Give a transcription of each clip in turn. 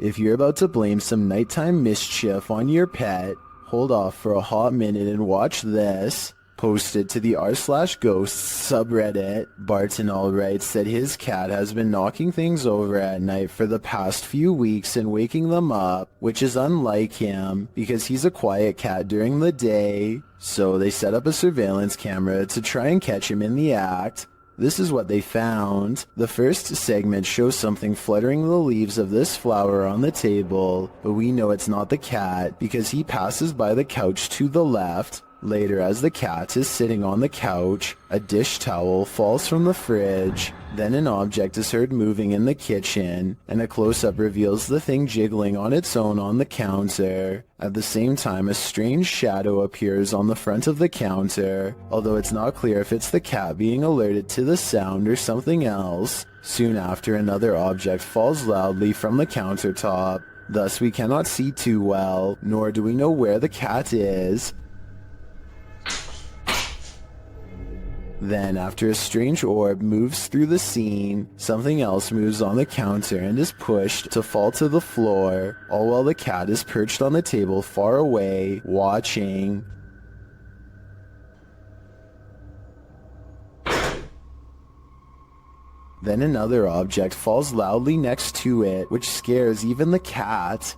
If you're about to blame some nighttime mischief on your pet, hold off for a hot minute and watch this. Posted to the r/ghosts subreddit, Bartonall writes that his cat has been knocking things over at night for the past few weeks and waking them up, which is unlike him because he's a quiet cat during the day. So they set up a surveillance camera to try and catch him in the act. This is what they found. The first segment shows something fluttering the leaves of this flower on the table, but we know it's not the cat because he passes by the couch to the left. Later, as the cat is sitting on the couch, a dish towel falls from the fridge. Then an object is heard moving in the kitchen, and a close-up reveals the thing jiggling on its own on the counter. At the same time, a strange shadow appears on the front of the counter, although it's not clear if it's the cat being alerted to the sound or something else. Soon after, another object falls loudly from the countertop. Thus, we cannot see too well, nor do we know where the cat is. Then, after a strange orb moves through the scene, something else moves on the counter and is pushed to fall to the floor, all while the cat is perched on the table far away, watching. Then another object falls loudly next to it, which scares even the cat.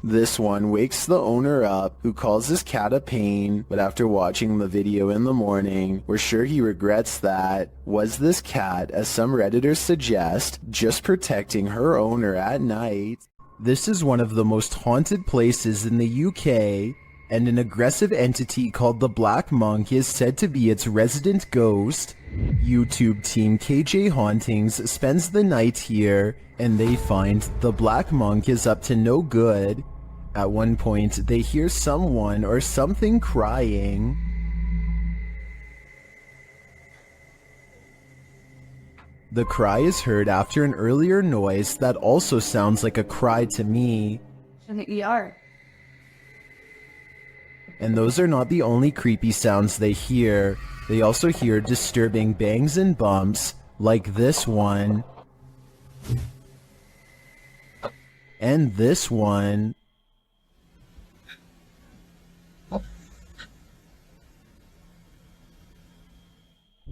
This one wakes the owner up, who calls his cat a pain, but after watching the video in the morning, we're sure he regrets that. Was this cat, as some Redditors suggest, just protecting her owner at night? This is one of the most haunted places in the UK, and an aggressive entity called the Black Monk is said to be its resident ghost. YouTube team KJ Hauntings spends the night here, and they find the Black Monk is up to no good. At one point, they hear someone or something crying. The cry is heard after an earlier noise that also sounds like a cry to me. And those are not the only creepy sounds they hear. They also hear disturbing bangs and bumps, like this one. And this one.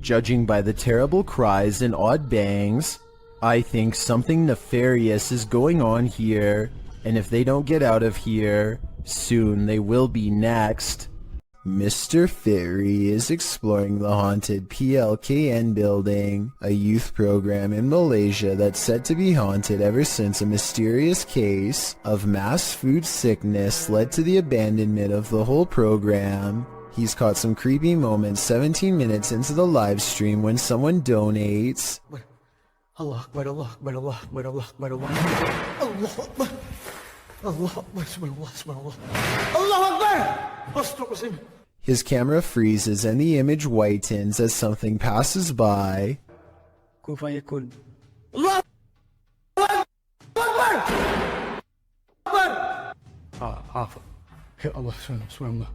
Judging by the terrible cries and odd bangs, I think something nefarious is going on here, and if they don't get out of here, soon they will be next. Mr. Fairy is exploring the haunted PLKN building, a youth program in Malaysia that's said to be haunted ever since a mysterious case of mass food sickness led to the abandonment of the whole program. He's caught some creepy moments 17 minutes into the live stream when someone donates. Allah Akbar, Allah Akbar, Allah Akbar, Allah Akbar, Allah Akbar, Allah Akbar, Subhanallah, Allah Akbar. His camera freezes and the image whitens as something passes by. Allah Akbar. Ya Allah, Subhanallah.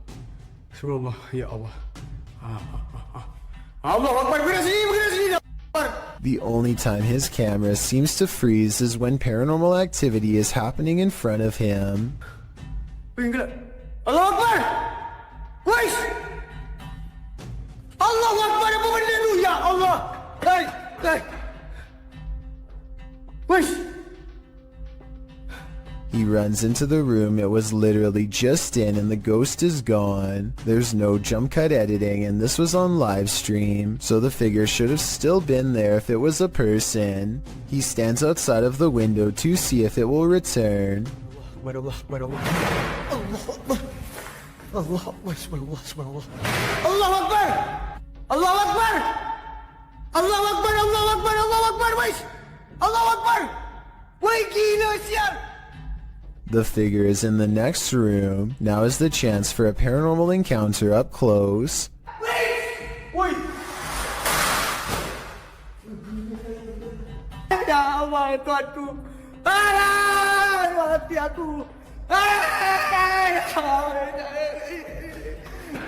Subhanallah, Ya Allah. Allah Akbar, bergerak sini. The only time his camera seems to freeze is when paranormal activity is happening in front of him. Allah Akbar! Wais! Allah Akbar, apa benda tu? Ya Allah! Hai! Wais! He runs into the room it was literally just in and the ghost is gone. There's no jump cut editing and this was on live stream, so the figure should have still been there if it was a person. He stands outside of the window to see if it will return. Allah Akbar, Allah Akbar. Allah Akbar, Subhanallah. Allah Akbar! Allah Akbar! Allah Akbar, Allah Akbar, Allah Akbar, wais! Allah Akbar! Wai gila sial! The figure is in the next room. Now is the chance for a paranormal encounter up close. Wait! Ya Allah, Tuanku! Mati aku!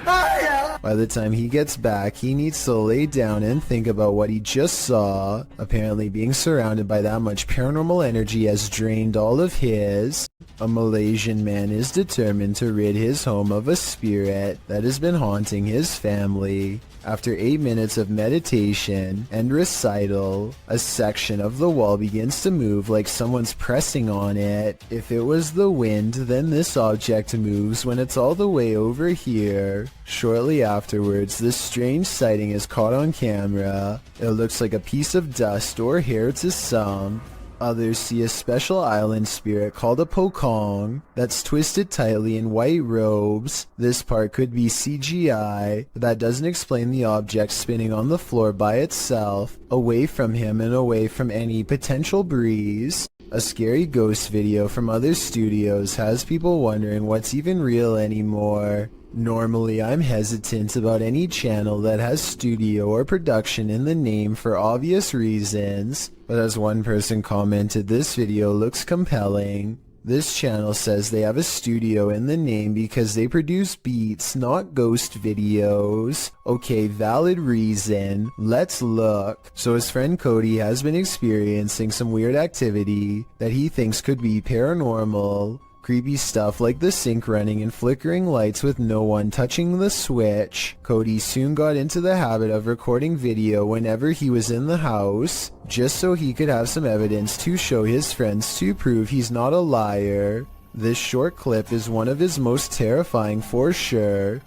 By the time he gets back, he needs to lay down and think about what he just saw. Apparently being surrounded by that much paranormal energy has drained all of his. A Malaysian man is determined to rid his home of a spirit that has been haunting his family. After 8 minutes of meditation and recital, a section of the wall begins to move like someone's pressing on it. If it was the wind, then this object moves when it's all the way over here. Shortly afterwards, this strange sighting is caught on camera. It looks like a piece of dust or hair to some. Others see a special island spirit called a pokong that's twisted tightly in white robes. This part could be CGI, but that doesn't explain the object spinning on the floor by itself, away from him and away from any potential breeze. A scary ghost video from other studios has people wondering what's even real anymore. Normally, I'm hesitant about any channel that has studio or production in the name for obvious reasons, but as one person commented, this video looks compelling. This channel says they have a studio in the name because they produce beats, not ghost videos. Okay, valid reason. Let's look. So his friend Cody has been experiencing some weird activity that he thinks could be paranormal. Creepy stuff like the sink running and flickering lights with no one touching the switch. Cody soon got into the habit of recording video whenever he was in the house, just so he could have some evidence to show his friends to prove he's not a liar. This short clip is one of his most terrifying for sure.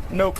Nope.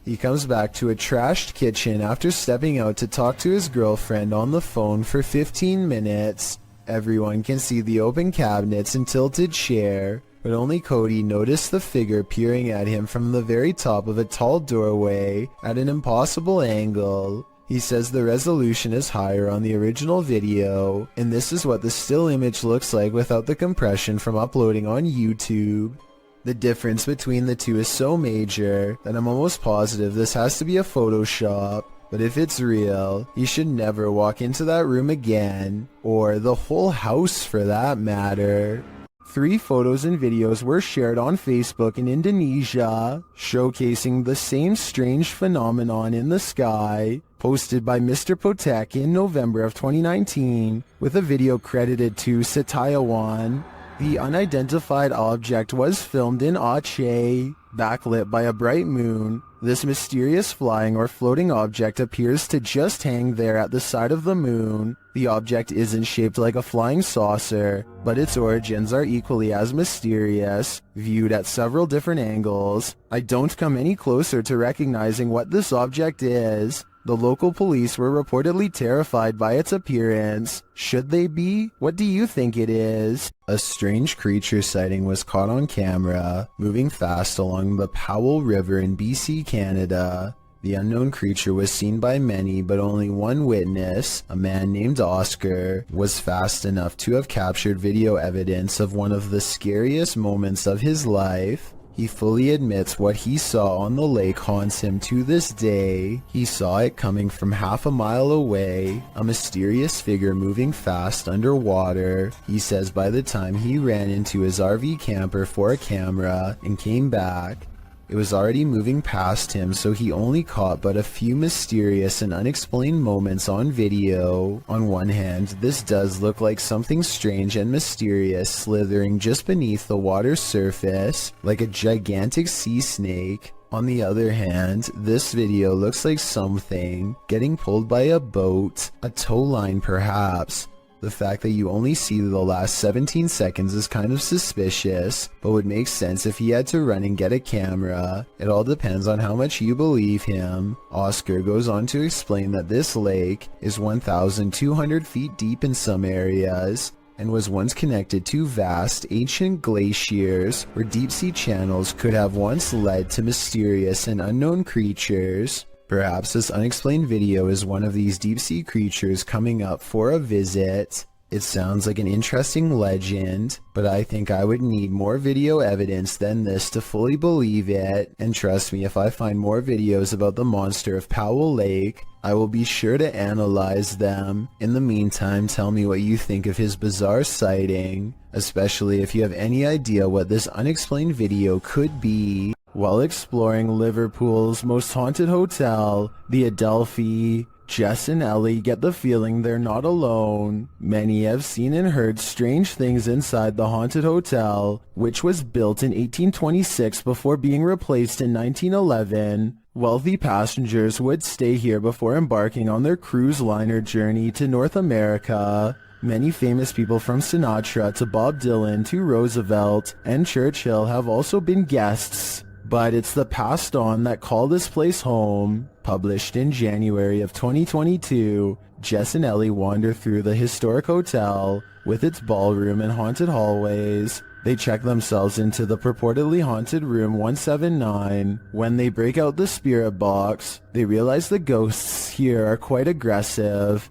He comes back to a trashed kitchen after stepping out to talk to his girlfriend on the phone for 15 minutes. Everyone can see the open cabinets and tilted chair, but only Cody noticed the figure peering at him from the very top of a tall doorway at an impossible angle. He says the resolution is higher on the original video, and this is what the still image looks like without the compression from uploading on YouTube. The difference between the two is so major that I'm almost positive this has to be a Photoshop. But if it's real, you should never walk into that room again, or the whole house for that matter. 3 photos and videos were shared on Facebook in Indonesia, showcasing the same strange phenomenon in the sky, posted by Mr. Potek in November of 2019, with a video credited to Setiawan. The unidentified object was filmed in Aceh, backlit by a bright moon. This mysterious flying or floating object appears to just hang there at the side of the moon. The object isn't shaped like a flying saucer, but its origins are equally as mysterious, viewed at several different angles. I don't come any closer to recognizing what this object is. The local police were reportedly terrified by its appearance. Should they be? What do you think it is? A strange creature sighting was caught on camera, moving fast along the Powell River in BC, Canada. The unknown creature was seen by many, but only one witness, a man named Oscar, was fast enough to have captured video evidence of one of the scariest moments of his life. He fully admits what he saw on the lake haunts him to this day. He saw it coming from half a mile away, a mysterious figure moving fast underwater. He says by the time he ran into his RV camper for a camera and came back, it was already moving past him, so he only caught but a few mysterious and unexplained moments on video. On one hand, this does look like something strange and mysterious slithering just beneath the water's surface, like a gigantic sea snake. On the other hand, this video looks like something getting pulled by a boat, a tow line perhaps. The fact that you only see the last 17 seconds is kind of suspicious, but would make sense if he had to run and get a camera. It all depends on how much you believe him. Oscar goes on to explain that this lake is 1,200 feet deep in some areas, and was once connected to vast ancient glaciers where deep-sea channels could have once led to mysterious and unknown creatures. Perhaps this unexplained video is one of these deep-sea creatures coming up for a visit. It sounds like an interesting legend, but I think I would need more video evidence than this to fully believe it. And trust me, if I find more videos about the monster of Powell Lake, I will be sure to analyze them. In the meantime, tell me what you think of his bizarre sighting, especially if you have any idea what this unexplained video could be. While exploring Liverpool's most haunted hotel, the Adelphi, Jess and Ellie get the feeling they're not alone. Many have seen and heard strange things inside the haunted hotel, which was built in 1826 before being replaced in 1911. Wealthy passengers would stay here before embarking on their cruise liner journey to North America. Many famous people from Sinatra to Bob Dylan to Roosevelt and Churchill have also been guests. But it's the passed on that call this place home. Published in January of 2022, Jess and Ellie wander through the historic hotel with its ballroom and haunted hallways. They check themselves into the purportedly haunted room 179. When they break out the spirit box, they realize the ghosts here are quite aggressive.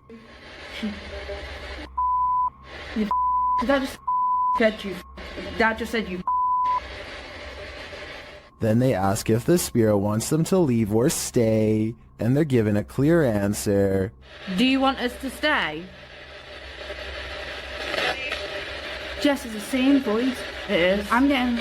That just said you. Then they ask if the spirit wants them to leave or stay, and they're given a clear answer. Do you want us to stay? Jess is the same voice. It is. I'm getting...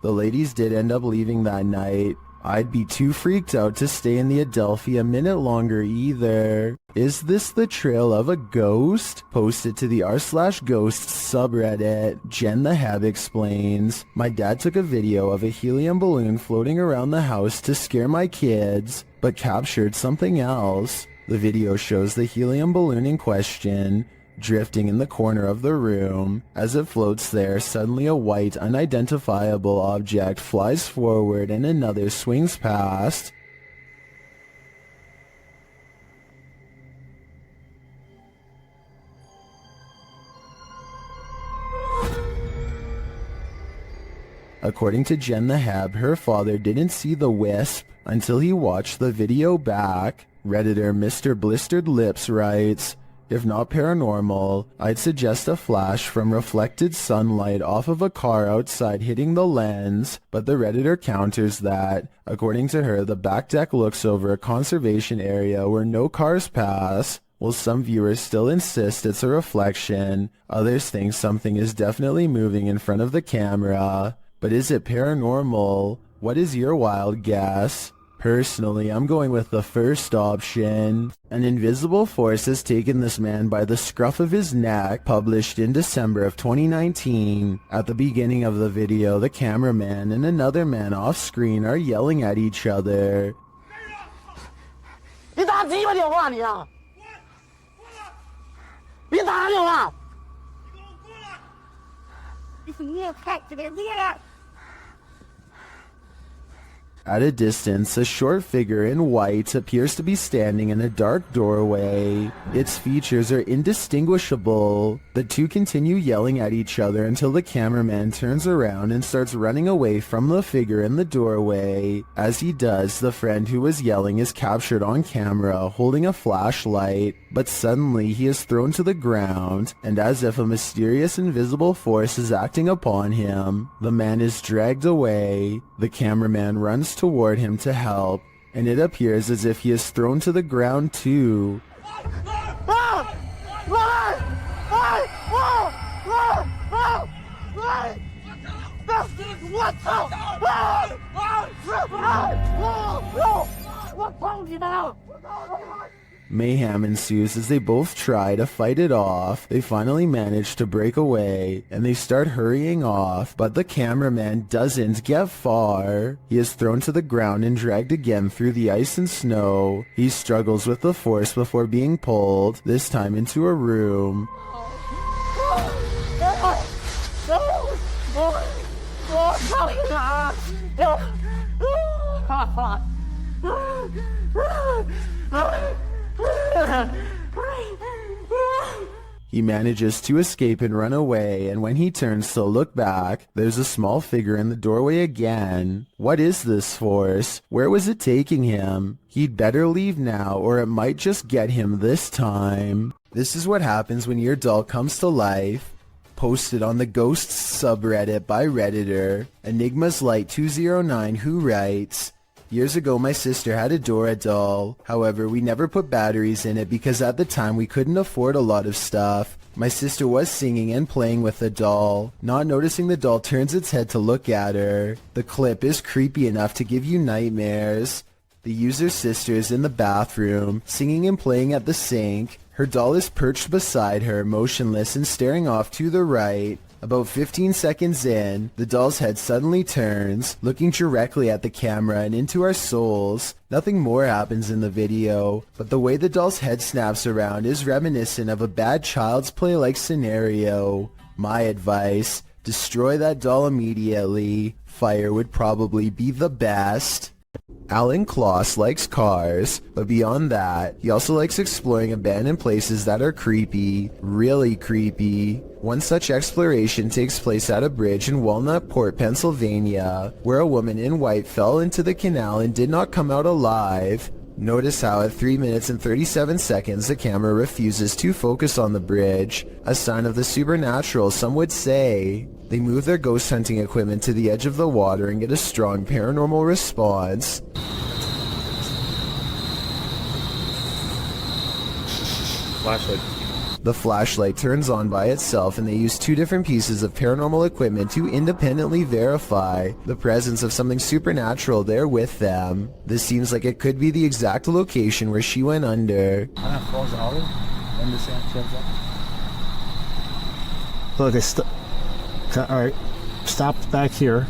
The ladies did end up leaving that night. I'd be too freaked out to stay in the Adelphi a minute longer either. Is this the trail of a ghost? Posted to the r/ghosts subreddit, Jen the Heb explains, my dad took a video of a helium balloon floating around the house to scare my kids, but captured something else. The video shows the helium balloon in question drifting in the corner of the room. As it floats there, suddenly a white, unidentifiable object flies forward and another swings past. According to Jen the Heb, her father didn't see the wisp until he watched the video back. Redditor Mr. Blistered Lips writes, if not paranormal, I'd suggest a flash from reflected sunlight off of a car outside hitting the lens, but the Redditor counters that, according to her, the back deck looks over a conservation area where no cars pass. While some viewers still insist it's a reflection, others think something is definitely moving in front of the camera. But is it paranormal? What is your wild guess? Personally, I'm going with the first option. An invisible force has taken this man by the scruff of his neck, published in December of 2019. At the beginning of the video, the cameraman and another man off screen are yelling at each other. 你打鸡巴电话你啊！别打电话！你是你也看这个你也。 At a distance, a short figure in white appears to be standing in a dark doorway. Its features are indistinguishable. The two continue yelling at each other until the cameraman turns around and starts running away from the figure in the doorway. As he does, the friend who was yelling is captured on camera holding a flashlight, but suddenly he is thrown to the ground, and as if a mysterious invisible force is acting upon him, the man is dragged away. The cameraman runs toward him to help, and it appears as if he is thrown to the ground too. Mayhem ensues as they both try to fight it off. They finally manage to break away, and they start hurrying off, but the cameraman doesn't get far. He is thrown to the ground and dragged again through the ice and snow. He struggles with the force before being pulled, this time into a room. He manages to escape and run away, and when he turns to look back, there's a small figure in the doorway again. What is this force? Where was it taking him? He'd better leave now, or it might just get him this time. This is what happens when your doll comes to life. Posted on the Ghosts subreddit by Redditor, Enigma's Light 209, who writes, Years ago, my sister had a Dora doll. However, we never put batteries in it because at the time we couldn't afford a lot of stuff. My sister was singing and playing with the doll. Not noticing the doll turns its head to look at her. The clip is creepy enough to give you nightmares. The user's sister is in the bathroom, singing and playing at the sink. Her doll is perched beside her, motionless and staring off to the right. About 15 seconds in, the doll's head suddenly turns, looking directly at the camera and into our souls. Nothing more happens in the video, but the way the doll's head snaps around is reminiscent of a bad Child's Play-like scenario. My advice, destroy that doll immediately. Fire would probably be the best. Alan Kloss likes cars, but beyond that, he also likes exploring abandoned places that are creepy, really creepy. One such exploration takes place at a bridge in Walnut Port, Pennsylvania, where a woman in white fell into the canal and did not come out alive. Notice how at 3 minutes and 37 seconds the camera refuses to focus on the bridge, a sign of the supernatural some would say. They move their ghost hunting equipment to the edge of the water and get a strong paranormal response. Flashlight. The flashlight turns on by itself and they use 2 different pieces of paranormal equipment to independently verify the presence of something supernatural there with them. This seems like it could be the exact location where she went under. Look, alright, stopped back here.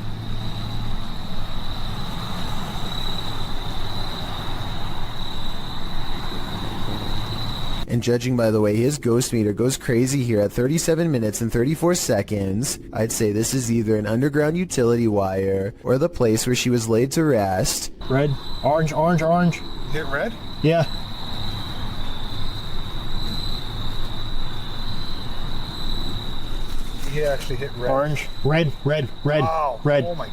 And judging by the way his ghost meter goes crazy here at 37 minutes and 34 seconds, I'd say this is either an underground utility wire or the place where she was laid to rest. Red, orange, orange, orange. Hit red? Yeah. He actually hit red. Orange, red, red, red, Wow. red. Oh my.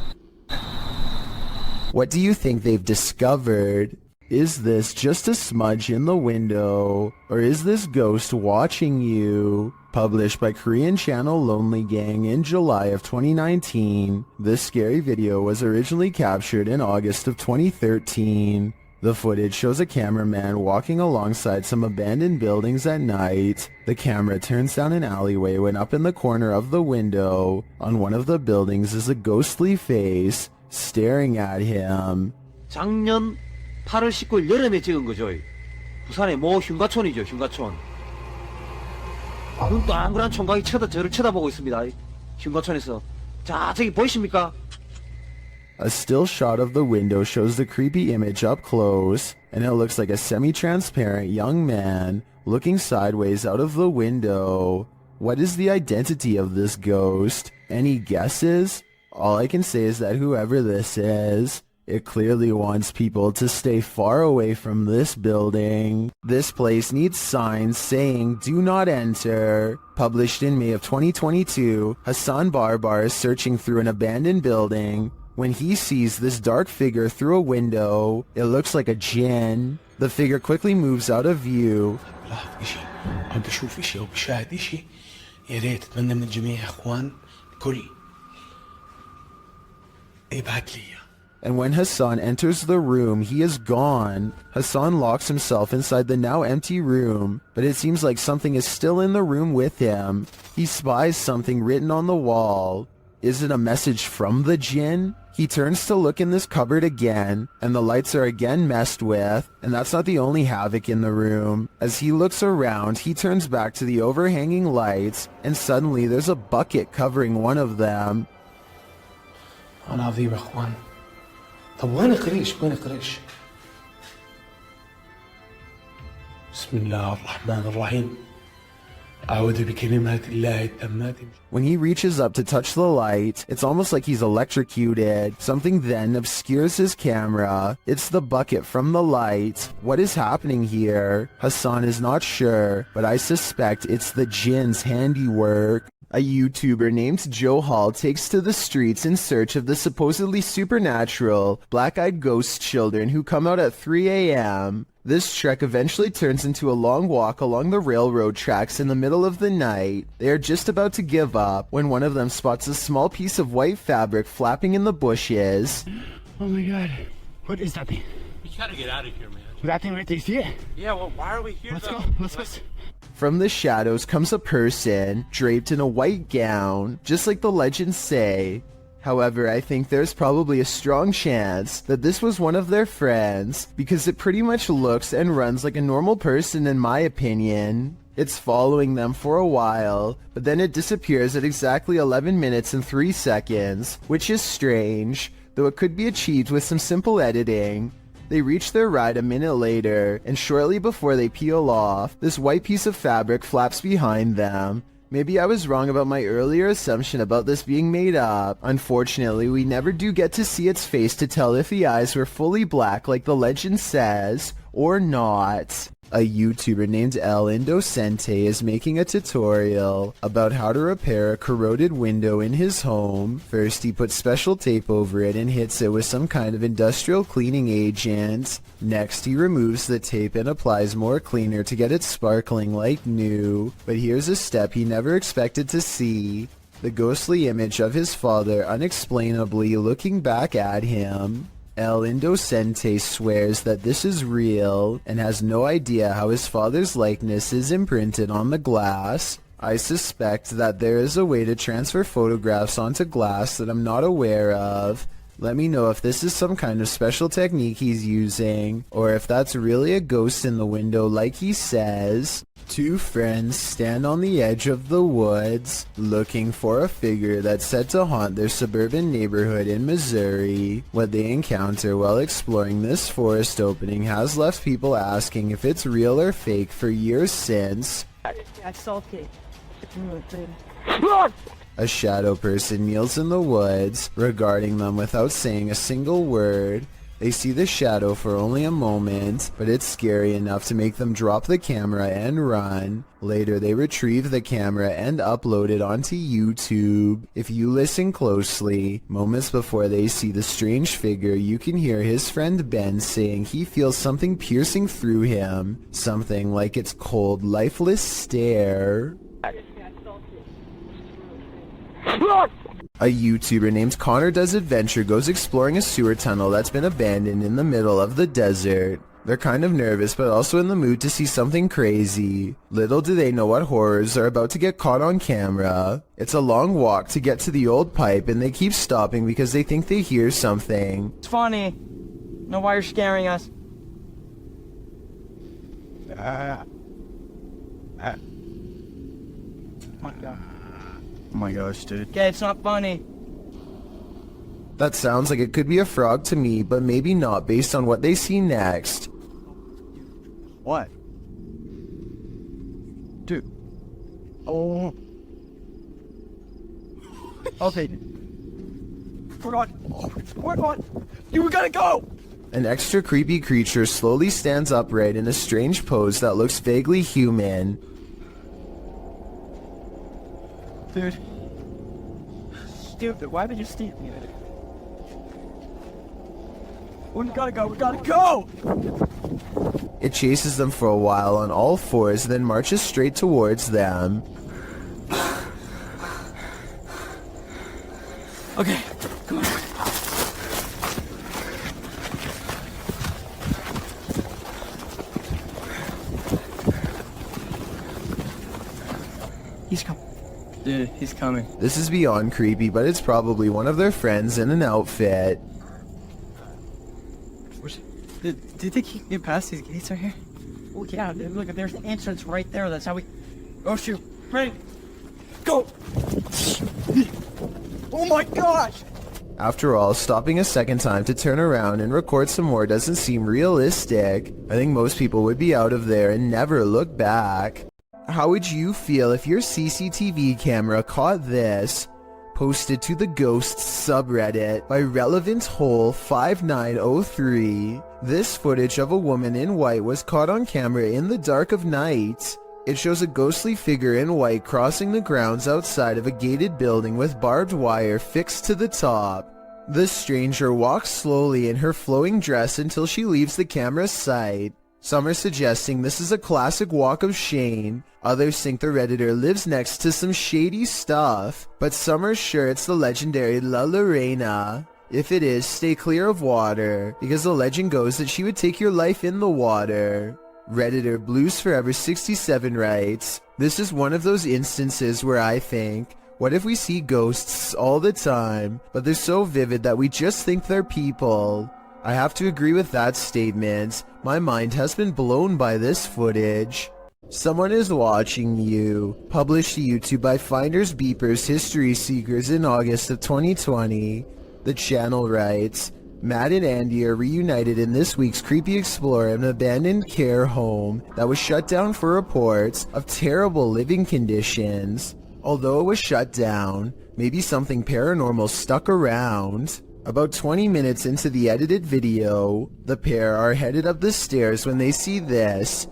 What do you think they've discovered? Is this just a smudge in the window? Or is this ghost watching you? Published by Korean channel Lonely Gang in July of 2019, this scary video was originally captured in August of 2013. The footage shows a cameraman walking alongside some abandoned buildings at night. The camera turns down an alleyway when up in the corner of the window, on one of the buildings is a ghostly face, staring at him. 작년 8월 19일 여름에 찍은 거죠. 부산의 모 흉가촌이죠. 흉가촌. 눈 동그란 총각이 저를 쳐다보고 있습니다. 흉가촌에서. 자, 저기 보이십니까? A still shot of the window shows the creepy image up close, and it looks like a semi-transparent young man looking sideways out of the window. What is the identity of this ghost? Any guesses? All I can say is that whoever this is, it clearly wants people to stay far away from this building. This place needs signs saying, "Do not enter." Published in May of 2022, Hassan Barbar is searching through an abandoned building. When he sees this dark figure through a window, it looks like a jinn. The figure quickly moves out of view. عم بشوف اشي او بشاهد اشي يا ريت اتمنى من الجميع يا اخوان الكل يبعت لي اياه. And when Hassan enters the room, he is gone. Hassan locks himself inside the now empty room, but it seems like something is still in the room with him. He spies something written on the wall. Is it a message from the jinn? He turns to look in this cupboard again, and the lights are again messed with, and that's not the only havoc in the room. As he looks around, he turns back to the overhanging lights, and suddenly there's a bucket covering one of them. انا عظيم يا اخوان. طب وين قريش؟ وين قريش؟ بسم الله الرحمن الرحيم. أعوذ بكلمات الله التامات. When he reaches up to touch the light, it's almost like he's electrocuted. Something then obscures his camera. It's the bucket from the light. What is happening here? Hassan is not sure, but I suspect it's the jinn's handiwork. A YouTuber named Joe Hall takes to the streets in search of the supposedly supernatural, black-eyed ghost children who come out at 3 a.m. This trek eventually turns into a long walk along the railroad tracks in the middle of the night. They are just about to give up when one of them spots a small piece of white fabric flapping in the bushes. Oh my god. What is that thing? We gotta get out of here, man. That thing right there, you see it? Yeah, well, why are we here? Let's though? go. Let's go. From the shadows comes a person draped in a white gown, just like the legends say. However, I think there's probably a strong chance that this was one of their friends, because it pretty much looks and runs like a normal person in my opinion. It's following them for a while, but then it disappears at exactly 11 minutes and 3 seconds, which is strange, though it could be achieved with some simple editing. They reach their ride a minute later, and shortly before they peel off, this white piece of fabric flaps behind them. Maybe I was wrong about my earlier assumption about this being made up. Unfortunately, we never do get to see its face to tell if the eyes were fully black like the legend says, or not. A YouTuber named El Indocente is making a tutorial about how to repair a corroded window in his home. First, he puts special tape over it and hits it with some kind of industrial cleaning agent. Next, he removes the tape and applies more cleaner to get it sparkling like new. But here's a step he never expected to see. The ghostly image of his father unexplainably looking back at him. El Indocente swears that this is real and has no idea how his father's likeness is imprinted on the glass. I suspect that there is a way to transfer photographs onto glass that I'm not aware of. Let me know if this is some kind of special technique he's using, or if that's really a ghost in the window like he says. Two friends stand on the edge of the woods, looking for a figure that's said to haunt their suburban neighborhood in Missouri. What they encounter while exploring this forest opening has left people asking if it's real or fake for years since. A shadow person kneels in the woods, regarding them without saying a single word. They see the shadow for only a moment, but it's scary enough to make them drop the camera and run. Later, they retrieve the camera and upload it onto YouTube. If you listen closely, moments before they see the strange figure, you can hear his friend Ben saying he feels something piercing through him. Something like its cold, lifeless stare. A YouTuber named Connor Does Adventure goes exploring a sewer tunnel that's been abandoned in the middle of the desert. They're kind of nervous but also in the mood to see something crazy. Little do they know what horrors are about to get caught on camera. It's a long walk to get to the old pipe and they keep stopping because they think they hear something. It's funny. Know why you're scaring us. Oh my gosh, dude. Okay, it's not funny. That sounds like it could be a frog to me, but maybe not based on what they see next. What? Dude. Oh. Okay. We're on. You gotta go! An extra creepy creature slowly stands upright in a strange pose that looks vaguely human. Dude. Stupid, why would you steal me? We gotta go! It chases them for a while on all fours, then marches straight towards them. Okay, come on. He's coming. Dude, he's coming. This is beyond creepy, but it's probably one of their friends in an outfit. Do you think he can get past these gates right here? Oh yeah, dude, look, there's an entrance right there. That's how we... Oh shoot. Ready? Go! Oh my gosh! After all, stopping a second time to turn around and record some more doesn't seem realistic. I think most people would be out of there and never look back. How would you feel if your CCTV camera caught this? Posted to the Ghosts subreddit by Relevant Hole 5903. This footage of a woman in white was caught on camera in the dark of night. It shows a ghostly figure in white crossing the grounds outside of a gated building with barbed wire fixed to the top. The stranger walks slowly in her flowing dress until she leaves the camera's sight. Some are suggesting this is a classic walk of shame. Others think the Redditor lives next to some shady stuff. But some are sure it's the legendary La Lorena. If it is, stay clear of water, because the legend goes that she would take your life in the water. Redditor Blues Forever 67 writes, "This is one of those instances where I think, what if we see ghosts all the time, but they're so vivid that we just think they're people?" I have to agree with that statement. My mind has been blown by this footage. Someone is watching you. Published to YouTube by Finders Beepers History Seekers in August of 2020. The channel writes, Matt and Andy are reunited in this week's Creepy Explorer, an abandoned care home that was shut down for reports of terrible living conditions. Although it was shut down, maybe something paranormal stuck around. About 20 minutes into the edited video, the pair are headed up the stairs when they see this.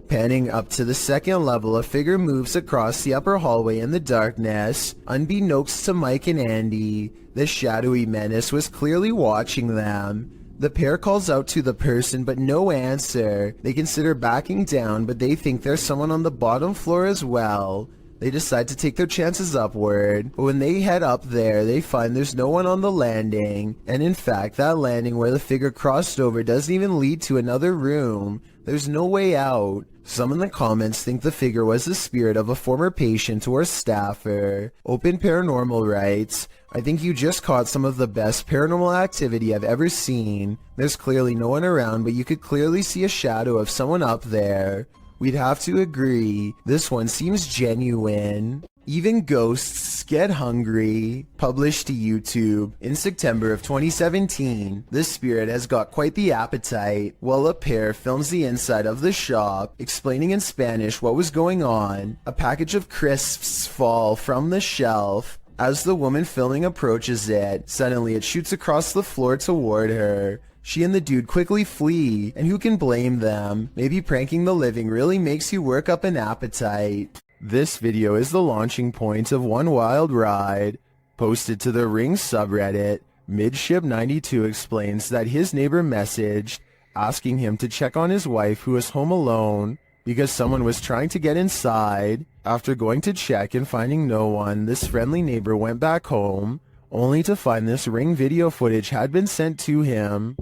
Panning up to the second level, a figure moves across the upper hallway in the darkness. Unbeknownst to Mike and Andy, this shadowy menace was clearly watching them. The pair calls out to the person, but no answer. They consider backing down, but they think there's someone on the bottom floor as well. They decide to take their chances upward, but when they head up there, they find there's no one on the landing, and in fact, that landing where the figure crossed over doesn't even lead to another room. There's no way out. Some in the comments think the figure was the spirit of a former patient or staffer. Open Paranormal writes, "I think you just caught some of the best paranormal activity I've ever seen. There's clearly no one around, but you could clearly see a shadow of someone up there." We'd have to agree, this one seems genuine. Even ghosts get hungry. Published to YouTube in September of 2017, this spirit has got quite the appetite. While a pair films the inside of the shop, explaining in Spanish what was going on, a package of crisps fall from the shelf. As the woman filming approaches it, suddenly it shoots across the floor toward her. She and the dude quickly flee, and who can blame them? Maybe pranking the living really makes you work up an appetite. This video is the launching point of one wild ride. Posted to the Ring subreddit, Midship92 explains that his neighbor messaged, asking him to check on his wife who was home alone, because someone was trying to get inside. After going to check and finding no one, this friendly neighbor went back home, only to find this Ring video footage had been sent to him.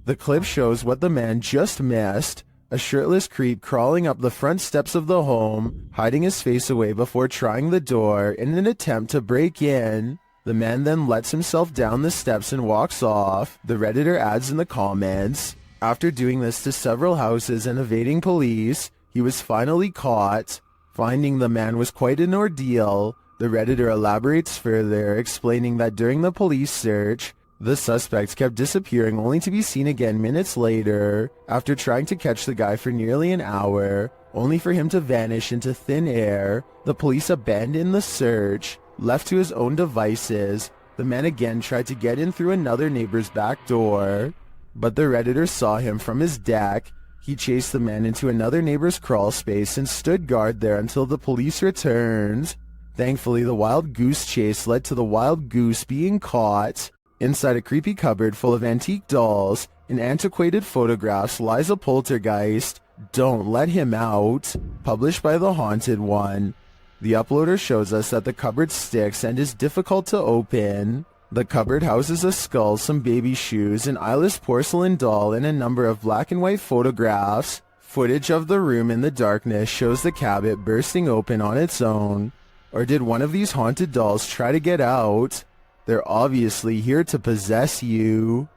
The clip shows what the man just missed, a shirtless creep crawling up the front steps of the home, hiding his face away before trying the door in an attempt to break in. The man then lets himself down the steps and walks off. The Redditor adds in the comments, after doing this to several houses and evading police, he was finally caught. Finding the man was quite an ordeal. The Redditor elaborates further, explaining that during the police search, the suspect kept disappearing only to be seen again minutes later, after trying to catch the guy for nearly an hour, only for him to vanish into thin air. The police abandoned the search. Left to his own devices, the man again tried to get in through another neighbor's back door, but the Redditor saw him from his deck. He chased the man into another neighbor's crawl space and stood guard there until the police returned. Thankfully, the wild goose chase led to the wild goose being caught. Inside a creepy cupboard full of antique dolls and antiquated photographs lies a poltergeist. Don't let him out. Published by The Haunted One. The uploader shows us that the cupboard sticks and is difficult to open. The cupboard houses a skull, some baby shoes, an eyeless porcelain doll, and a number of black and white photographs. Footage of the room in the darkness shows the cabinet bursting open on its own. Or did one of these haunted dolls try to get out? They're obviously here to possess you.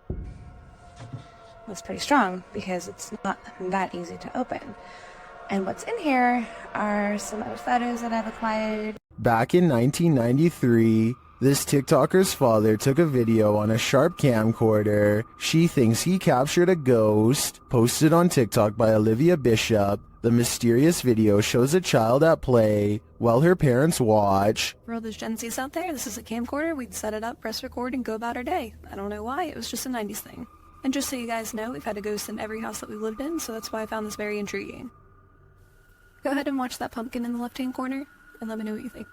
That's pretty strong because it's not that easy to open. And what's in here are some other photos that I've acquired. Back in 1993, this TikToker's father took a video on a Sharp camcorder. She thinks he captured a ghost. Posted on TikTok by Olivia Bishop, the mysterious video shows a child at play while her parents watch. For all those Gen Zs out there, this is a camcorder. We'd set it up, press record, and go about our day. I don't know why, it was just a 90s thing. And just so you guys know, we've had a ghost in every house that we've lived in, so that's why I found this very intriguing. Go ahead and watch that pumpkin in the left-hand corner, and let me know what you think.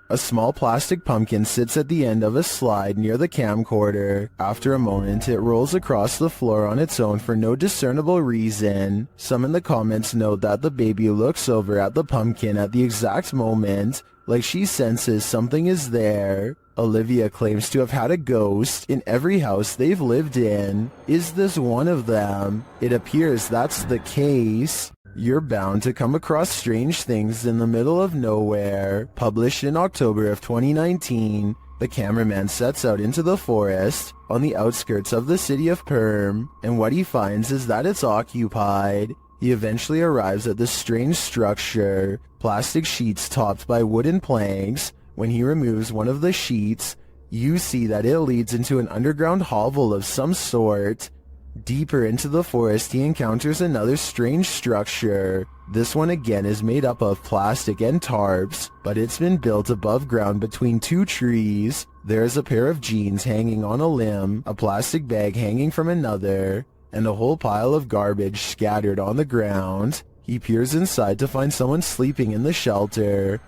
A small plastic pumpkin sits at the end of a slide near the camcorder. After a moment, it rolls across the floor on its own for no discernible reason. Some in the comments note that the baby looks over at the pumpkin at the exact moment like she senses something is there. Olivia claims to have had a ghost in every house they've lived in. Is this one of them? It appears that's the case. You're bound to come across strange things in the middle of nowhere. Published in October of 2019, the cameraman sets out into the forest on the outskirts of the city of Perm, and what he finds is that it's occupied. He eventually arrives at this strange structure, plastic sheets topped by wooden planks. When he removes one of the sheets, you see that it leads into an underground hovel of some sort. Deeper into the forest, he encounters another strange structure. This one again is made up of plastic and tarps, but it's been built above ground between two trees. There's a pair of jeans hanging on a limb, a plastic bag hanging from another, and a whole pile of garbage scattered on the ground. He peers inside to find someone sleeping in the shelter.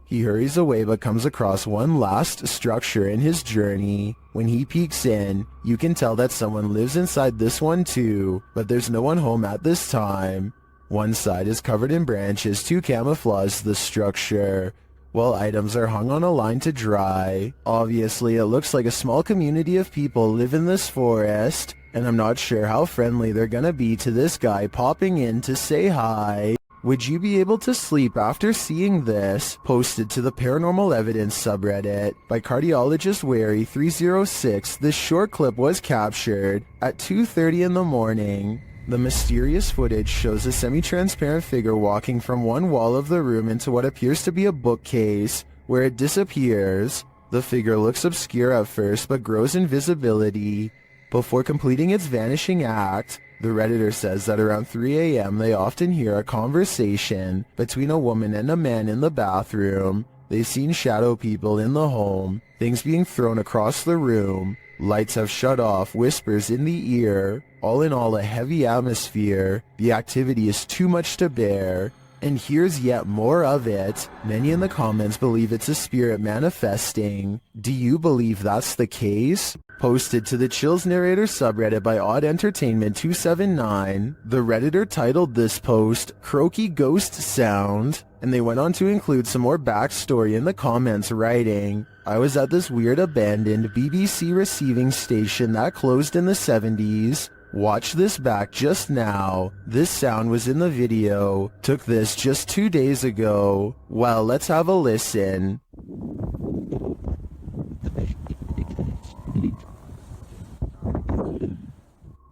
He hurries away but comes across one last structure in his journey. When he peeks in, you can tell that someone lives inside this one too, but there's no one home at this time. One side is covered in branches to camouflage the structure, while items are hung on a line to dry. Obviously, it looks like a small community of people live in this forest, and I'm not sure how friendly they're gonna be to this guy popping in to say hi. Would you be able to sleep after seeing this? Posted to the Paranormal Evidence subreddit by cardiologist Wary 306, this short clip was captured at 2:30 in the morning. The mysterious footage shows a semi-transparent figure walking from one wall of the room into what appears to be a bookcase, where it disappears. The figure looks obscure at first but grows in visibility before completing its vanishing act. The Redditor says that around 3 a.m. they often hear a conversation between a woman and a man in the bathroom. They've seen shadow people in the home, things being thrown across the room, lights have shut off, whispers in the ear. All in all, a heavy atmosphere. The activity is too much to bear. And here's yet more of it. Many in the comments believe it's a spirit manifesting. Do you believe that's the case? Posted to the Chills Narrator subreddit by Odd Entertainment 279, the Redditor titled this post, Croaky Ghost Sound, and they went on to include some more backstory in the comments, writing, I was at this weird abandoned BBC receiving station that closed in the 70s. Watch this back just now. This sound was in the video. Took this just 2 days ago. Well, let's have a listen.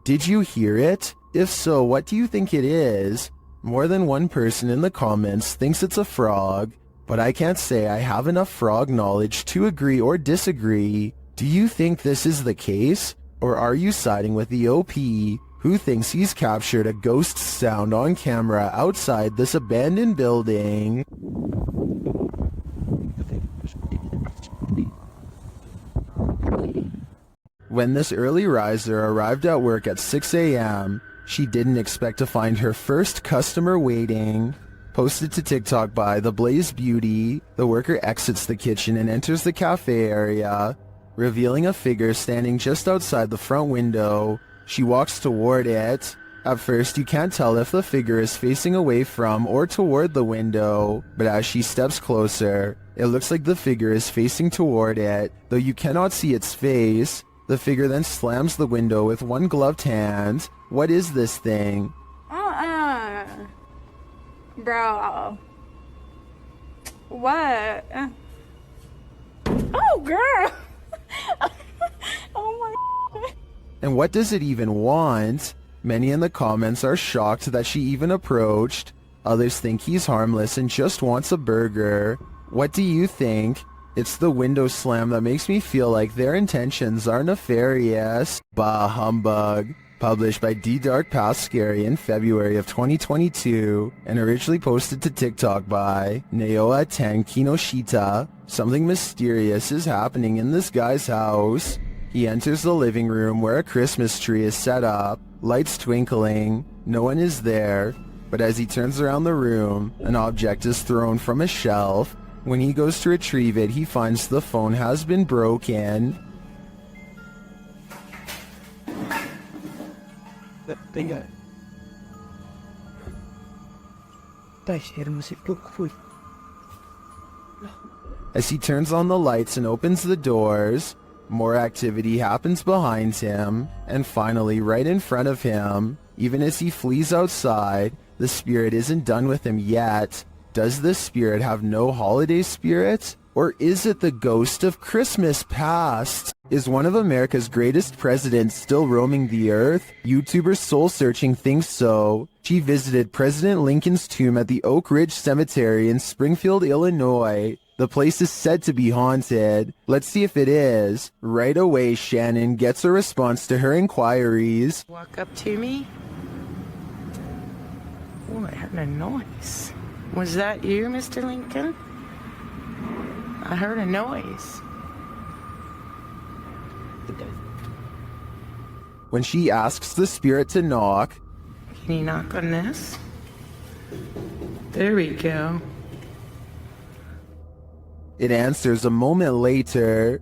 Did you hear it? If so, what do you think it is? More than one person in the comments thinks it's a frog, but I can't say I have enough frog knowledge to agree or disagree. Do you think this is the case? Or are you siding with the OP, who thinks he's captured a ghost sound on camera outside this abandoned building? When this early riser arrived at work at 6 a.m., she didn't expect to find her first customer waiting. Posted to TikTok by The Blaze Beauty, the worker exits the kitchen and enters the cafe area, revealing a figure standing just outside the front window. She walks toward it. At first, you can't tell if the figure is facing away from or toward the window, but as she steps closer, it looks like the figure is facing toward it, though you cannot see its face. The figure then slams the window with one gloved hand. What is this thing? Bro. What? Oh, girl. Oh my. And what does it even want? Many in the comments are shocked that she even approached. Others think he's harmless and just wants a burger. What do you think? It's the window slam that makes me feel like their intentions are nefarious. Bah humbug. Published by D Dark Past Scary in February of 2022 and originally posted to TikTok by Naoa Ten Kinoshita. Something mysterious is happening in this guy's house. He enters the living room where a Christmas tree is set up, lights twinkling. No one is there, but as he turns around the room, an object is thrown from a shelf. When he goes to retrieve it, he finds the phone has been broken. Venga. As he turns on the lights and opens the doors, more activity happens behind him, and finally right in front of him. Even as he flees outside, the spirit isn't done with him yet. Does this spirit have no holiday spirit? Or is it the ghost of Christmas past? Is one of America's greatest presidents still roaming the earth? YouTuber Soul Searching thinks so. She visited President Lincoln's tomb at the Oak Ridge Cemetery in Springfield, Illinois. The place is said to be haunted. Let's see if it is. Right away, Shannon gets a response to her inquiries. Walk up to me. Oh, I heard a noise. Was that you, Mr. Lincoln? I heard a noise. When she asks the spirit to knock, Can you knock on this? There we go. it answers a moment later.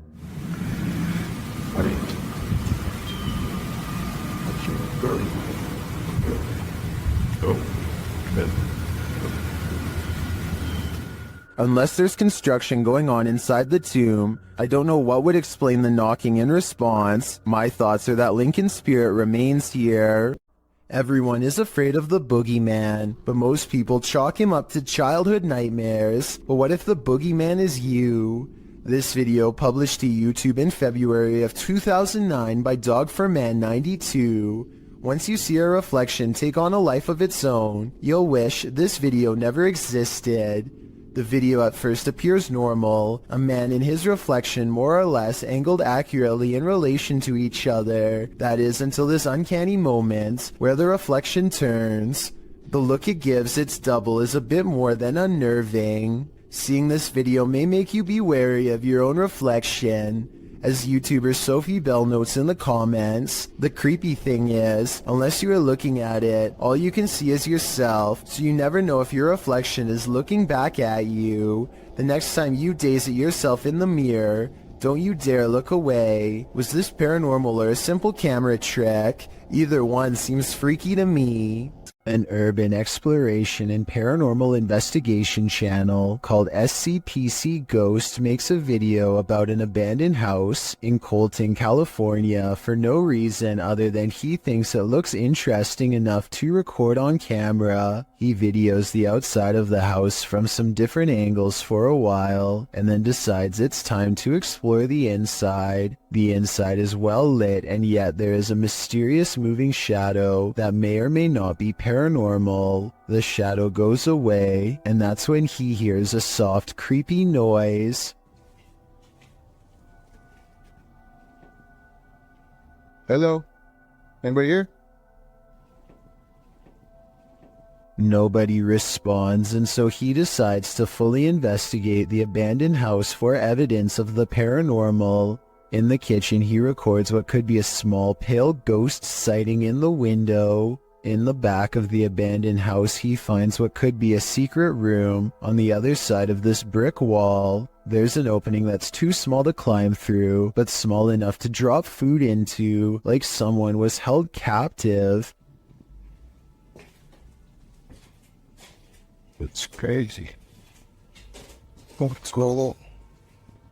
Unless there's construction going on inside the tomb, I don't know what would explain the knocking in response. My thoughts are that Lincoln's spirit remains here. Everyone is afraid of the boogeyman, but most people chalk him up to childhood nightmares. But what if the boogeyman is you? This video published to YouTube in February of 2009 by Dog4Man92. Once you see a reflection take on a life of its own, you'll wish this video never existed. The video at first appears normal, a man and his reflection more or less angled accurately in relation to each other. That is until this uncanny moment where the reflection turns. The look it gives its double is a bit more than unnerving. Seeing this video may make you be wary of your own reflection. As YouTuber Sophie Bell notes in the comments, the creepy thing is, unless you are looking at it, all you can see is yourself, so you never know if your reflection is looking back at you. The next time you gaze at yourself in the mirror, don't you dare look away. Was this paranormal or a simple camera trick? Either one seems freaky to me. An urban exploration and paranormal investigation channel called SCPC Ghost makes a video about an abandoned house in Colton, California for no reason other than he thinks it looks interesting enough to record on camera. He videos the outside of the house from some different angles for a while and then decides it's time to explore the inside. The inside is well lit, and yet there is a mysterious moving shadow that may or may not be paranormal. The shadow goes away, and that's when he hears a soft, creepy noise. Hello? Anybody here? Nobody responds, and so he decides to fully investigate the abandoned house for evidence of the paranormal. In the kitchen, he records what could be a small pale ghost sighting in the window. In the back of the abandoned house, he finds what could be a secret room. On the other side of this brick wall, there's an opening that's too small to climb through, but small enough to drop food into, like someone was held captive. It's crazy. What's going on?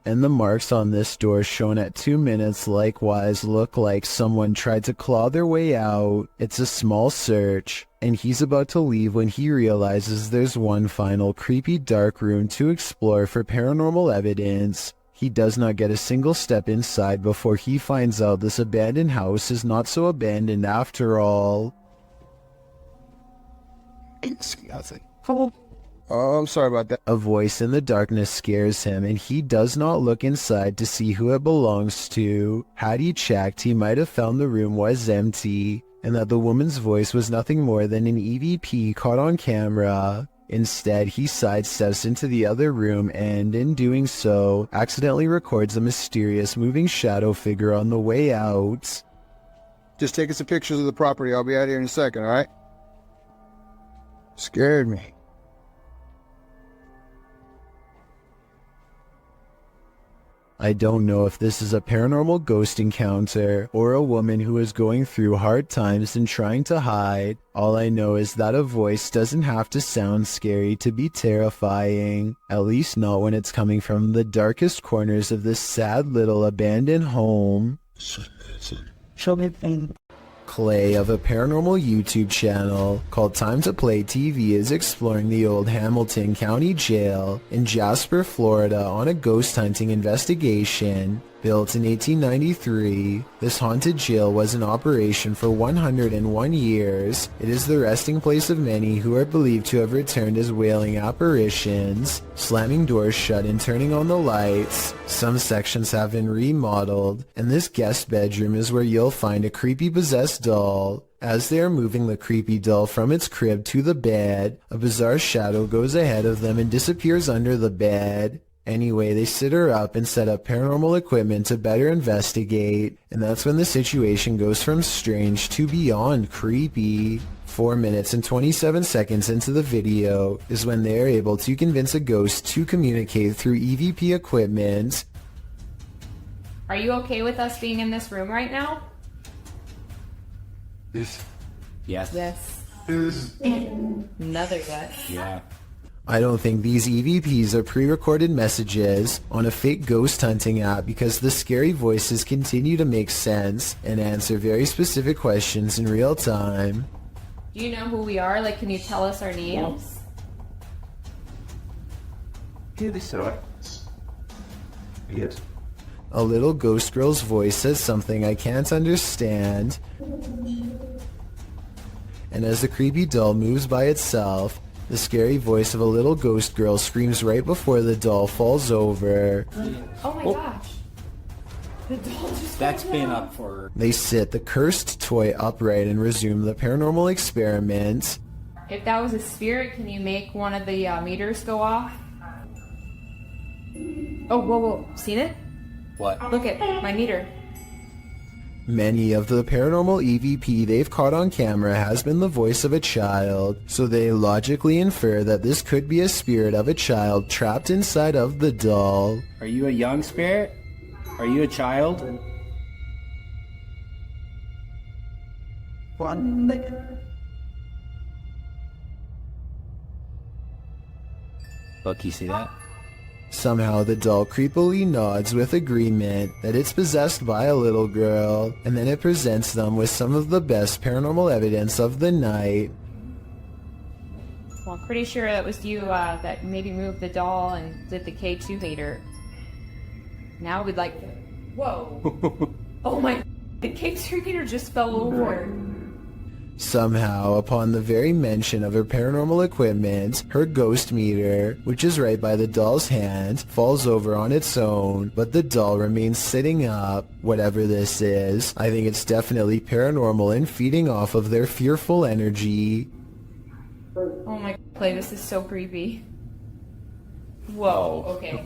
And the marks on this door shown at 2 minutes likewise look like someone tried to claw their way out. It's a small search, and he's about to leave when he realizes there's one final creepy dark room to explore for paranormal evidence. He does not get a single step inside before he finds out this abandoned house is not so abandoned after all. It's nothing. Oh, I'm sorry about that. A voice in the darkness scares him, and he does not look inside to see who it belongs to. Had he checked, he might have found the room was empty, and that the woman's voice was nothing more than an EVP caught on camera. Instead, he sidesteps into the other room and, in doing so, accidentally records a mysterious moving shadow figure on the way out. Just taking some pictures of the property. I'll be out here in a second, alright? Scared me. I don't know if this is a paranormal ghost encounter or a woman who is going through hard times and trying to hide. All I know is that a voice doesn't have to sound scary to be terrifying, at least not when it's coming from the darkest corners of this sad little abandoned home. Show me thing. Clay of a paranormal YouTube channel called Time to Play TV is exploring the old Hamilton County Jail in Jasper, Florida on a ghost hunting investigation. Built in 1893, this haunted jail was in operation for 101 years. It is the resting place of many who are believed to have returned as wailing apparitions, slamming doors shut and turning on the lights. Some sections have been remodeled, and this guest bedroom is where you'll find a creepy possessed doll. As they are moving the creepy doll from its crib to the bed, a bizarre shadow goes ahead of them and disappears under the bed. Anyway, they sit her up and set up paranormal equipment to better investigate, and that's when the situation goes from strange to beyond creepy. 4 minutes and 27 seconds into the video is when they are able to convince a ghost to communicate through EVP equipment. Are you okay with us being in this room right now? Yes. Yes. Yes. Another yes. Yeah. I don't think these EVPs are pre-recorded messages on a fake ghost hunting app because the scary voices continue to make sense and answer very specific questions in real time. Do you know who we are? Like, can you tell us our names? Yes. A little ghost girl's voice says something I can't understand. And as the creepy doll moves by itself, the scary voice of a little ghost girl screams right before the doll falls over. Oh my gosh. The doll just That's been up for... They sit the cursed toy upright and resume the paranormal experiment. If that was a spirit, can you make one of the meters go off? Oh, whoa. Seen it? What? Look at my meter. Many of the paranormal EVP they've caught on camera has been the voice of a child, so they logically infer that this could be a spirit of a child trapped inside of the doll. Are you a young spirit? Are you a child? Look, you see that? Somehow the doll creepily nods with agreement that it's possessed by a little girl, and then it presents them with some of the best paranormal evidence of the night. Well, I'm pretty sure that was you that maybe moved the doll and did the K2 hater. Now we'd like to... Whoa. Oh my... The K2 hater just fell over. Somehow, upon the very mention of her paranormal equipment, her ghost meter, which is right by the doll's hand, falls over on its own, but the doll remains sitting up. Whatever this is, I think it's definitely paranormal and feeding off of their fearful energy. Oh my... Clay, this is so creepy. Whoa, okay.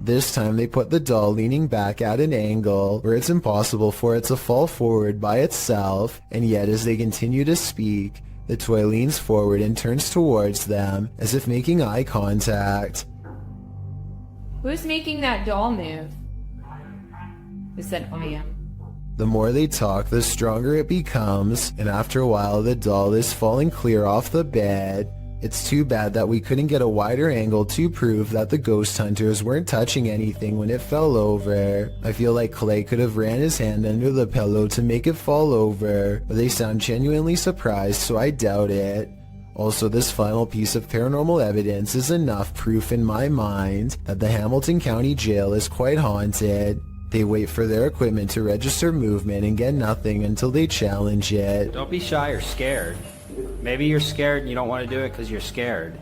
This time they put the doll leaning back at an angle where it's impossible for it to fall forward by itself, and yet as they continue to speak, the toy leans forward and turns towards them as if making eye contact. Who's making that doll move? It said, I am. The more they talk, the stronger it becomes, and after a while the doll is falling clear off the bed. It's too bad that we couldn't get a wider angle to prove that the ghost hunters weren't touching anything when it fell over. I feel like Clay could have ran his hand under the pillow to make it fall over, but they sound genuinely surprised, so I doubt it. Also, this final piece of paranormal evidence is enough proof in my mind that the Hamilton County Jail is quite haunted. They wait for their equipment to register movement and get nothing until they challenge it. Don't be shy or scared. Maybe you're scared and you don't want to do it because you're scared.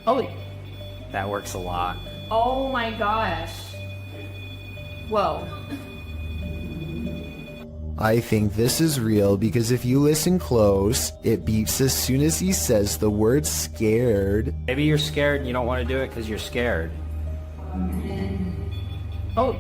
Oh, That works a lot. oh my gosh. Whoa. I think this is real because if you listen close, it beeps as soon as he says the word scared. Maybe you're scared and you don't want to do it because you're scared. Oh,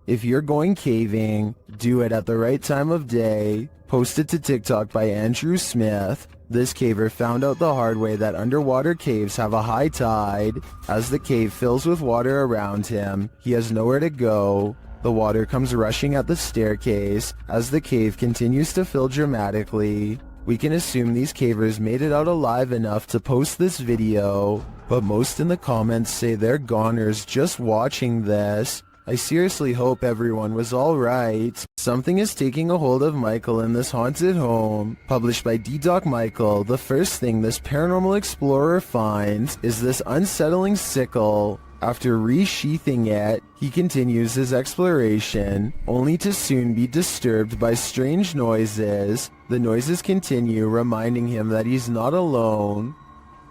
If you're going caving, do it at the right time of day. Posted to TikTok by Andrew Smith. This caver found out the hard way that underwater caves have a high tide. As the cave fills with water around him, he has nowhere to go. The water comes rushing at the staircase as the cave continues to fill dramatically. We can assume these cavers made it out alive enough to post this video, but most in the comments say they're goners just watching this. I seriously hope everyone was alright. Something is taking a hold of Michael in this haunted home. Published by D-Doc Michael, the first thing this paranormal explorer finds is this unsettling sickle. After resheathing it, he continues his exploration, only to soon be disturbed by strange noises. The noises continue, reminding him that he's not alone.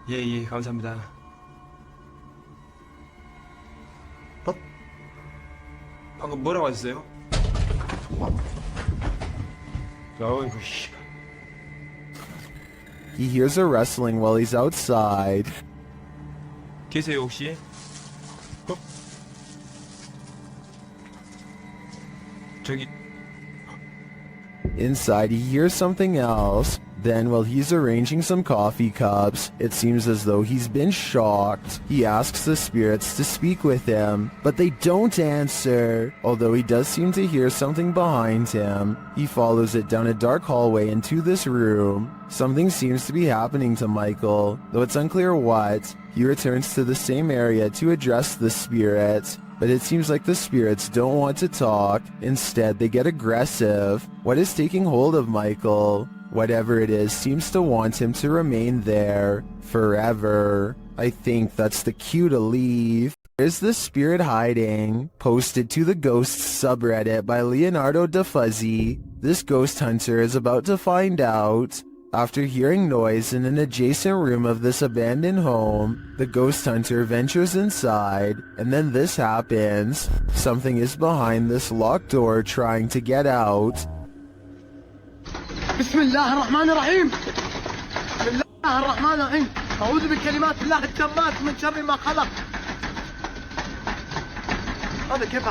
예, 감사합니다. 방금 뭐라고 하셨어요? 어이구, 씨. He hears a rustling while he's outside. 계세요, 혹시? 저기. Inside, he hears something else. Then, while he's arranging some coffee cups, it seems as though he's been shocked. He asks the spirits to speak with him, but they don't answer. Although he does seem to hear something behind him, he follows it down a dark hallway into this room. Something seems to be happening to Michael, though it's unclear what. He returns to the same area to address the spirits, but it seems like the spirits don't want to talk. Instead, they get aggressive. What is taking hold of Michael? Whatever it is seems to want him to remain there forever. I think that's the cue to leave. Where's the spirit hiding? Posted to the Ghosts subreddit by Leonardo DeFuzzy. This ghost hunter is about to find out. After hearing noise in an adjacent room of this abandoned home, the ghost hunter ventures inside, and then this happens. Something is behind this locked door trying to get out. بسم الله الرحمن الرحيم بسم الله الرحمن الرحيم أعوذ بكلمات الله التامات من شر ما خلق هذا كيف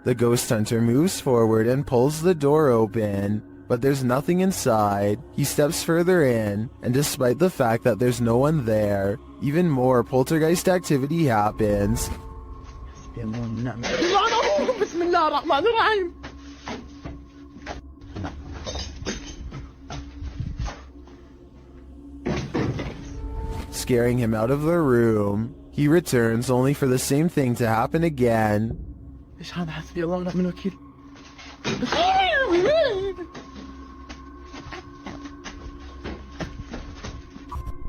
The ghost hunter moves forward and pulls the door open, but there's nothing inside. He steps further in, and despite the fact that there's no one there, even more poltergeist activity happens. بسم الله الرحمن الرحيم Scaring him out of the room. He returns only for the same thing to happen again. ايش هذا حسبي الله ونعم الوكيل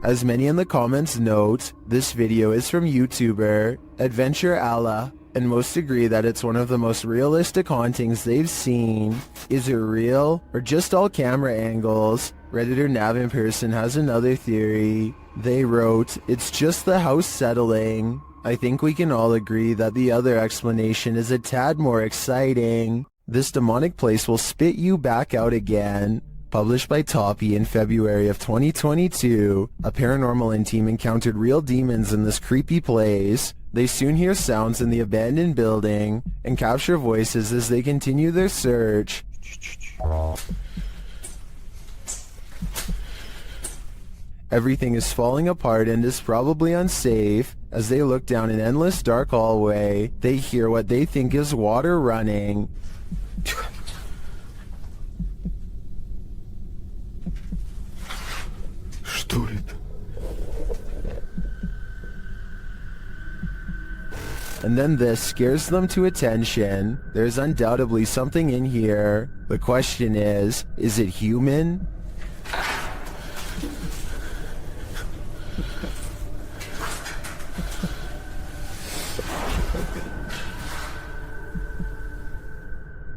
As many in the comments note, this video is from YouTuber Adventure Allah, and most agree that it's one of the most realistic hauntings they've seen. Is it real, or just all camera angles? Redditor Nav in Person has another theory. They wrote, it's just the house settling. I think we can all agree that the other explanation is a tad more exciting. This demonic place will spit you back out again. Published by Toppy in February of 2022, a paranormal team encountered real demons in this creepy place. They soon hear sounds in the abandoned building and capture voices as they continue their search. Everything is falling apart and is probably unsafe. As they look down an endless dark hallway, they hear what they think is water running. And then this scares them to attention. There's undoubtedly something in here. The question is it human?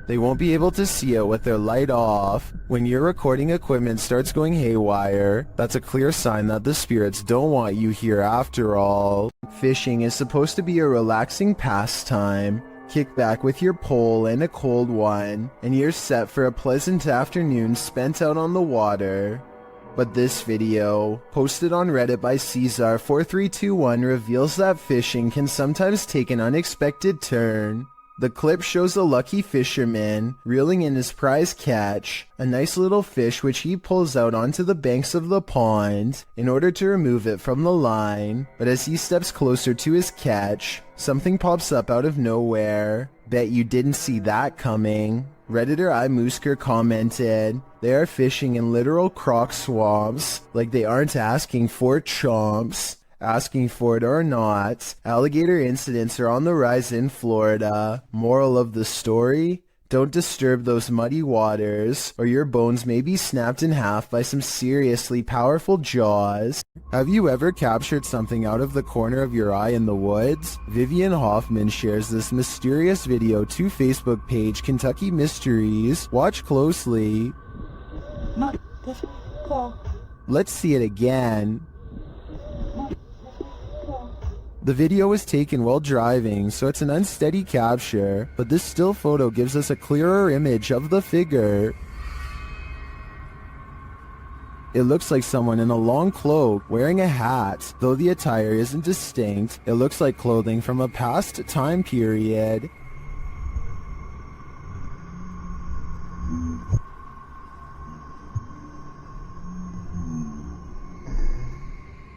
They won't be able to see it with their light off. When your recording equipment starts going haywire, that's a clear sign that the spirits don't want you here after all. Fishing is supposed to be a relaxing pastime. Kick back with your pole and a cold one, and you're set for a pleasant afternoon spent out on the water. But this video, posted on Reddit by Caesar4321, reveals that fishing can sometimes take an unexpected turn. The clip shows a lucky fisherman reeling in his prize catch, a nice little fish which he pulls out onto the banks of the pond in order to remove it from the line, but as he steps closer to his catch, something pops up out of nowhere. Bet you didn't see that coming. Redditor iMoosker commented, "They are fishing in literal croc swamps, like they aren't asking for chomps. Asking for it or not, alligator incidents are on the rise in Florida. Moral of the story? Don't disturb those muddy waters, or your bones may be snapped in half by some seriously powerful jaws." Have you ever captured something out of the corner of your eye in the woods? Vivian Hoffman shares this mysterious video to Facebook page Kentucky Mysteries. Watch closely. Let's see it again. The video was taken while driving, so it's an unsteady capture, but this still photo gives us a clearer image of the figure. It looks like someone in a long cloak wearing a hat. Though the attire isn't distinct, it looks like clothing from a past time period.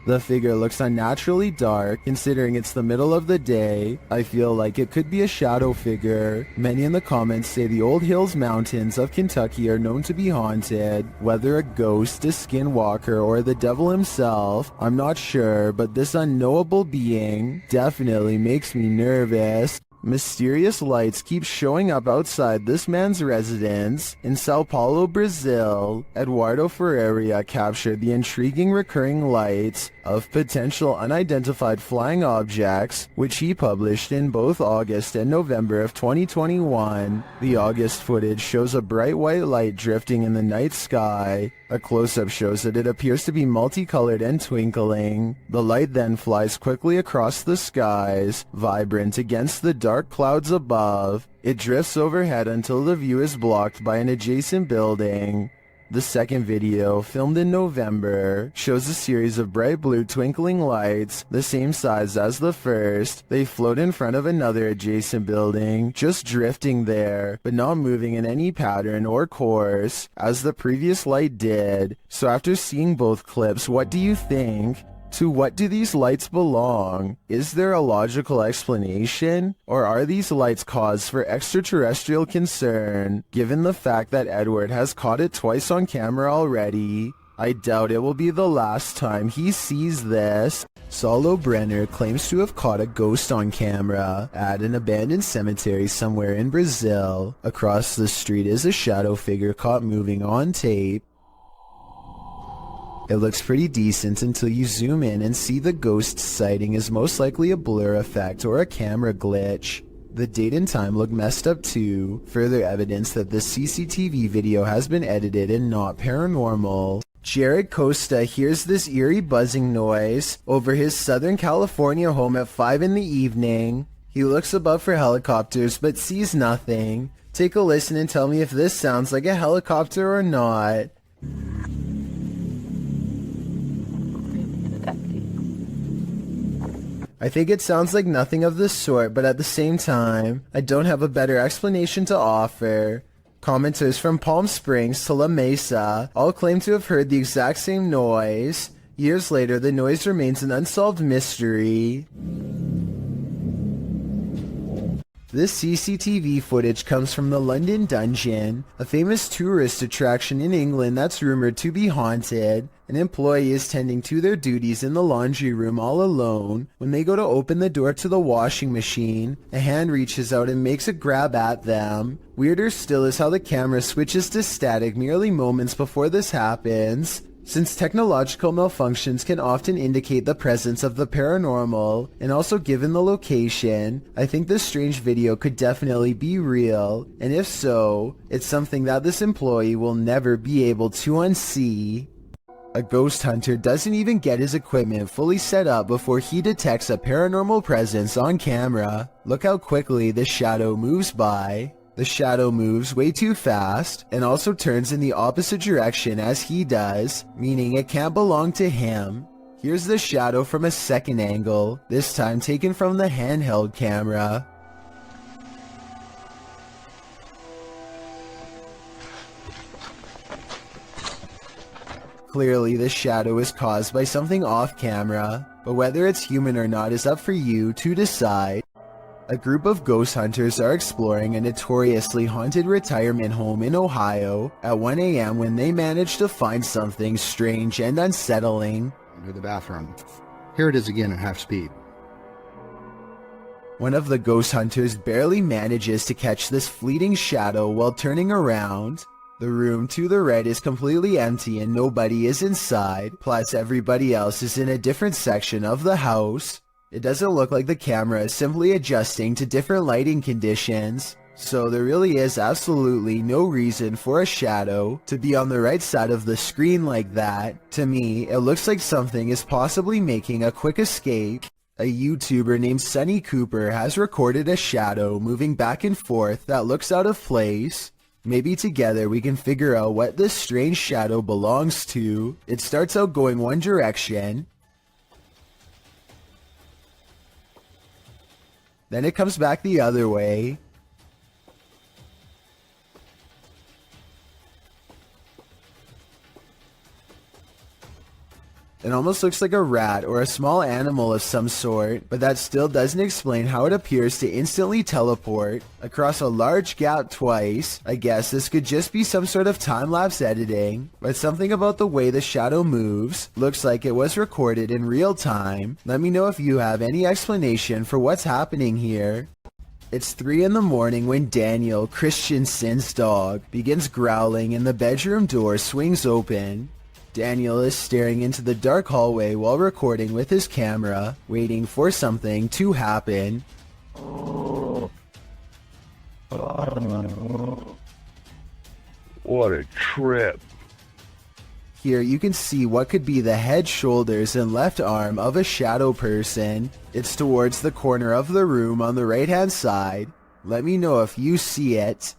The figure looks unnaturally dark, considering it's the middle of the day. I feel like it could be a shadow figure. Many in the comments say the Old Hills Mountains of Kentucky are known to be haunted. Whether a ghost, a skinwalker, or the devil himself, I'm not sure, but this unknowable being definitely makes me nervous. Mysterious lights keep showing up outside this man's residence in Sao Paulo, Brazil. Eduardo Ferreira captured the intriguing recurring lights of potential unidentified flying objects, which he published in both August and November of 2021. The August footage shows a bright white light drifting in the night sky. A close-up shows that it appears to be multicolored and twinkling. The light then flies quickly across the skies, vibrant against the dark clouds above. It drifts overhead until the view is blocked by an adjacent building. The second video, filmed in November, shows a series of bright blue twinkling lights, the same size as the first. They float in front of another adjacent building, just drifting there, but not moving in any pattern or course, as the previous light did. So after seeing both clips, what do you think? To what do these lights belong? Is there a logical explanation? Or are these lights cause for extraterrestrial concern, given the fact that Edward has caught it twice on camera already? I doubt it will be the last time he sees this. Saulo Brenner claims to have caught a ghost on camera at an abandoned cemetery somewhere in Brazil. Across the street is a shadow figure caught moving on tape. It looks pretty decent until you zoom in and see the ghost sighting is most likely a blur effect or a camera glitch. The date and time look messed up too, further evidence that this CCTV video has been edited and not paranormal. Jared Costa hears this eerie buzzing noise over his Southern California home at 5 in the evening. He looks above for helicopters but sees nothing. Take a listen and tell me if this sounds like a helicopter or not. I think it sounds like nothing of the sort, but at the same time, I don't have a better explanation to offer. Commenters from Palm Springs to La Mesa all claim to have heard the exact same noise. Years later, the noise remains an unsolved mystery. This CCTV footage comes from the London Dungeon, a famous tourist attraction in England that's rumored to be haunted. An employee is tending to their duties in the laundry room all alone. When they go to open the door to the washing machine, a hand reaches out and makes a grab at them. Weirder still is how the camera switches to static merely moments before this happens. Since technological malfunctions can often indicate the presence of the paranormal, and also given the location, I think this strange video could definitely be real, and if so, it's something that this employee will never be able to unsee. A ghost hunter doesn't even get his equipment fully set up before he detects a paranormal presence on camera. Look how quickly the shadow moves by. The shadow moves way too fast and also turns in the opposite direction as he does, meaning it can't belong to him. Here's the shadow from a second angle, this time taken from the handheld camera. Clearly, the shadow is caused by something off camera, but whether it's human or not is up for you to decide. A group of ghost hunters are exploring a notoriously haunted retirement home in Ohio at 1 a.m. when they manage to find something strange and unsettling. Into the bathroom. Here it is again at half speed. One of the ghost hunters barely manages to catch this fleeting shadow while turning around. The room to the right is completely empty and nobody is inside, plus everybody else is in a different section of the house. It doesn't look like the camera is simply adjusting to different lighting conditions, so there really is absolutely no reason for a shadow to be on the right side of the screen like that. To me, it looks like something is possibly making a quick escape. A YouTuber named Sunny Cooper has recorded a shadow moving back and forth that looks out of place. Maybe together we can figure out what this strange shadow belongs to. It starts out going one direction, then it comes back the other way. It almost looks like a rat or a small animal of some sort, but that still doesn't explain how it appears to instantly teleport across a large gap twice. I guess this could just be some sort of time-lapse editing, but something about the way the shadow moves looks like it was recorded in real time. Let me know if you have any explanation for what's happening here. It's 3 in the morning when Daniel, Christensen's dog, begins growling and the bedroom door swings open. Daniel is staring into the dark hallway while recording with his camera, waiting for something to happen. What a trip. Here you can see what could be the head, shoulders, and left arm of a shadow person. It's towards the corner of the room on the right hand side. Let me know if you see it.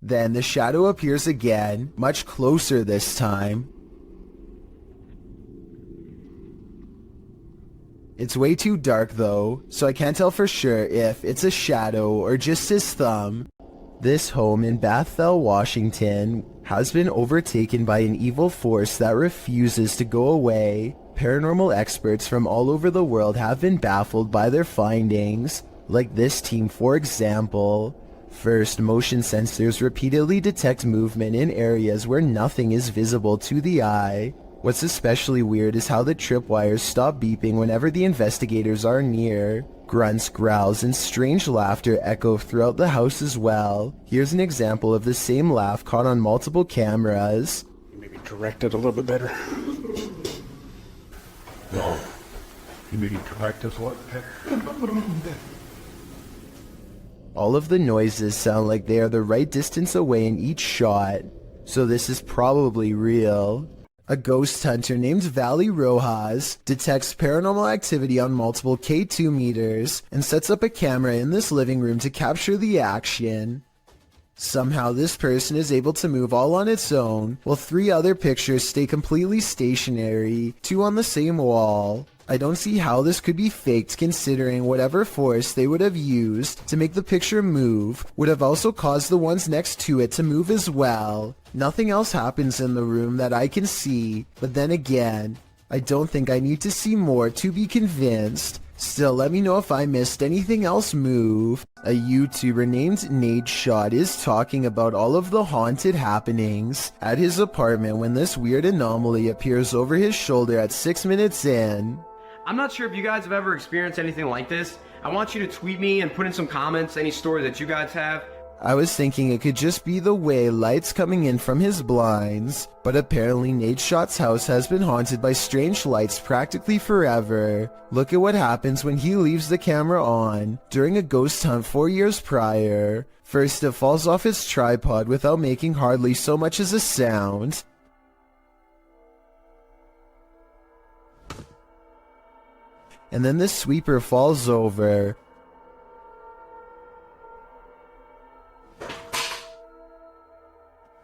Then the shadow appears again, much closer this time. It's way too dark though, so I can't tell for sure if it's a shadow or just his thumb. This home in Bethel, Washington has been overtaken by an evil force that refuses to go away. Paranormal experts from all over the world have been baffled by their findings, like this team for example. First, motion sensors repeatedly detect movement in areas where nothing is visible to the eye. What's especially weird is how the tripwires stop beeping whenever the investigators are near. Grunts, growls, and strange laughter echo throughout the house as well. Here's an example of the same laugh caught on multiple cameras. Maybe direct it a little bit better. No. You maybe direct us a lot better. All of the noises sound like they are the right distance away in each shot, so this is probably real. A ghost hunter named Valley Rojas detects paranormal activity on multiple K2 meters and sets up a camera in this living room to capture the action. Somehow this person is able to move all on its own, while 3 other pictures stay completely stationary, 2 on the same wall. I don't see how this could be faked considering whatever force they would have used to make the picture move would have also caused the ones next to it to move as well. Nothing else happens in the room that I can see, but then again, I don't think I need to see more to be convinced. Still, let me know if I missed anything else move. A YouTuber named Nadeshot is talking about all of the haunted happenings at his apartment when this weird anomaly appears over his shoulder at 6 minutes in. I'm not sure if you guys have ever experienced anything like this. I want you to tweet me and put in some comments any story that you guys have. I was thinking it could just be the way light's coming in from his blinds, but apparently Nadeshot's house has been haunted by strange lights practically forever. Look at what happens when he leaves the camera on during a ghost hunt 4 years prior. First it falls off its tripod without making hardly so much as a sound. And then the sweeper falls over.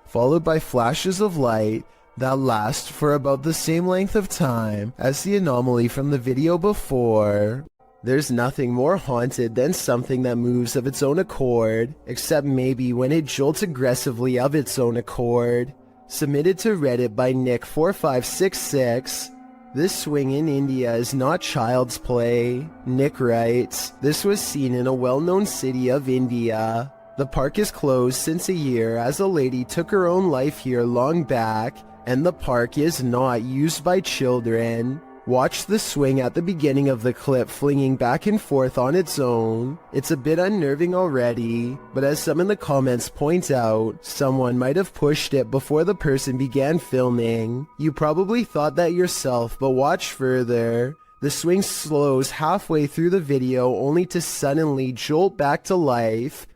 Followed by flashes of light that last for about the same length of time as the anomaly from the video before. There's nothing more haunted than something that moves of its own accord, except maybe when it jolts aggressively of its own accord. Submitted to Reddit by Nick4566. This swing in India is not child's play. Nick writes, this was seen in a well-known city of India. The park is closed since a year as a lady took her own life here long back, and the park is not used by children. Watch the swing at the beginning of the clip flinging back and forth on its own. It's a bit unnerving already, but as some in the comments point out, someone might have pushed it before the person began filming. You probably thought that yourself, but watch further. The swing slows halfway through the video only to suddenly jolt back to life.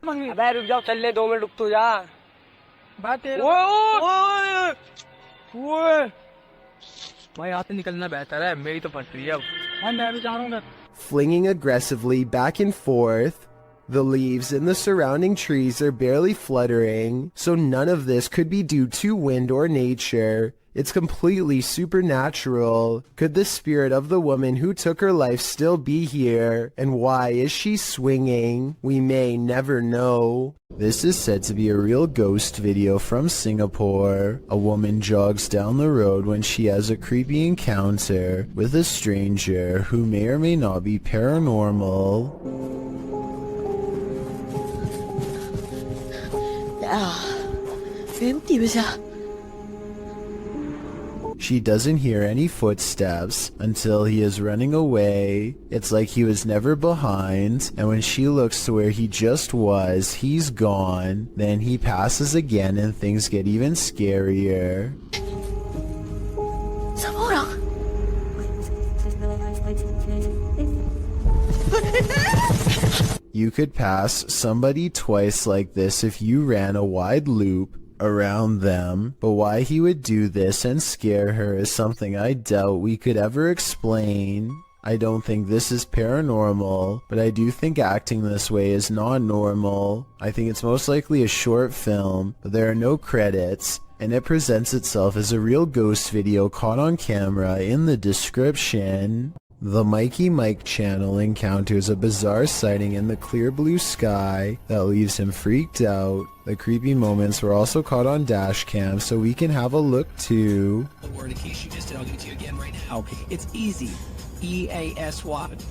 Flinging aggressively back and forth. The leaves in the surrounding trees are barely fluttering, so none of this could be due to wind or nature. It's completely supernatural. Could the spirit of the woman who took her life still be here? And why is she swinging? We may never know. This is said to be a real ghost video from Singapore. A woman jogs down the road when she has a creepy encounter with a stranger who may or may not be paranormal. She doesn't hear any footsteps until he is running away. It's like he was never behind, and when she looks to where he just was, he's gone. Then he passes again and things get even scarier. You could pass somebody twice like this if you ran a wide loop around them, but why he would do this and scare her is something I doubt we could ever explain. I don't think this is paranormal, but I do think acting this way is not normal. I think it's most likely a short film, but there are no credits, and it presents itself as a real ghost video caught on camera in the description. The Mikey Mike channel encounters a bizarre sighting in the clear blue sky that leaves him freaked out. The creepy moments were also caught on dash cam, so we can have a look too. The word in case you missed it, I'll give it to you again right now. It's easy. EASY.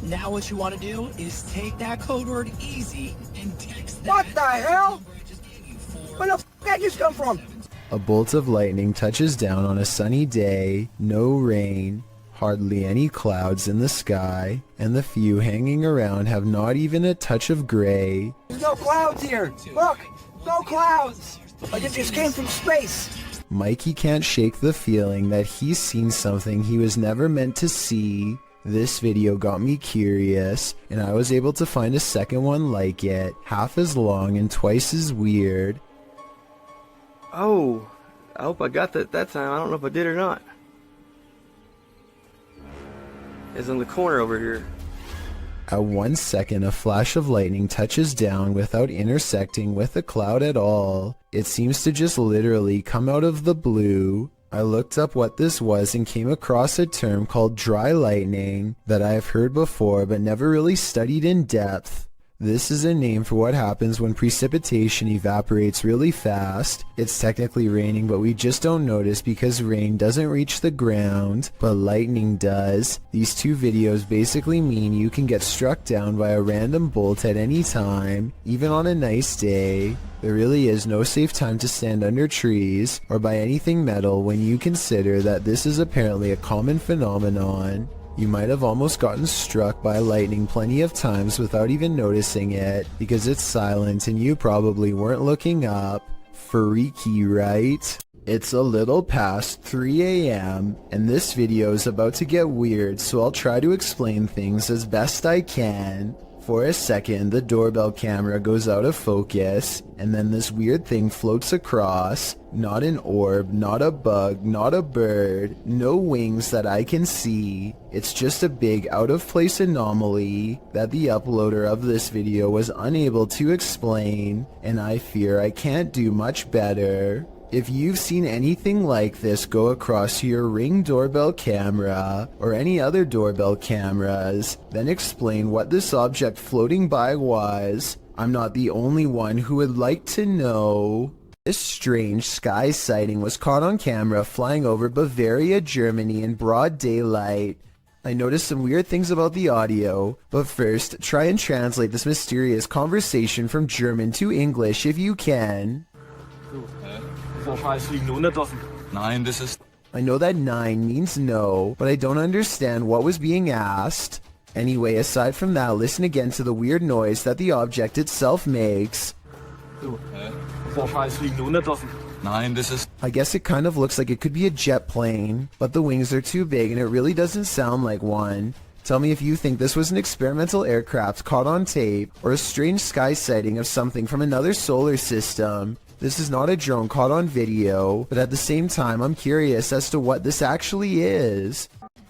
Now what you want to do is take that code word easy and text that. What the hell? Where the f*** that just come from? A bolt of lightning touches down on a sunny day, no rain. Hardly any clouds in the sky, and the few hanging around have not even a touch of gray. There's no clouds here. Look, no clouds. Like it just came from space. Mikey can't shake the feeling that he's seen something he was never meant to see. This video got me curious, and I was able to find a second one like it, half as long and twice as weird. Oh, I hope I got that time. I don't know if I did or not. Is in the corner over here. At 1 second, a flash of lightning touches down without intersecting with a cloud at all. It seems to just literally come out of the blue. I looked up what this was and came across a term called dry lightning that I have heard before but never really studied in depth. This is a name for what happens when precipitation evaporates really fast. It's technically raining, but we just don't notice because rain doesn't reach the ground, but lightning does. These two videos basically mean you can get struck down by a random bolt at any time, even on a nice day. There really is no safe time to stand under trees or by anything metal when you consider that this is apparently a common phenomenon. You might have almost gotten struck by lightning plenty of times without even noticing it because it's silent and you probably weren't looking up. Freaky, right? It's a little past 3 a.m. and this video is about to get weird, so I'll try to explain things as best I can. For a second, the doorbell camera goes out of focus, and then this weird thing floats across. Not an orb, not a bug, not a bird, no wings that I can see. It's just a big out-of-place anomaly that the uploader of this video was unable to explain, and I fear I can't do much better. If you've seen anything like this go across your Ring doorbell camera or any other doorbell cameras, then explain what this object floating by was. I'm not the only one who would like to know. This strange sky sighting was caught on camera flying over Bavaria, Germany in broad daylight. I noticed some weird things about the audio, but first, try and translate this mysterious conversation from German to English if you can. I know that 9 means no, but I don't understand what was being asked. Anyway, aside from that, listen again to the weird noise that the object itself makes. I guess it kind of looks like it could be a jet plane, but the wings are too big and it really doesn't sound like one. Tell me if you think this was an experimental aircraft caught on tape or a strange sky sighting of something from another solar system. This is not a drone caught on video, but at the same time I'm curious as to what this actually is.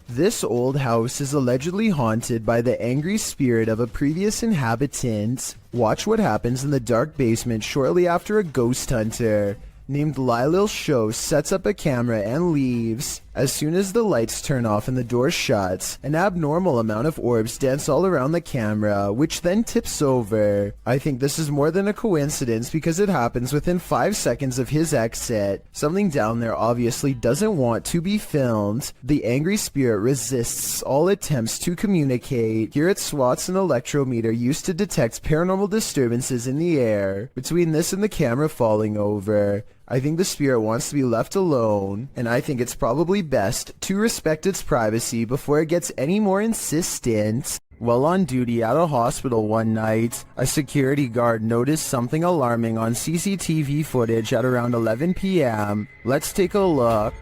This old house is allegedly haunted by the angry spirit of a previous inhabitant. Watch what happens in the dark basement shortly after a ghost hunter named Lylil Show sets up a camera and leaves. As soon as the lights turn off and the door shuts, an abnormal amount of orbs dance all around the camera, which then tips over. I think this is more than a coincidence because it happens within 5 seconds of his exit. Something down there obviously doesn't want to be filmed. The angry spirit resists all attempts to communicate. Here it swats an electrometer used to detect paranormal disturbances in the air. Between this and the camera falling over, I think the spirit wants to be left alone, and I think it's probably best to respect its privacy before it gets any more insistent. While on duty at a hospital one night, a security guard noticed something alarming on CCTV footage at around 11 p.m. Let's take a look.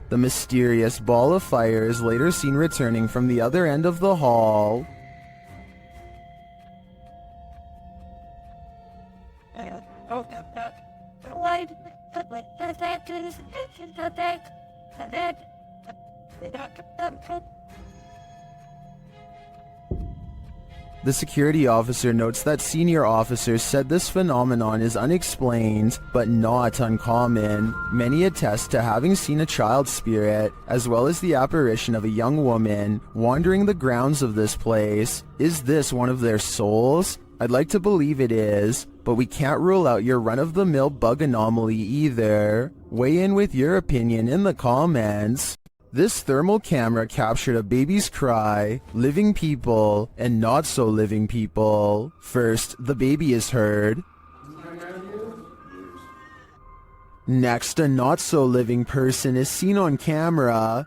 The mysterious ball of fire is later seen returning from the other end of the hall. The security officer notes that senior officers said this phenomenon is unexplained, but not uncommon. Many attest to having seen a child spirit, as well as the apparition of a young woman, wandering the grounds of this place. Is this one of their souls? I'd like to believe it is, but we can't rule out your run-of-the-mill bug anomaly either. Weigh in with your opinion in the comments. This thermal camera captured a baby's cry, living people, and not so living people. First, the baby is heard. Next, a not so living person is seen on camera.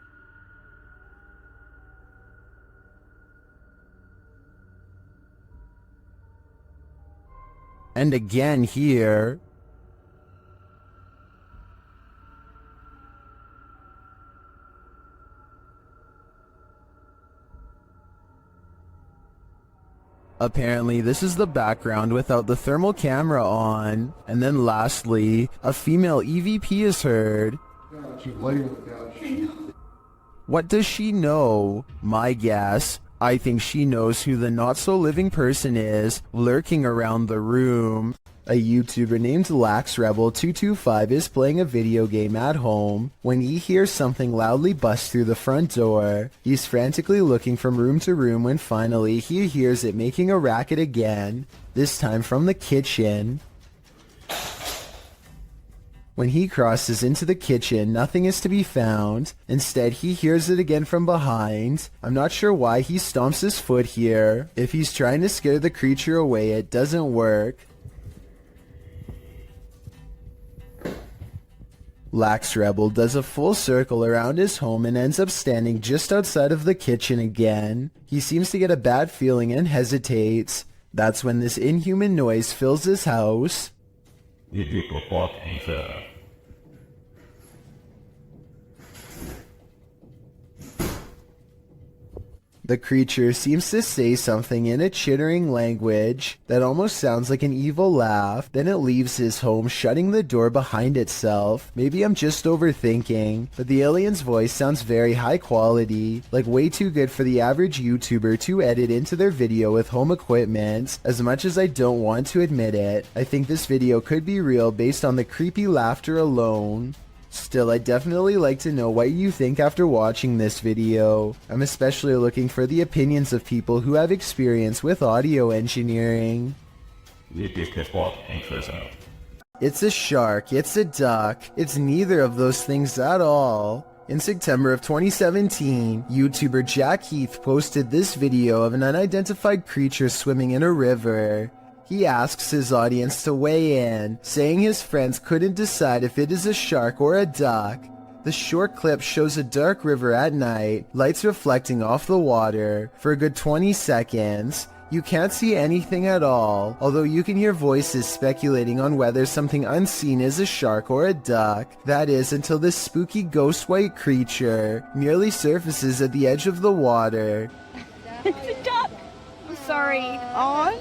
And again here. Apparently, this is the background without the thermal camera on. And then lastly, a female EVP is heard. What does she know? My guess, I think she knows who the not-so-living person is lurking around the room. A YouTuber named LaxRebel225 is playing a video game at home when he hears something loudly bust through the front door. He's frantically looking from room to room when finally he hears it making a racket again, this time from the kitchen. When he crosses into the kitchen, nothing is to be found. Instead, he hears it again from behind. I'm not sure why he stomps his foot here. If he's trying to scare the creature away, it doesn't work. LaxRebel does a full circle around his home and ends up standing just outside of the kitchen again. He seems to get a bad feeling and hesitates. That's when this inhuman noise fills his house. The creature seems to say something in a chittering language that almost sounds like an evil laugh. Then it leaves his home, shutting the door behind itself. Maybe I'm just overthinking, but the alien's voice sounds very high quality, like way too good for the average YouTuber to edit into their video with home equipment. As much as I don't want to admit it, I think this video could be real based on the creepy laughter alone. Still, I'd definitely like to know what you think after watching this video. I'm especially looking for the opinions of people who have experience with audio engineering. It's a shark, it's a duck, it's neither of those things at all. In September of 2017, YouTuber Jack Heath posted this video of an unidentified creature swimming in a river. He asks his audience to weigh in, saying his friends couldn't decide if it is a shark or a duck. The short clip shows a dark river at night, lights reflecting off the water. For a good 20 seconds, you can't see anything at all, although you can hear voices speculating on whether something unseen is a shark or a duck. That is, until this spooky ghost white creature merely surfaces at the edge of the water. It's a duck. I'm sorry. Oh,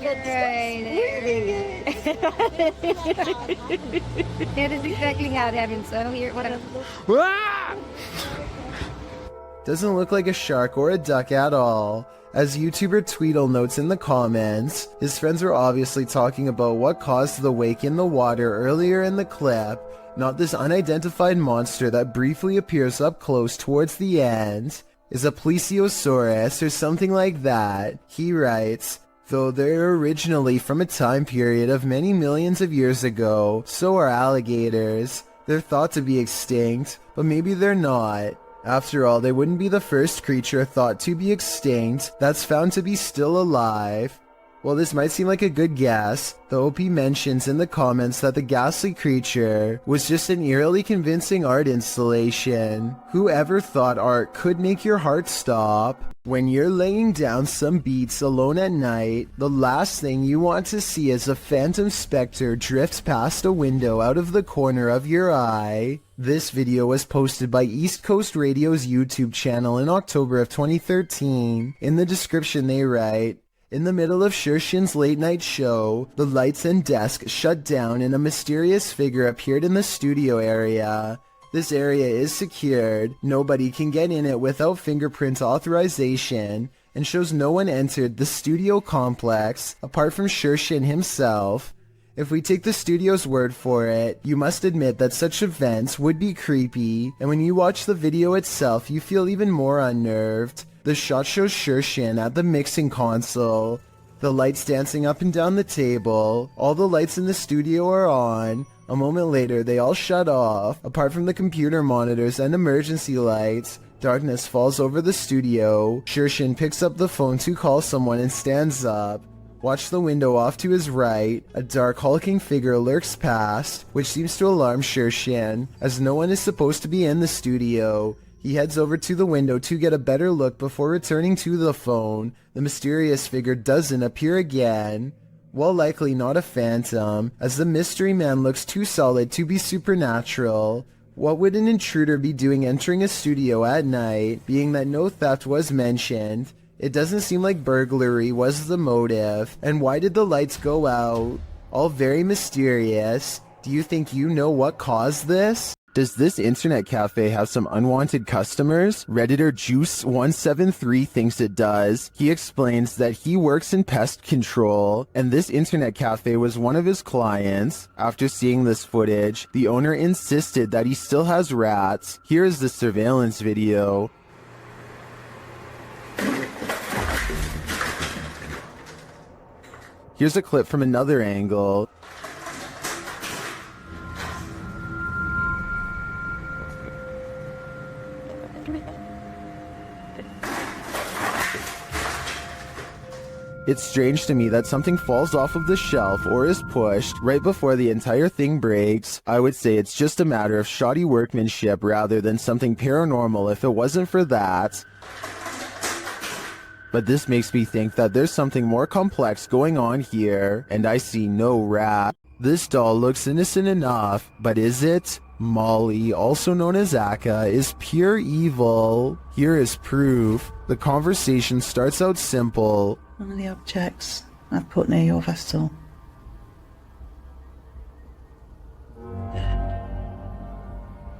That is exactly how it happened, so here, whatever. Doesn't look like a shark or a duck at all. As YouTuber Tweedle notes in the comments, his friends were obviously talking about what caused the wake in the water earlier in the clip, not this unidentified monster that briefly appears up close towards the end. Is a plesiosaurus or something like that. He writes, though they're originally from a time period of many millions of years ago, so are alligators. They're thought to be extinct, but maybe they're not. After all, they wouldn't be the first creature thought to be extinct that's found to be still alive. While this might seem like a good guess, the OP mentions in the comments that the ghastly creature was just an eerily convincing art installation. Whoever thought art could make your heart stop? When you're laying down some beats alone at night, the last thing you want to see is a phantom specter drift past a window out of the corner of your eye. This video was posted by East Coast Radio's YouTube channel in October of 2013. In the description they write, in the middle of Shershin's late night show, the lights and desk shut down and a mysterious figure appeared in the studio area. This area is secured, nobody can get in it without fingerprint authorization, and shows no one entered the studio complex apart from Shershin himself. If we take the studio's word for it, you must admit that such events would be creepy, and when you watch the video itself you feel even more unnerved. The shot shows Shershin at the mixing console, the lights dancing up and down the table, all the lights in the studio are on. A moment later they all shut off, apart from the computer monitors and emergency lights. Darkness falls over the studio. Shershin picks up the phone to call someone and stands up. Watch the window off to his right. A dark hulking figure lurks past, which seems to alarm Shershin, as no one is supposed to be in the studio. He heads over to the window to get a better look before returning to the phone. The mysterious figure doesn't appear again. While likely not a phantom, as the mystery man looks too solid to be supernatural. What would an intruder be doing entering a studio at night, being that no theft was mentioned? It doesn't seem like burglary was the motive. And why did the lights go out? All very mysterious. Do you think you know what caused this? Does this internet cafe have some unwanted customers? Redditor Juice173 thinks it does. He explains that he works in pest control, and this internet cafe was one of his clients. After seeing this footage, the owner insisted that he still has rats. Here is the surveillance video. Here's a clip from another angle. It's strange to me that something falls off of the shelf or is pushed right before the entire thing breaks. I would say it's just a matter of shoddy workmanship rather than something paranormal if it wasn't for that. But this makes me think that there's something more complex going on here, and I see no rat. This doll looks innocent enough, but is it? Molly, also known as Akka, is pure evil. Here is proof. The conversation starts out simple. One of the objects I've put near your vessel.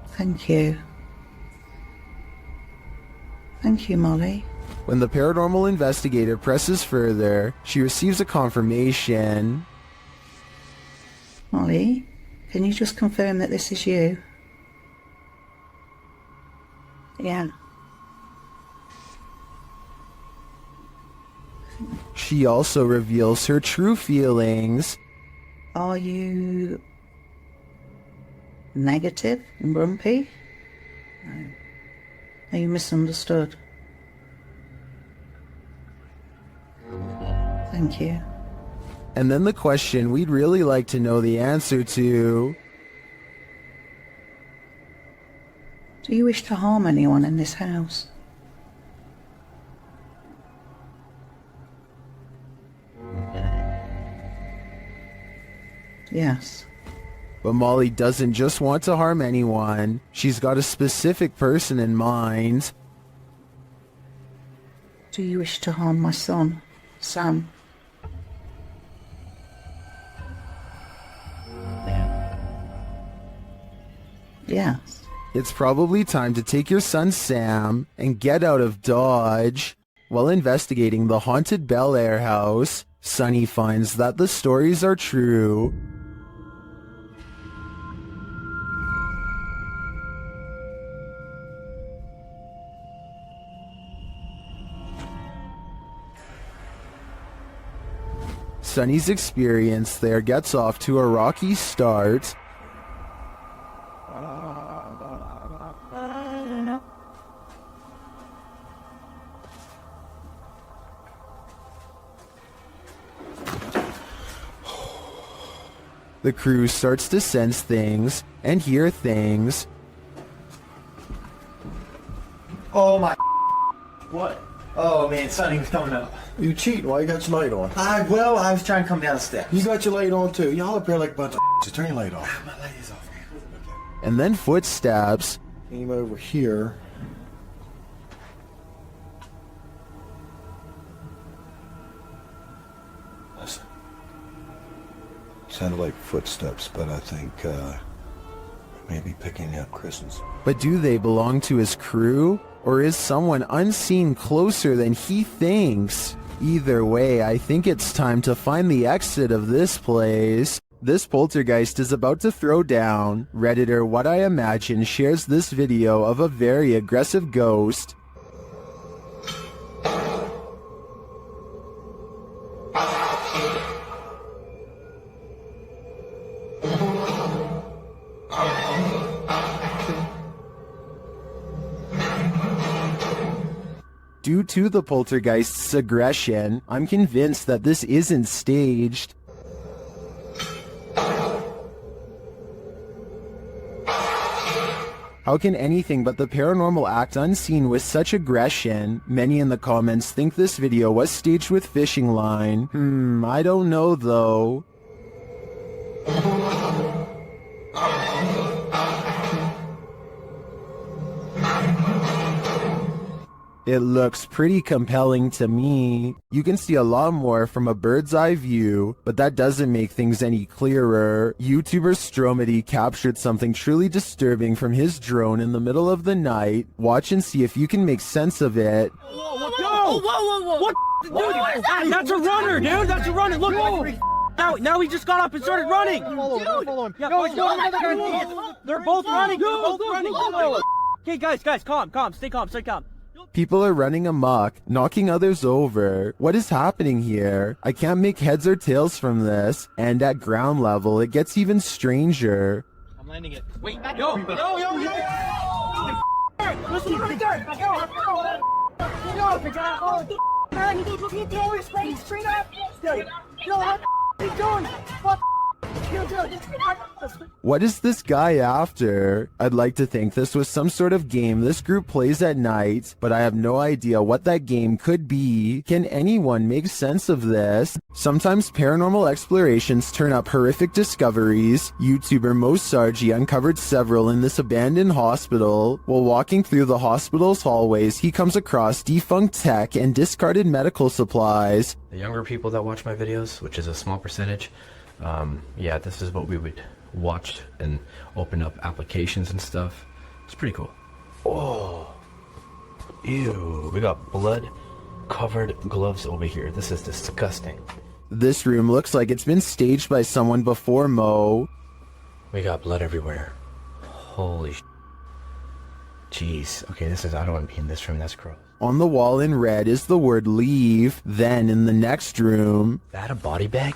Thank you. Thank you, Molly. When the paranormal investigator presses further, she receives a confirmation. Molly, can you just confirm that this is you? Yeah. She also reveals her true feelings. Are you negative and grumpy? No. Are you misunderstood? Thank you. And then the question we'd really like to know the answer to. Do you wish to harm anyone in this house? Yes. But Molly doesn't just want to harm anyone. She's got a specific person in mind. Do you wish to harm my son, Sam? Yes. It's probably time to take your son Sam and get out of Dodge. While investigating the haunted Bel Air house, Sonny finds that the stories are true. Sonny's experience there gets off to a rocky start. The crew starts to sense things and hear things. Oh my. What? Oh man, Sonny was coming up. You cheating? Why you got your light on? I was trying to come down the steps. You got your light on too. Y'all up here like a bunch of so turn your light off. My light is off, man. And then footsteps. Came over here. Listen. Sounded like footsteps, but I think maybe picking up Chris's. But do they belong to his crew? Or is someone unseen closer than he thinks? Either way, I think it's time to find the exit of this place. This poltergeist is about to throw down. Redditor What I Imagine shares this video of a very aggressive ghost. Due to the poltergeist's aggression, I'm convinced that this isn't staged. How can anything but the paranormal act unseen with such aggression? Many in the comments think this video was staged with fishing line. I don't know though. It looks pretty compelling to me. You can see a lot more from a bird's eye view, but that doesn't make things any clearer. YouTuber Stromedy captured something truly disturbing from his drone in the middle of the night. Watch and see if you can make sense of it. Whoa! What? Dude, that's a runner, dude! That's a runner! Look! Now he just got up and started running! Follow him. Yeah, they're both running! They're both running! Okay, guys, calm. Stay calm. People are running amok, knocking others over. What is happening here? I can't make heads or tails from this. And at ground level, it gets even stranger. I'm landing it. Wait, yo! Listen right there! Man, you straight up! Yo, what are you doing? What? What is this guy after? I'd like to think this was some sort of game this group plays at night, but I have no idea what that game could be. Can anyone make sense of this? Sometimes paranormal explorations turn up horrific discoveries. YouTuber Mo Sargi uncovered several in this abandoned hospital. While walking through the hospital's hallways, he comes across defunct tech and discarded medical supplies. The younger people that watch my videos, which is a small percentage, yeah, this is what we would watch and open up applications and stuff. It's pretty cool. Oh, ew, we got blood covered gloves over here. This is disgusting. This room looks like it's been staged by someone before Mo. We got blood everywhere. Holy sh**. Jeez. Okay, I don't want to be in this room. That's gross. On the wall in red is the word leave. Then in the next room... Is that a body bag?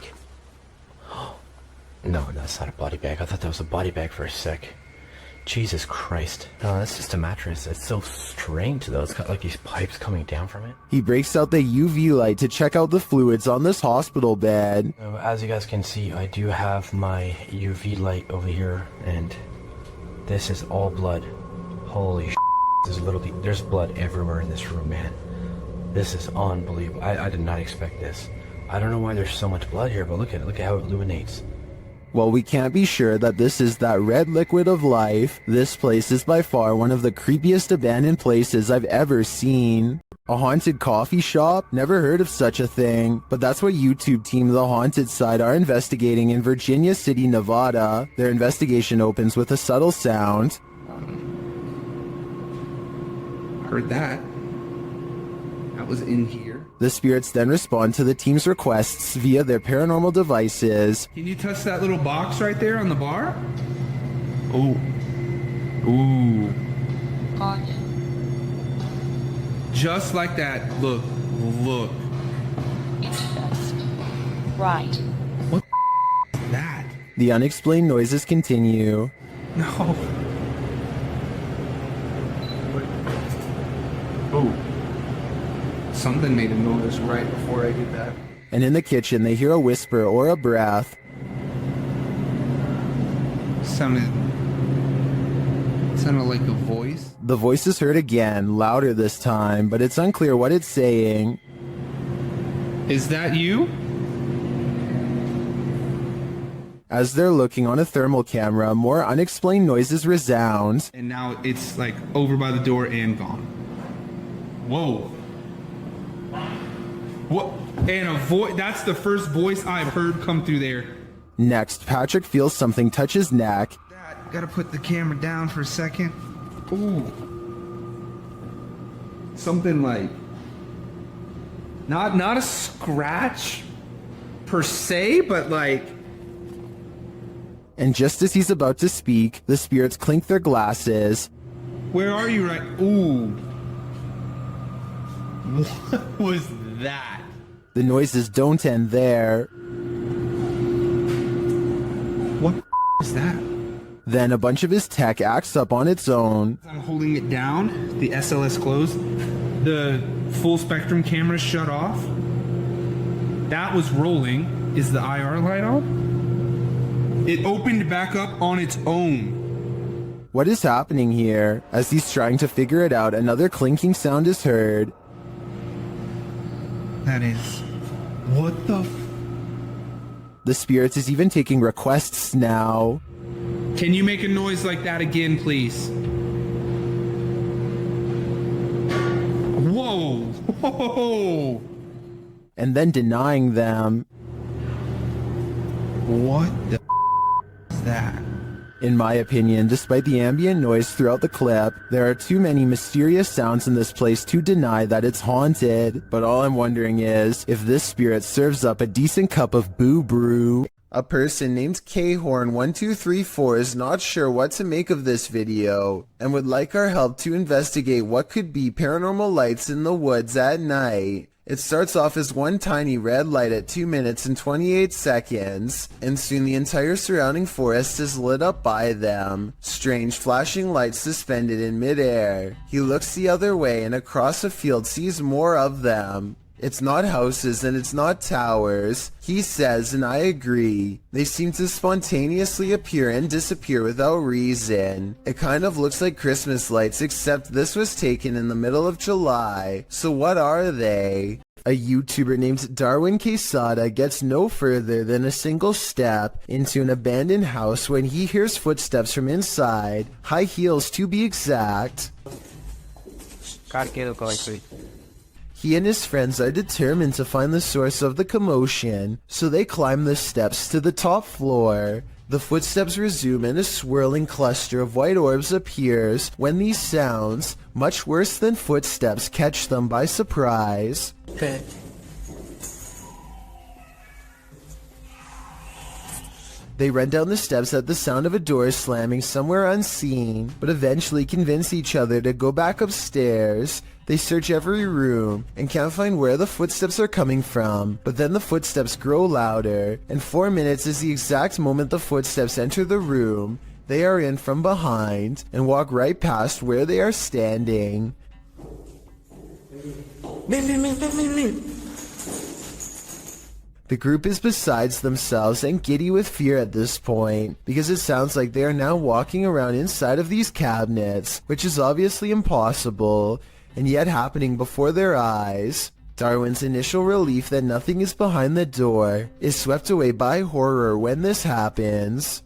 No, that's not a body bag. I thought that was a body bag for a sec. Jesus Christ. No, that's just a mattress. It's so strange though. It's got like these pipes coming down from it. He breaks out the UV light to check out the fluids on this hospital bed. As you guys can see, I do have my UV light over here, and this is all blood. Holy sh**. There's blood everywhere in this room, man. This is unbelievable. I did not expect this. I don't know why there's so much blood here, but look at it. Look at how it illuminates. Well, we can't be sure that this is that red liquid of life. This place is by far one of the creepiest abandoned places I've ever seen. A haunted coffee shop? Never heard of such a thing. But that's what YouTube team The Haunted Side are investigating in Virginia City, Nevada. Their investigation opens with a subtle sound. Heard that. That was in here. The spirits then respond to the team's requests via their paranormal devices. Can you touch that little box right there on the bar? Oh. Ooh. Just like that. Look. Look. It's just right. What is that? The unexplained noises continue. No. Oh. Something made a noise right before I did that. And in the kitchen, they hear a whisper or a breath. Sounded like a voice. The voice is heard again, louder this time, but it's unclear what it's saying. Is that you? As they're looking on a thermal camera, more unexplained noises resound. And now it's like over by the door and gone. Whoa. What? And a voice, that's the first voice I've heard come through there. Next, Patrick feels something touch his neck. Dad, gotta put the camera down for a second. Ooh. Something like, not a scratch per se, but like. And just as he's about to speak, the spirits clink their glasses. Where are you right? Ooh. What was that? The noises don't end there. What is that? Then a bunch of his tech acts up on its own. I'm holding it down, the SLS closed, the full spectrum camera shut off. That was rolling. Is the IR light on? It opened back up on its own. What is happening here? As he's trying to figure it out, another clinking sound is heard. That is... What the The spirits is even taking requests now. Can you make a noise like that again, please? Whoa! Whoa! And then denying them. What the is that? In my opinion, despite the ambient noise throughout the clip, there are too many mysterious sounds in this place to deny that it's haunted. But all I'm wondering is, if this spirit serves up a decent cup of boo brew. A person named Khorn1234 is not sure what to make of this video, and would like our help to investigate what could be paranormal lights in the woods at night. It starts off as one tiny red light at 2 minutes and 28 seconds, and soon the entire surrounding forest is lit up by them. Strange flashing lights suspended in midair. He looks the other way and across a field sees more of them. It's not houses and it's not towers. He says, and I agree. They seem to spontaneously appear and disappear without reason. It kind of looks like Christmas lights, except this was taken in the middle of July. So what are they? A YouTuber named Darwin Quesada gets no further than a single step into an abandoned house when he hears footsteps from inside, high heels to be exact. He and his friends are determined to find the source of the commotion, so they climb the steps to the top floor. The footsteps resume and a swirling cluster of white orbs appears when these sounds, much worse than footsteps, catch them by surprise. They run down the steps at the sound of a door slamming somewhere unseen, but eventually convince each other to go back upstairs. They search every room and can't find where the footsteps are coming from, but then the footsteps grow louder, and 4 minutes is the exact moment the footsteps enter the room. They are in from behind and walk right past where they are standing. The group is besides themselves and giddy with fear at this point, because it sounds like they are now walking around inside of these cabinets, which is obviously impossible, and yet happening before their eyes. Darwin's initial relief that nothing is behind the door is swept away by horror when this happens.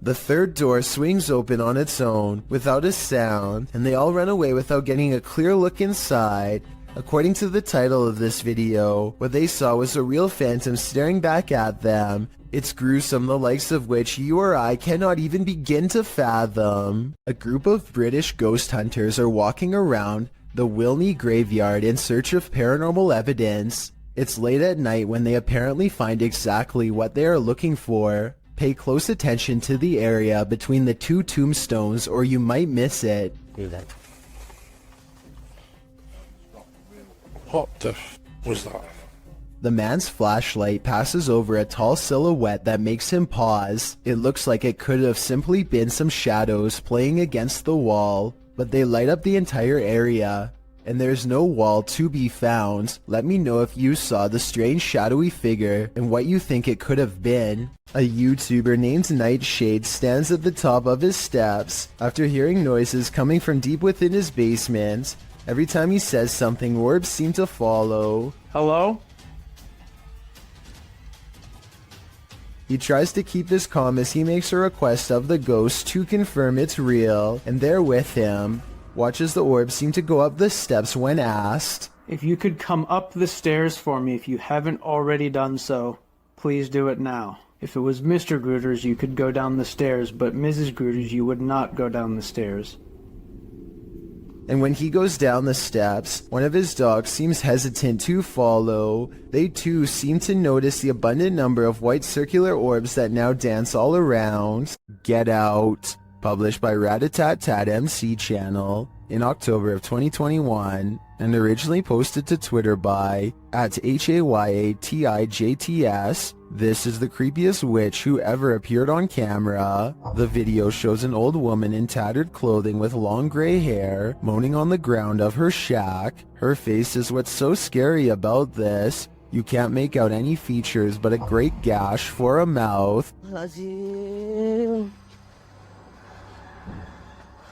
The third door swings open on its own, without a sound, and they all run away without getting a clear look inside. According to the title of this video, what they saw was a real phantom staring back at them. It's gruesome, the likes of which you or I cannot even begin to fathom. A group of British ghost hunters are walking around the Wilney graveyard in search of paranormal evidence. It's late at night when they apparently find exactly what they are looking for. Pay close attention to the area between the two tombstones or you might miss it. What the was that? The man's flashlight passes over a tall silhouette that makes him pause. It looks like it could have simply been some shadows playing against the wall, but they light up the entire area. And there's no wall to be found. Let me know if you saw the strange shadowy figure and what you think it could have been. A YouTuber named Nightshade stands at the top of his steps after hearing noises coming from deep within his basement. Every time he says something, orbs seem to follow. Hello? He tries to keep this calm as he makes a request of the ghost to confirm it's real, and they're with him. Watch as the orbs seem to go up the steps when asked. If you could come up the stairs for me if you haven't already done so, please do it now. If it was Mr. Grooters, you could go down the stairs, but Mrs. Grooters, you would not go down the stairs. And when he goes down the steps, one of his dogs seems hesitant to follow. They too seem to notice the abundant number of white circular orbs that now dance all around. Get Out, published by Ratatat MC channel in October of 2021, and originally posted to Twitter by @HAYATIJTS. This is the creepiest witch who ever appeared on camera. The video shows an old woman in tattered clothing with long gray hair, moaning on the ground of her shack. Her face is what's so scary about this. You can't make out any features but a great gash for a mouth.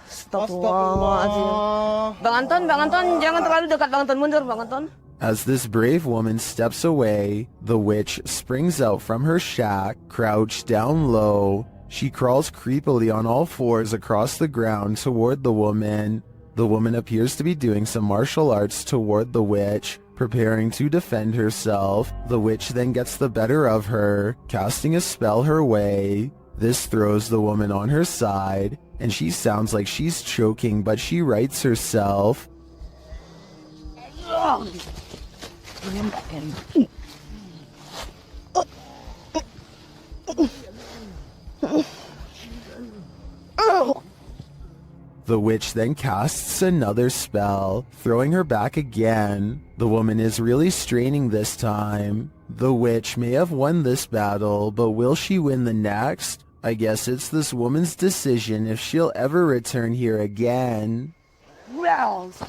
Astagfirullah. Bang Anton, jangan terlalu dekat Bang Anton, mundur Bang Anton. As this brave woman steps away, the witch springs out from her shack, crouched down low. She crawls creepily on all fours across the ground toward the woman. The woman appears to be doing some martial arts toward the witch, preparing to defend herself. The witch then gets the better of her, casting a spell her way. This throws the woman on her side, and she sounds like she's choking, but she rights herself. The witch then casts another spell, throwing her back again. The woman is really straining this time. The witch may have won this battle, but will she win the next? I guess it's this woman's decision if she'll ever return here again. Wells.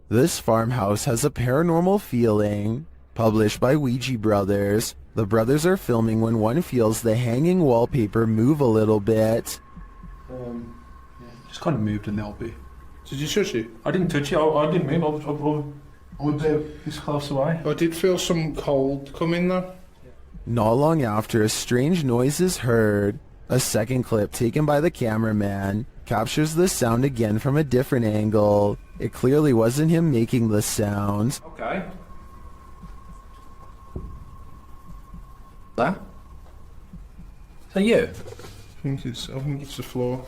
This farmhouse has a paranormal feeling. Published by Ouija Brothers. The brothers are filming when one feels the hanging wallpaper move a little bit. Just kind of moved in the LP. Did you touch it? I didn't touch it. I didn't move. I was this close away. I did feel some cold come in though. Not long after, a strange noise is heard. A second clip taken by the cameraman captures the sound again from a different angle. It clearly wasn't him making the sound. Okay. That? Is that you? I think it's the floor.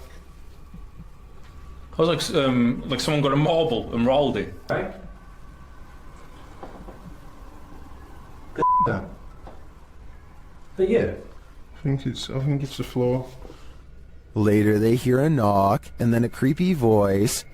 I was like someone got a marble and rolled it. Right? That? Is that you? I think it's the floor. Later they hear a knock and then a creepy voice.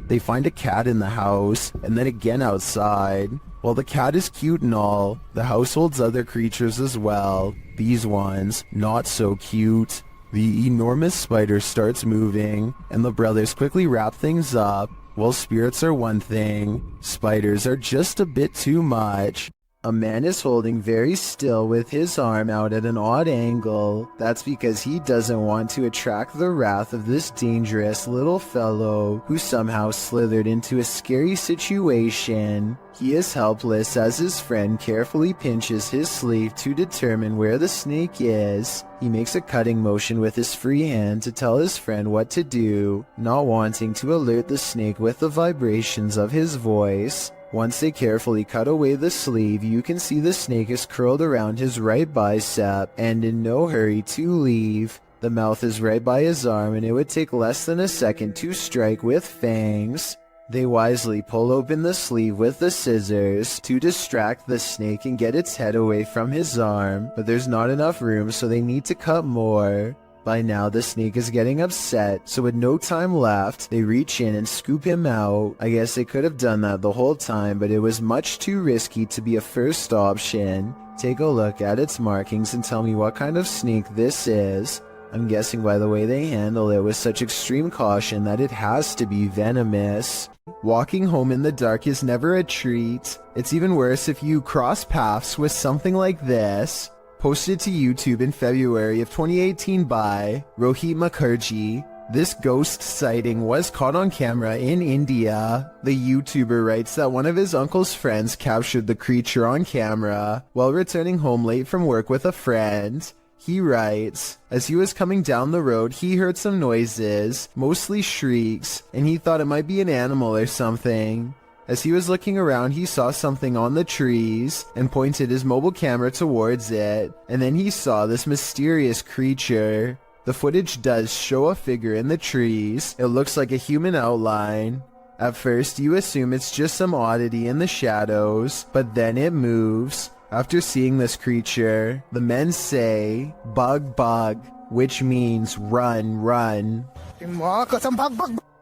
They find a cat in the house and then again outside. While the cat is cute and all, the house holds other creatures as well. These ones, not so cute. The enormous spider starts moving, and the brothers quickly wrap things up. While spirits are one thing, spiders are just a bit too much. A man is holding very still with his arm out at an odd angle. That's because he doesn't want to attract the wrath of this dangerous little fellow who somehow slithered into a scary situation. He is helpless as his friend carefully pinches his sleeve to determine where the snake is. He makes a cutting motion with his free hand to tell his friend what to do, not wanting to alert the snake with the vibrations of his voice. Once they carefully cut away the sleeve, you can see the snake is curled around his right bicep and in no hurry to leave. The mouth is right by his arm and it would take less than a second to strike with fangs. They wisely pull open the sleeve with the scissors to distract the snake and get its head away from his arm, but there's not enough room so they need to cut more. By now the snake is getting upset, so with no time left, they reach in and scoop him out. I guess they could have done that the whole time, but it was much too risky to be a first option. Take a look at its markings and tell me what kind of snake this is. I'm guessing by the way they handle it with such extreme caution that it has to be venomous. Walking home in the dark is never a treat. It's even worse if you cross paths with something like this. Posted to YouTube in February of 2018 by Rohit Mukherjee. This ghost sighting was caught on camera in India. The YouTuber writes that one of his uncle's friends captured the creature on camera while returning home late from work with a friend. He writes, as he was coming down the road, he heard some noises, mostly shrieks, and he thought it might be an animal or something. As he was looking around, he saw something on the trees and pointed his mobile camera towards it, and then he saw this mysterious creature. The footage does show a figure in the trees. It looks like a human outline. At first, you assume it's just some oddity in the shadows, but then it moves. After seeing this creature, the men say, "Bug, bug," which means run, run.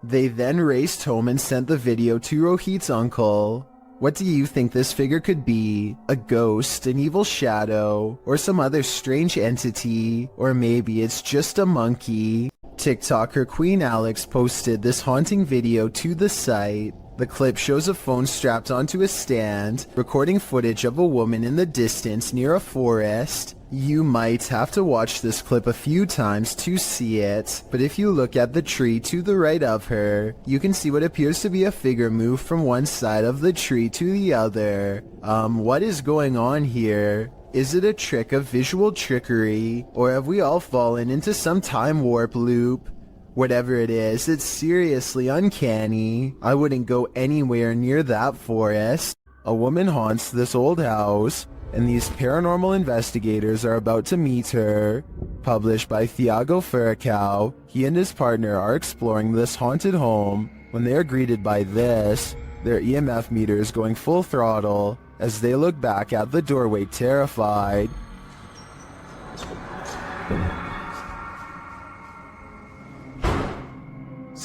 They then raced home and sent the video to Rohit's uncle. What do you think this figure could be? A ghost, an evil shadow, or some other strange entity? Or maybe it's just a monkey? TikToker Queen Alex posted this haunting video to the site. The clip shows a phone strapped onto a stand, recording footage of a woman in the distance near a forest. You might have to watch this clip a few times to see it, but if you look at the tree to the right of her, you can see what appears to be a figure move from one side of the tree to the other. What is going on here? Is it a trick of visual trickery, or have we all fallen into some time warp loop? Whatever it is, it's seriously uncanny. I wouldn't go anywhere near that forest. A woman haunts this old house, and these paranormal investigators are about to meet her. Published by Thiago Furacao, he and his partner are exploring this haunted home when they are greeted by this, their EMF meters going full throttle as they look back at the doorway terrified.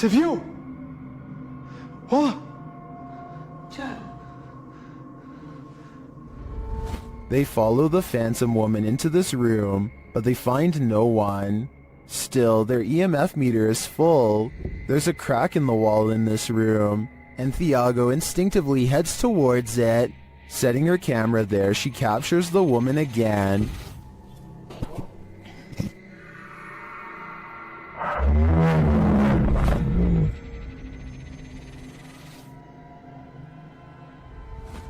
C'est vieux. Oh. They follow the phantom woman into this room, but they find no one. Still, their EMF meter is full. There's a crack in the wall in this room, and Thiago instinctively heads towards it. Setting her camera there, she captures the woman again.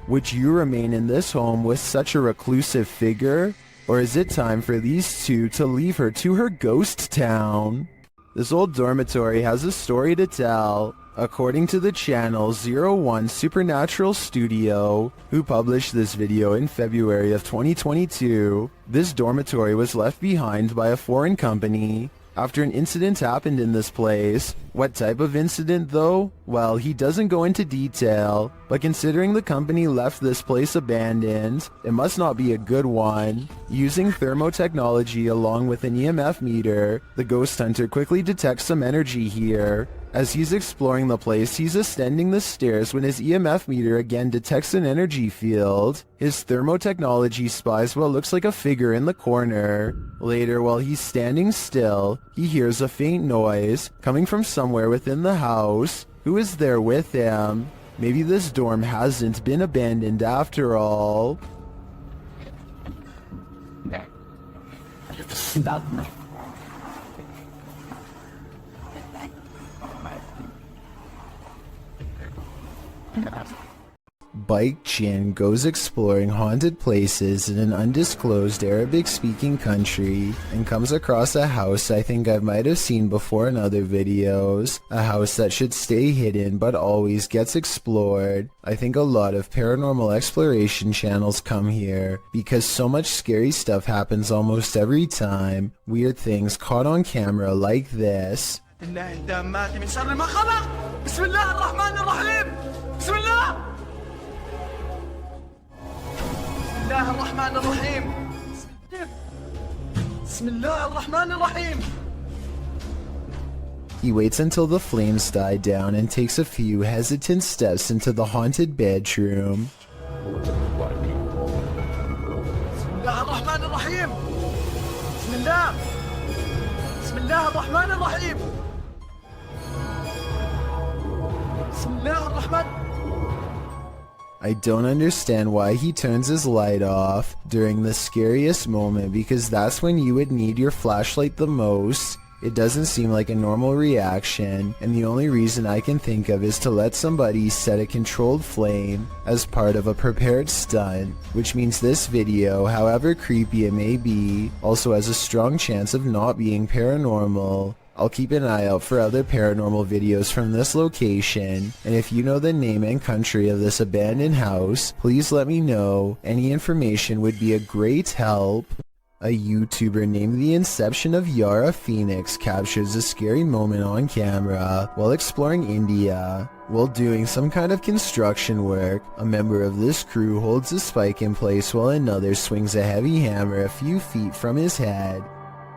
Would you remain in this home with such a reclusive figure? Or is it time for these two to leave her to her ghost town? This old dormitory has a story to tell. According to the channel 01 Supernatural Studio, who published this video in February of 2022, this dormitory was left behind by a foreign company after an incident happened in this place. What type of incident though? Well, he doesn't go into detail, but considering the company left this place abandoned, it must not be a good one. Using thermotechnology along with an EMF meter, the ghost hunter quickly detects some energy here. As he's exploring the place, he's ascending the stairs when his EMF meter again detects an energy field. His thermotechnology spies what looks like a figure in the corner. Later, while he's standing still, he hears a faint noise coming from somewhere within the house. Who is there with him? Maybe this dorm hasn't been abandoned after all. Bike Chin goes exploring haunted places in an undisclosed Arabic-speaking country and comes across a house I think I might have seen before in other videos. A house that should stay hidden but always gets explored. I think a lot of paranormal exploration channels come here because so much scary stuff happens almost every time. Weird things caught on camera like this. الله الرحمن الرحيم بسم الله الرحمن الرحيم. He waits until the flames die down and takes a few hesitant steps into the haunted bedroom. بسم الله الرحمن الرحيم. بسم الله. بسم الله الرحمن الرحيم. بسم الله الرحمن. I don't understand why he turns his light off during the scariest moment, because that's when you would need your flashlight the most. It doesn't seem like a normal reaction, and the only reason I can think of is to let somebody set a controlled flame as part of a prepared stunt, which means this video, however creepy it may be, also has a strong chance of not being paranormal. I'll keep an eye out for other paranormal videos from this location, and if you know the name and country of this abandoned house, please let me know. Any information would be a great help. A YouTuber named The Inception of Yara Phoenix captures a scary moment on camera while exploring India. While doing some kind of construction work, a member of this crew holds a spike in place while another swings a heavy hammer a few feet from his head.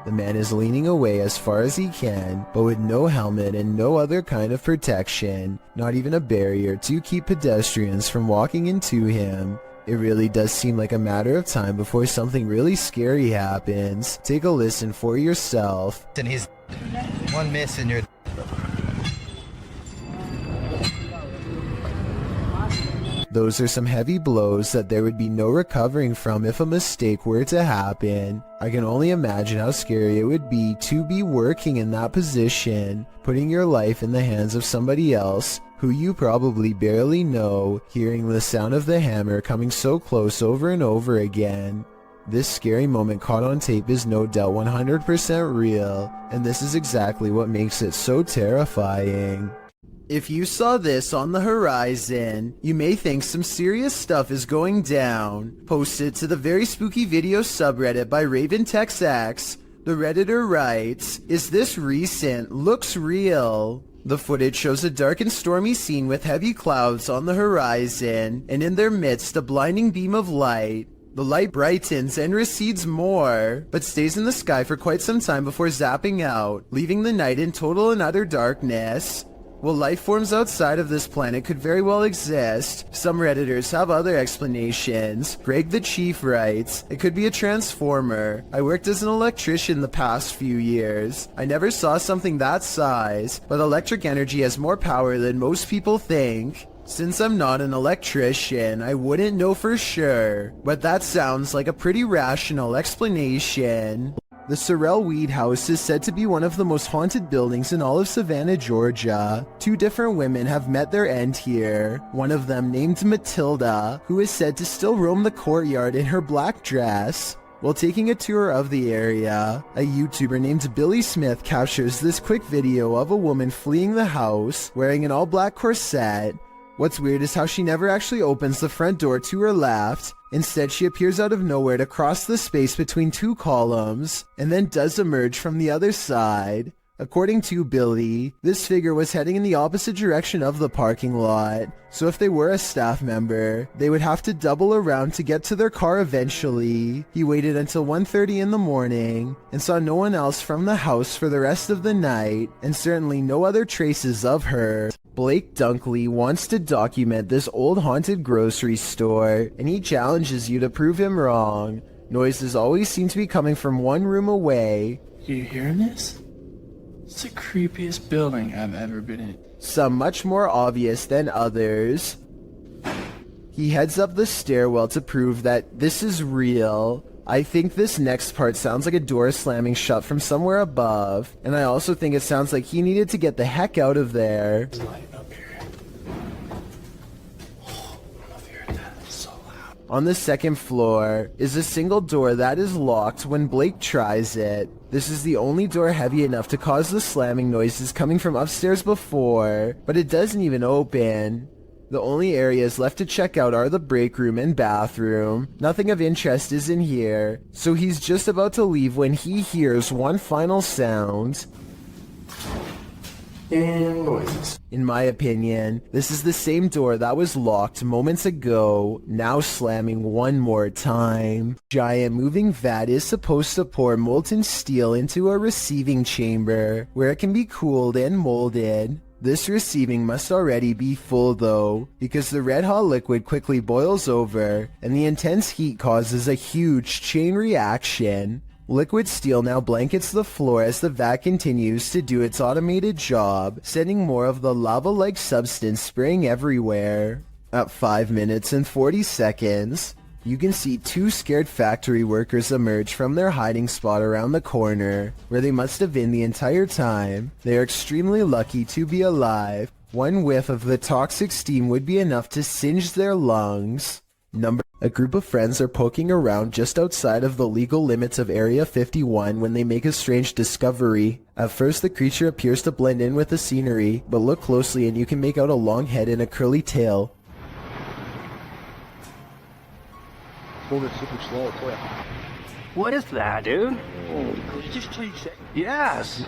The man is leaning away as far as he can, but with no helmet and no other kind of protection, not even a barrier to keep pedestrians from walking into him. It really does seem like a matter of time before something really scary happens. Take a listen for yourself. And he's one miss and you're... Those are some heavy blows that there would be no recovering from if a mistake were to happen. I can only imagine how scary it would be to be working in that position, putting your life in the hands of somebody else who you probably barely know, hearing the sound of the hammer coming so close over and over again. This scary moment caught on tape is no doubt 100% real, and this is exactly what makes it so terrifying. If you saw this on the horizon, you may think some serious stuff is going down. Posted to the Very Spooky Video subreddit by RavenTexX, the Redditor writes, "Is this recent? Looks real." The footage shows a dark and stormy scene with heavy clouds on the horizon, and in their midst a blinding beam of light. The light brightens and recedes more, but stays in the sky for quite some time before zapping out, leaving the night in total and utter darkness. While life forms outside of this planet could very well exist, some Redditors have other explanations. Greg the Chief writes, it could be a transformer. I worked as an electrician the past few years. I never saw something that size, but electric energy has more power than most people think. Since I'm not an electrician, I wouldn't know for sure, but that sounds like a pretty rational explanation. The Sorrel Weed House is said to be one of the most haunted buildings in all of Savannah, Georgia. 2 different women have met their end here. One of them, named Matilda, who is said to still roam the courtyard in her black dress. While taking a tour of the area, a YouTuber named Billy Smith captures this quick video of a woman fleeing the house, wearing an all-black corset. What's weird is how she never actually opens the front door to her left. Instead, she appears out of nowhere to cross the space between 2 columns, and then does emerge from the other side. According to Billy, this figure was heading in the opposite direction of the parking lot, so if they were a staff member, they would have to double around to get to their car eventually. He waited until 1:30 in the morning, and saw no one else from the house for the rest of the night, and certainly no other traces of her. Blake Dunkley wants to document this old haunted grocery store, and he challenges you to prove him wrong. Noises always seem to be coming from one room away. You hearing this? It's the creepiest building I've ever been in. Some much more obvious than others. He heads up the stairwell to prove that this is real. I think this next part sounds like a door slamming shut from somewhere above, and I also think it sounds like he needed to get the heck out of there. On the second floor is a single door that is locked when Blake tries it. This is the only door heavy enough to cause the slamming noises coming from upstairs before, but it doesn't even open. The only areas left to check out are the break room and bathroom. Nothing of interest is in here, so he's just about to leave when he hears one final sound. And noises. In my opinion, this is the same door that was locked moments ago, now slamming one more time. Giant moving vat is supposed to pour molten steel into a receiving chamber, where it can be cooled and molded. This receiving must already be full though, because the red hot liquid quickly boils over, and the intense heat causes a huge chain reaction. Liquid steel now blankets the floor as the vat continues to do its automated job, sending more of the lava-like substance spraying everywhere. At 5 minutes and 40 seconds, you can see 2 scared factory workers emerge from their hiding spot around the corner, where they must have been the entire time. They are extremely lucky to be alive. One whiff of the toxic steam would be enough to singe their lungs. A group of friends are poking around just outside of the legal limits of Area 51 when they make a strange discovery. At first the creature appears to blend in with the scenery, but look closely and you can make out a long head and a curly tail. What is that, dude? Could you just change that? Yes.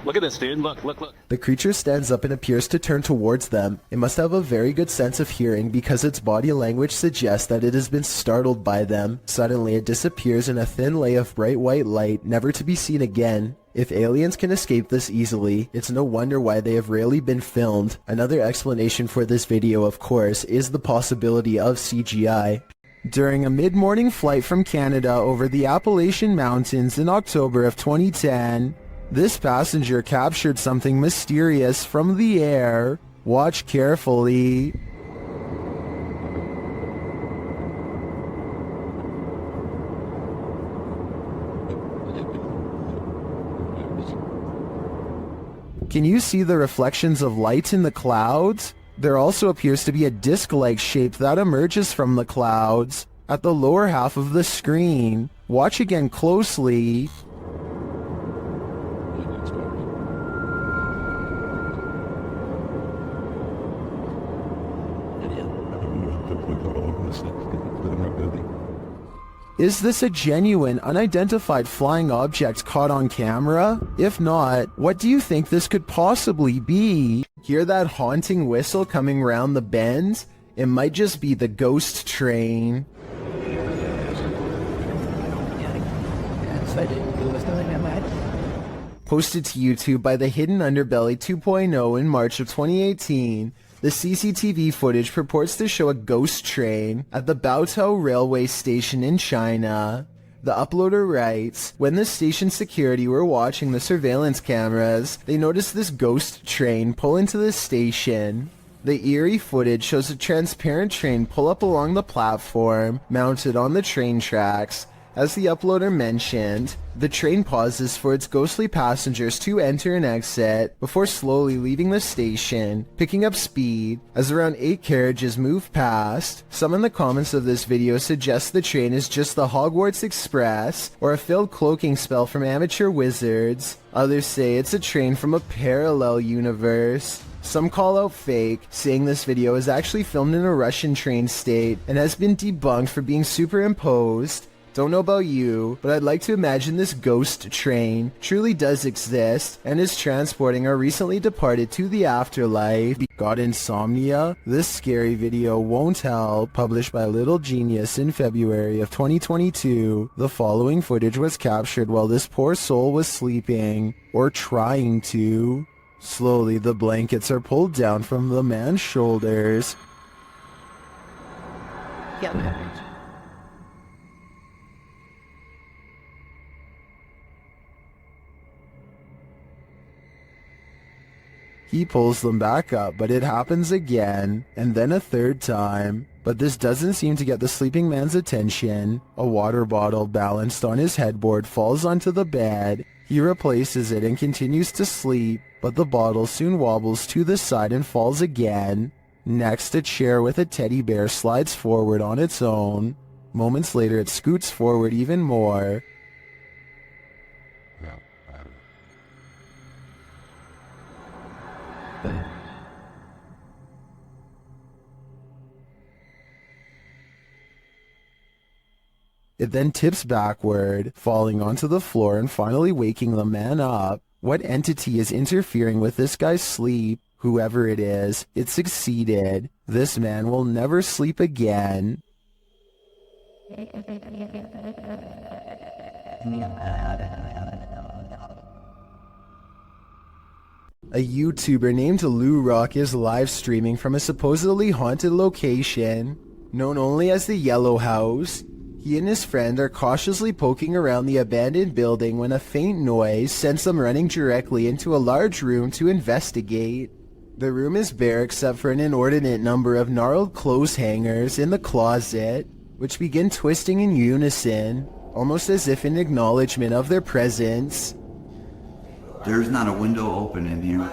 Look at this, dude. Look. The creature stands up and appears to turn towards them. It must have a very good sense of hearing because its body language suggests that it has been startled by them. Suddenly it disappears in a thin lay of bright white light, never to be seen again. If aliens can escape this easily, it's no wonder why they have rarely been filmed. Another explanation for this video, of course, is the possibility of CGI. During a mid-morning flight from Canada over the Appalachian Mountains in October of 2010, this passenger captured something mysterious from the air. Watch carefully. Can you see the reflections of light in the clouds? There also appears to be a disc-like shape that emerges from the clouds at the lower half of the screen. Watch again closely. Is this a genuine, unidentified flying object caught on camera? If not, what do you think this could possibly be? Hear that haunting whistle coming round the bend? It might just be the ghost train. Posted to YouTube by the Hidden Underbelly 2.0 in March of 2018, the CCTV footage purports to show a ghost train at the Baotou railway station in China. The uploader writes, when the station security were watching the surveillance cameras, they noticed this ghost train pull into the station. The eerie footage shows a transparent train pull up along the platform, mounted on the train tracks. As the uploader mentioned, the train pauses for its ghostly passengers to enter and exit before slowly leaving the station, picking up speed as around 8 carriages move past. Some in the comments of this video suggest the train is just the Hogwarts Express or a failed cloaking spell from amateur wizards. Others say it's a train from a parallel universe. Some call out fake, saying this video is actually filmed in a Russian train state and has been debunked for being superimposed. Don't know about you, but I'd like to imagine this ghost train truly does exist and is transporting our recently departed to the afterlife. Got insomnia? This scary video won't help. Published by Little Genius in February of 2022. The following footage was captured while this poor soul was sleeping, or trying to. Slowly, the blankets are pulled down from the man's shoulders. He pulls them back up, but it happens again, and then a third time. But this doesn't seem to get the sleeping man's attention. A water bottle balanced on his headboard falls onto the bed. He replaces it and continues to sleep, but the bottle soon wobbles to the side and falls again. Next, a chair with a teddy bear slides forward on its own. Moments later, it scoots forward even more. It then tips backward, falling onto the floor and finally waking the man up. What entity is interfering with this guy's sleep? Whoever it is, it succeeded. This man will never sleep again. A YouTuber named Lou Rock is live streaming from a supposedly haunted location, known only as the Yellow House. He and his friend are cautiously poking around the abandoned building when a faint noise sends them running directly into a large room to investigate. The room is bare except for an inordinate number of gnarled clothes hangers in the closet, which begin twisting in unison, almost as if in acknowledgement of their presence. There's not a window open in here.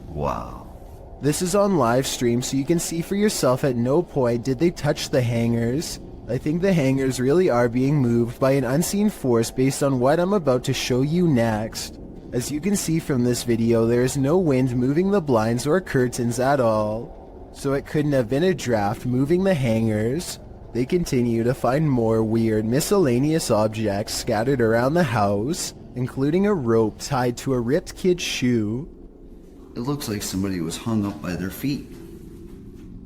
Wow. This is on live stream, so you can see for yourself. At no point did they touch the hangers. I think the hangers really are being moved by an unseen force based on what I'm about to show you next. As you can see from this video, there is no wind moving the blinds or curtains at all, so it couldn't have been a draft moving the hangers. They continue to find more weird miscellaneous objects scattered around the house, including a rope tied to a ripped kid's shoe. It looks like somebody was hung up by their feet.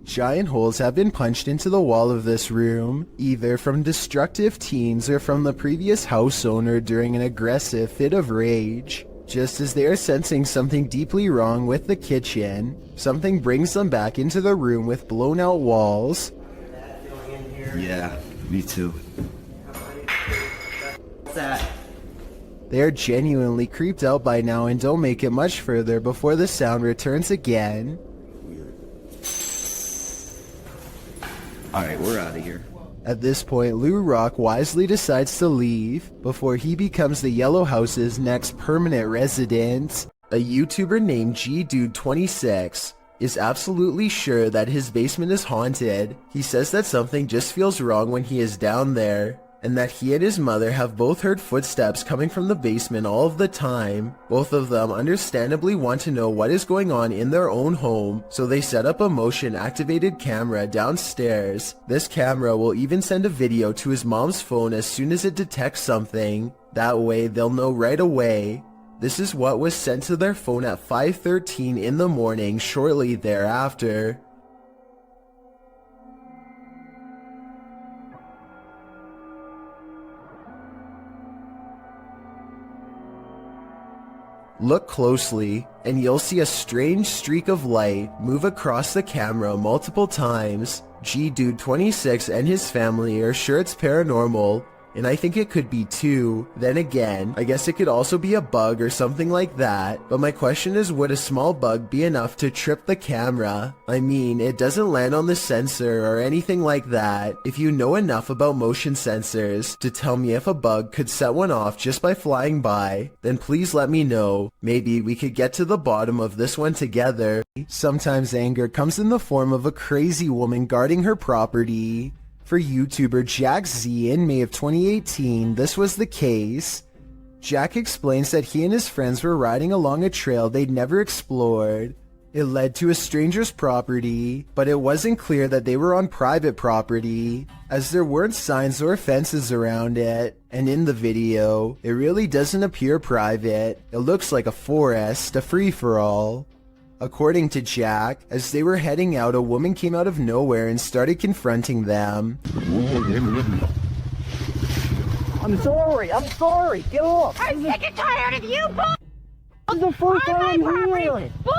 Giant holes have been punched into the wall of this room, either from destructive teens or from the previous house owner during an aggressive fit of rage. Just as they are sensing something deeply wrong with the kitchen, something brings them back into the room with blown out walls. Yeah, me too. What's that? They are genuinely creeped out by now and don't make it much further before the sound returns again. Alright, we're out of here. At this point, Lou Rock wisely decides to leave before he becomes the Yellow House's next permanent resident. A YouTuber named GDude26 is absolutely sure that his basement is haunted. He says that something just feels wrong when he is down there, and that he and his mother have both heard footsteps coming from the basement all of the time. Both of them understandably want to know what is going on in their own home, so they set up a motion-activated camera downstairs. This camera will even send a video to his mom's phone as soon as it detects something. That way, they'll know right away. This is what was sent to their phone at 5:13 in the morning shortly thereafter. Look closely, and you'll see a strange streak of light move across the camera multiple times. G-Dude 26 and his family are sure it's paranormal, and I think it could be too. Then again, I guess it could also be a bug or something like that, but my question is, would a small bug be enough to trip the camera? I mean, it doesn't land on the sensor or anything like that. If you know enough about motion sensors to tell me if a bug could set one off just by flying by, then please let me know. Maybe we could get to the bottom of this one together. Sometimes anger comes in the form of a crazy woman guarding her property. For YouTuber Jack Z in May of 2018, this was the case. Jack explains that he and his friends were riding along a trail they'd never explored. It led to a stranger's property, but it wasn't clear that they were on private property, as there weren't signs or fences around it. And in the video, it really doesn't appear private. It looks like a forest, a free-for-all. According to Jack, as they were heading out, a woman came out of nowhere and started confronting them. I'm sorry. Get off. I'm sick and tired of you, bull! This is the first time I'm here. Bull!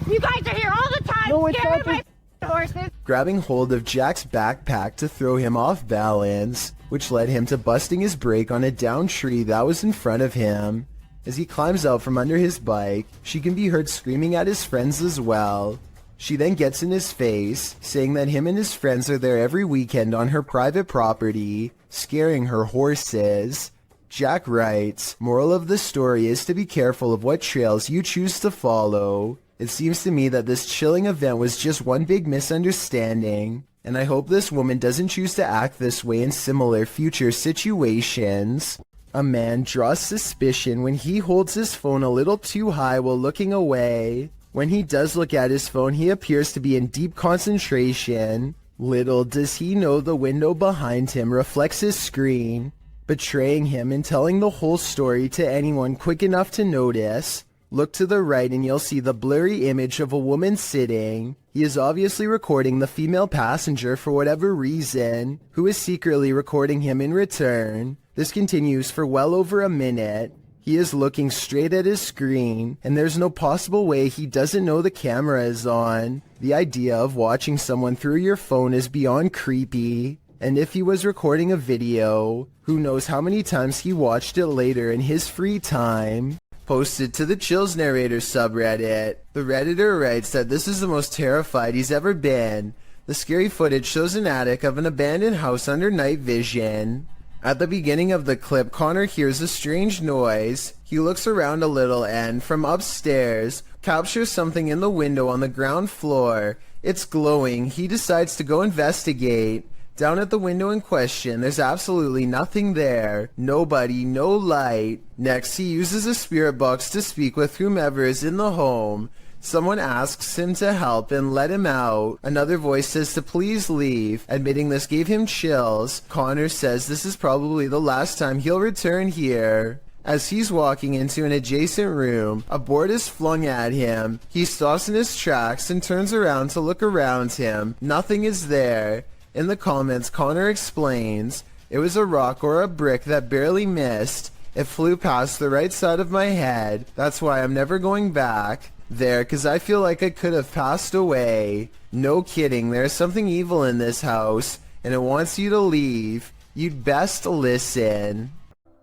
You guys are here all the time, No, it's scaring not my horses! Grabbing hold of Jack's backpack to throw him off balance, which led him to busting his brake on a downed tree that was in front of him. As he climbs out from under his bike, she can be heard screaming at his friends as well. She then gets in his face, saying that him and his friends are there every weekend on her private property, scaring her horses. Jack writes, "Moral of the story is to be careful of what trails you choose to follow. It seems to me that this chilling event was just one big misunderstanding, and I hope this woman doesn't choose to act this way in similar future situations." A man draws suspicion when he holds his phone a little too high while looking away. When he does look at his phone, he appears to be in deep concentration. Little does he know the window behind him reflects his screen, betraying him and telling the whole story to anyone quick enough to notice. Look to the right and you'll see the blurry image of a woman sitting. He is obviously recording the female passenger for whatever reason, who is secretly recording him in return. This continues for well over a minute. He is looking straight at his screen, and there's no possible way he doesn't know the camera is on. The idea of watching someone through your phone is beyond creepy. And if he was recording a video, who knows how many times he watched it later in his free time. Posted to the Chills Narrator subreddit. The Redditor writes that this is the most terrified he's ever been. The scary footage shows an attic of an abandoned house under night vision. At the beginning of the clip, Connor hears a strange noise. He looks around a little and, from upstairs, captures something in the window on the ground floor. It's glowing. He decides to go investigate. Down at the window in question, there's absolutely nothing there. Nobody, no light. Next, he uses a spirit box to speak with whomever is in the home. Someone asks him to help and let him out. Another voice says to please leave. Admitting this gave him chills. Connor says this is probably the last time he'll return here. As he's walking into an adjacent room, a board is flung at him. He stops in his tracks and turns around to look around him. Nothing is there. In the comments, Connor explains, "It was a rock or a brick that barely missed. It flew past the right side of my head. That's why I'm never going back there, 'cause I feel like I could have passed away. No kidding, there's something evil in this house, and it wants you to leave. You'd best listen."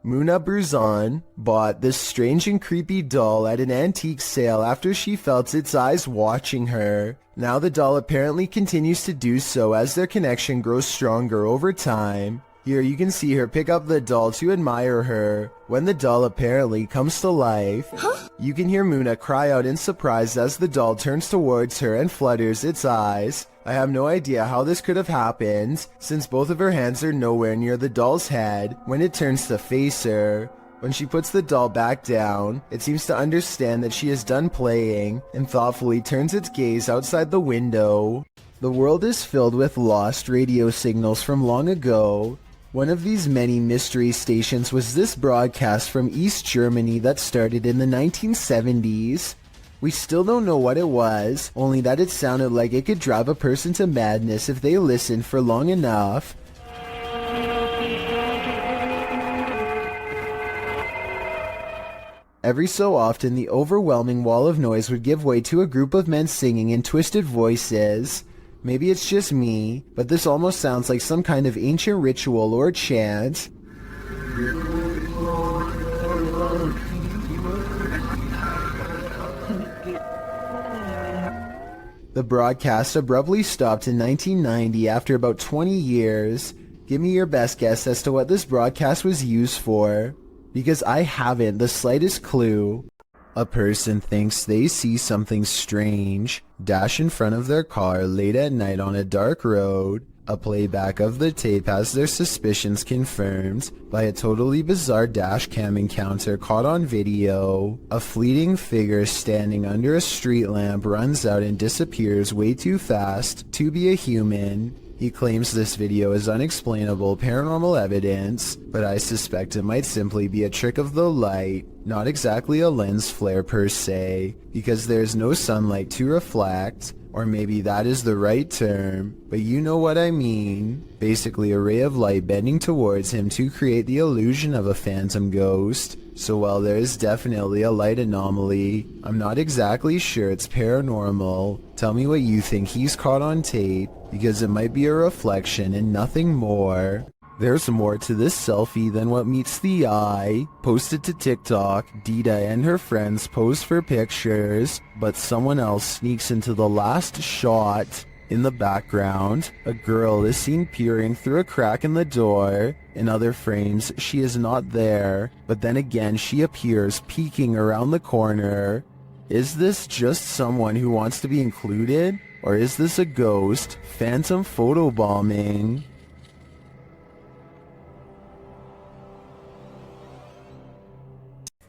Muna Bruzan bought this strange and creepy doll at an antique sale after she felt its eyes watching her. Now the doll apparently continues to do so as their connection grows stronger over time. Here you can see her pick up the doll to admire her. When the doll apparently comes to life, you can hear Muna cry out in surprise as the doll turns towards her and flutters its eyes. I have no idea how this could have happened, since both of her hands are nowhere near the doll's head when it turns to face her. When she puts the doll back down, it seems to understand that she is done playing and thoughtfully turns its gaze outside the window. The world is filled with lost radio signals from long ago. One of these many mystery stations was this broadcast from East Germany that started in the 1970s. We still don't know what it was, only that it sounded like it could drive a person to madness if they listened for long enough. Every so often, the overwhelming wall of noise would give way to a group of men singing in twisted voices. Maybe it's just me, but this almost sounds like some kind of ancient ritual or chant. The broadcast abruptly stopped in 1990 after about 20 years. Give me your best guess as to what this broadcast was used for, because I haven't the slightest clue. A person thinks they see something strange dash in front of their car late at night on a dark road. A playback of the tape has their suspicions confirmed by a totally bizarre dash cam encounter caught on video. A fleeting figure standing under a street lamp runs out and disappears way too fast to be a human. He claims this video is unexplainable paranormal evidence, but I suspect it might simply be a trick of the light, not exactly a lens flare per se, because there's no sunlight to reflect, or maybe that is the right term, but you know what I mean. Basically a ray of light bending towards him to create the illusion of a phantom ghost. So while there is definitely a light anomaly, I'm not exactly sure it's paranormal. Tell me what you think he's caught on tape, because it might be a reflection and nothing more. There's more to this selfie than what meets the eye. Posted to TikTok, Dita and her friends pose for pictures, but someone else sneaks into the last shot. In the background, a girl is seen peering through a crack in the door. In other frames, she is not there, but then again she appears peeking around the corner. Is this just someone who wants to be included? Or is this a ghost? Phantom photobombing?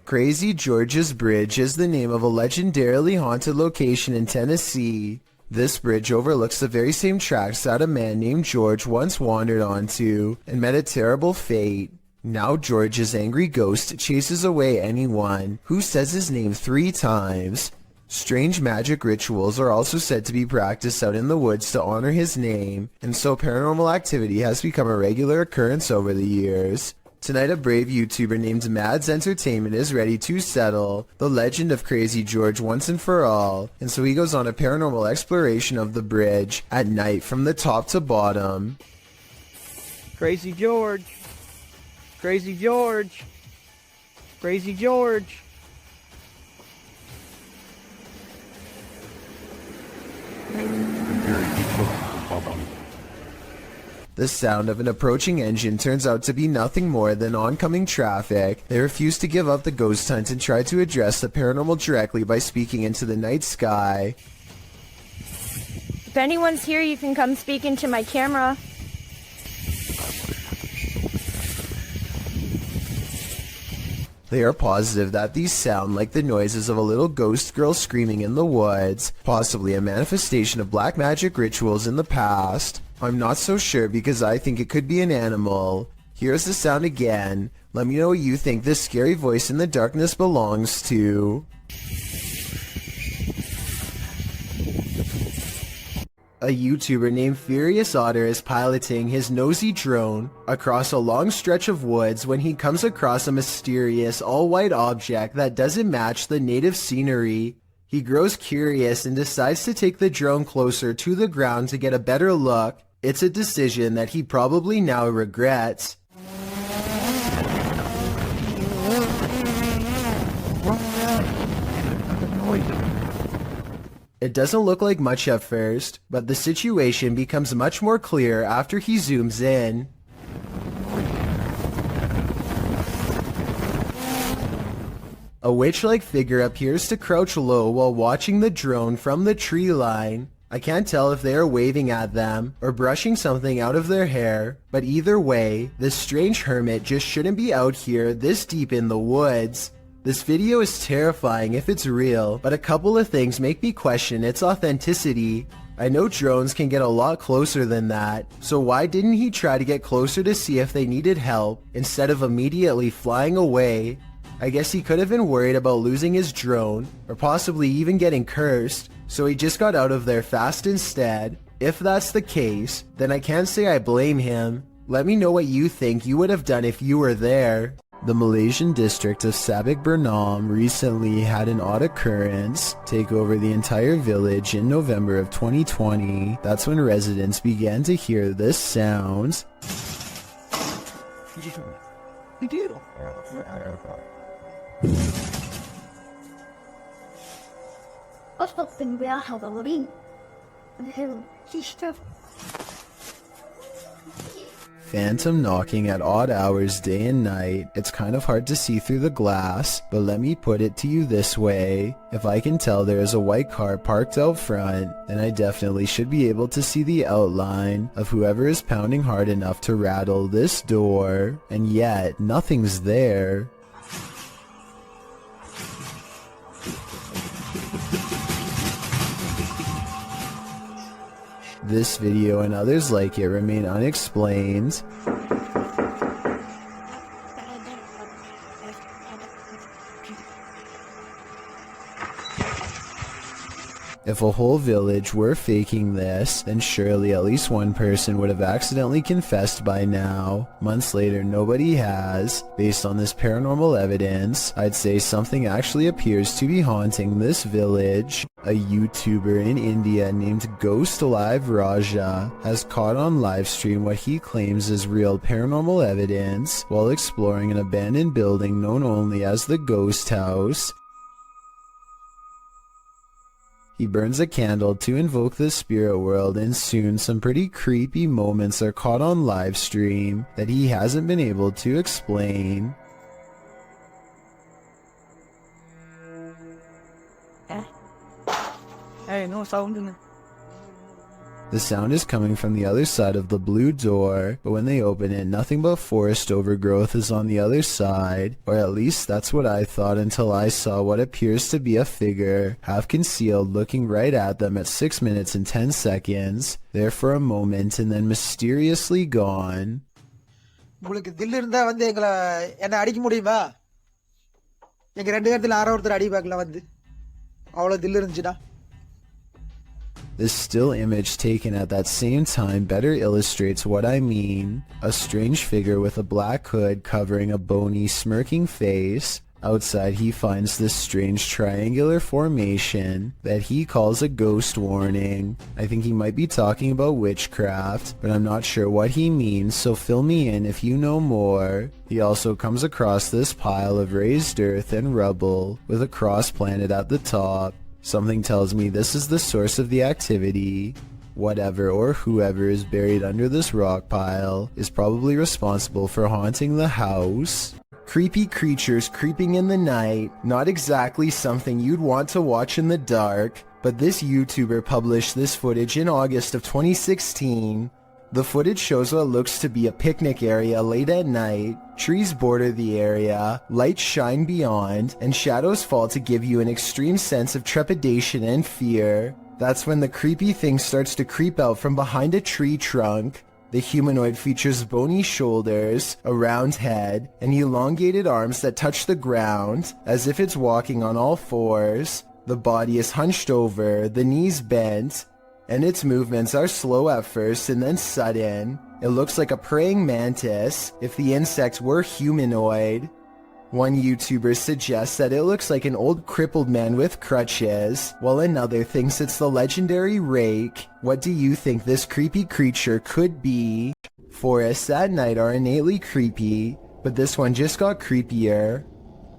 Crazy George's Bridge is the name of a legendarily haunted location in Tennessee. This bridge overlooks the very same tracks that a man named George once wandered onto and met a terrible fate. Now George's angry ghost chases away anyone who says his name 3 times. Strange magic rituals are also said to be practiced out in the woods to honor his name, and so paranormal activity has become a regular occurrence over the years. Tonight, a brave YouTuber named Mads Entertainment is ready to settle the legend of Crazy George once and for all, and so he goes on a paranormal exploration of the bridge at night from the top to bottom. Crazy George. Crazy George. Crazy George. The sound of an approaching engine turns out to be nothing more than oncoming traffic. They refuse to give up the ghost hunt and try to address the paranormal directly by speaking into the night sky. If anyone's here, you can come speak into my camera. They are positive that these sound like the noises of a little ghost girl screaming in the woods, possibly a manifestation of black magic rituals in the past. I'm not so sure because I think it could be an animal. Here's the sound again. Let me know what you think this scary voice in the darkness belongs to. A YouTuber named Furious Otter is piloting his nosy drone across a long stretch of woods when he comes across a mysterious all-white object that doesn't match the native scenery. He grows curious and decides to take the drone closer to the ground to get a better look. It's a decision that he probably now regrets. It doesn't look like much at first, but the situation becomes much more clear after he zooms in. A witch-like figure appears to crouch low while watching the drone from the tree line. I can't tell if they are waving at them or brushing something out of their hair, but either way, this strange hermit just shouldn't be out here this deep in the woods. This video is terrifying if it's real, but a couple of things make me question its authenticity. I know drones can get a lot closer than that, so why didn't he try to get closer to see if they needed help instead of immediately flying away? I guess he could have been worried about losing his drone, or possibly even getting cursed, so he just got out of there fast instead. If that's the case, then I can't say I blame him. Let me know what you think you would have done if you were there. The Malaysian district of Sabak Bernam recently had an odd occurrence take over the entire village in November of 2020. That's when residents began to hear this sound. Phantom knocking at odd hours day and night. It's kind of hard to see through the glass, but let me put it to you this way. If I can tell there is a white car parked out front, then I definitely should be able to see the outline of whoever is pounding hard enough to rattle this door, and yet nothing's there. This video and others like it remain unexplained. If a whole village were faking this, then surely at least one person would have accidentally confessed by now. Months later, nobody has. Based on this paranormal evidence, I'd say something actually appears to be haunting this village. A YouTuber in India named Ghost Alive Raja has caught on livestream what he claims is real paranormal evidence while exploring an abandoned building known only as the Ghost House. He burns a candle to invoke the spirit world, and soon some pretty creepy moments are caught on live stream that he hasn't been able to explain. Hey, no sound. The sound is coming from the other side of the blue door, but when they open it, nothing but forest overgrowth is on the other side, or at least that's what I thought until I saw what appears to be a figure, half concealed, looking right at them at 6 minutes and 10 seconds, there for a moment and then mysteriously gone. உங்களுக்கு தில் இருந்தா வந்து எங்களை என்ன அடிக்க முடியுமா? எங்க ரெண்டு இடத்துல ஆரோ ஒருத்தர் அடி பார்க்கல வந்து அவ்வளவு தில் இருந்துச்சுடா. This still image taken at that same time better illustrates what I mean. A strange figure with a black hood covering a bony, smirking face. Outside he finds this strange triangular formation that he calls a ghost warning. I think he might be talking about witchcraft, but I'm not sure what he means, so fill me in if you know more. He also comes across this pile of raised earth and rubble with a cross planted at the top. Something tells me this is the source of the activity. Whatever or whoever is buried under this rock pile is probably responsible for haunting the house. Creepy creatures creeping in the night, not exactly something you'd want to watch in the dark, but this YouTuber published this footage in August of 2016. The footage shows what looks to be a picnic area late at night. Trees border the area, lights shine beyond, and shadows fall to give you an extreme sense of trepidation and fear. That's when the creepy thing starts to creep out from behind a tree trunk. The humanoid features bony shoulders, a round head, and elongated arms that touch the ground, as if it's walking on all fours. The body is hunched over, the knees bent, and its movements are slow at first and then sudden. It looks like a praying mantis if the insect were humanoid. One YouTuber suggests that it looks like an old crippled man with crutches, while another thinks it's the legendary rake. What do you think this creepy creature could be? Forests at night are innately creepy, but this one just got creepier.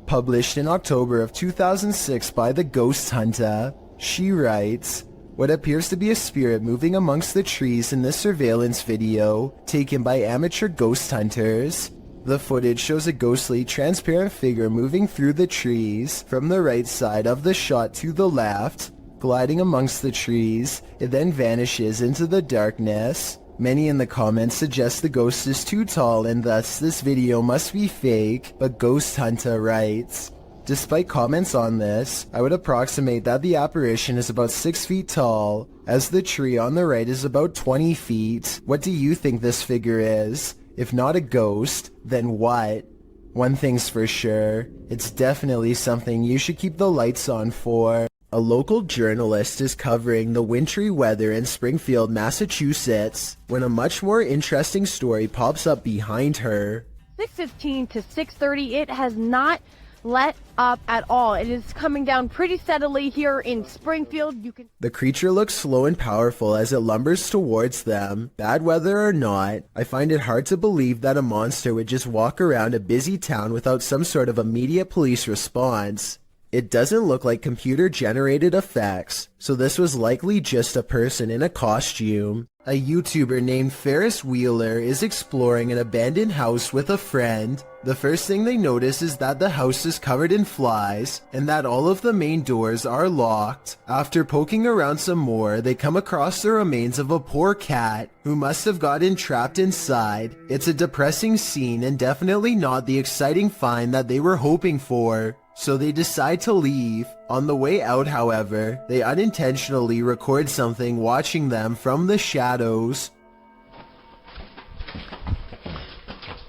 Published in October of 2006 by The Ghost Hunter, she writes, what appears to be a spirit moving amongst the trees in this surveillance video, taken by amateur ghost hunters. The footage shows a ghostly, transparent figure moving through the trees from the right side of the shot to the left, gliding amongst the trees. It then vanishes into the darkness. Many in the comments suggest the ghost is too tall and thus this video must be fake, but Ghost Hunter writes, Despite comments on this, I would approximate that the apparition is about 6 feet tall, as the tree on the right is about 20 feet. What do you think this figure is? If not a ghost, then what? One thing's for sure, it's definitely something you should keep the lights on for. A local journalist is covering the wintry weather in Springfield, Massachusetts, when a much more interesting story pops up behind her. 6:15 to 6:30, it has not let up at all. It is coming down pretty steadily here in Springfield. The creature looks slow and powerful as it lumbers towards them. Bad weather or not, I find it hard to believe that a monster would just walk around a busy town without some sort of immediate police response. It doesn't look like computer-generated effects, so this was likely just a person in a costume. A YouTuber named Ferris Wheeler is exploring an abandoned house with a friend. The first thing they notice is that the house is covered in flies, and that all of the main doors are locked. After poking around some more, they come across the remains of a poor cat, who must have gotten trapped inside. It's a depressing scene and definitely not the exciting find that they were hoping for. So they decide to leave. On the way out, however, they unintentionally record something watching them from the shadows.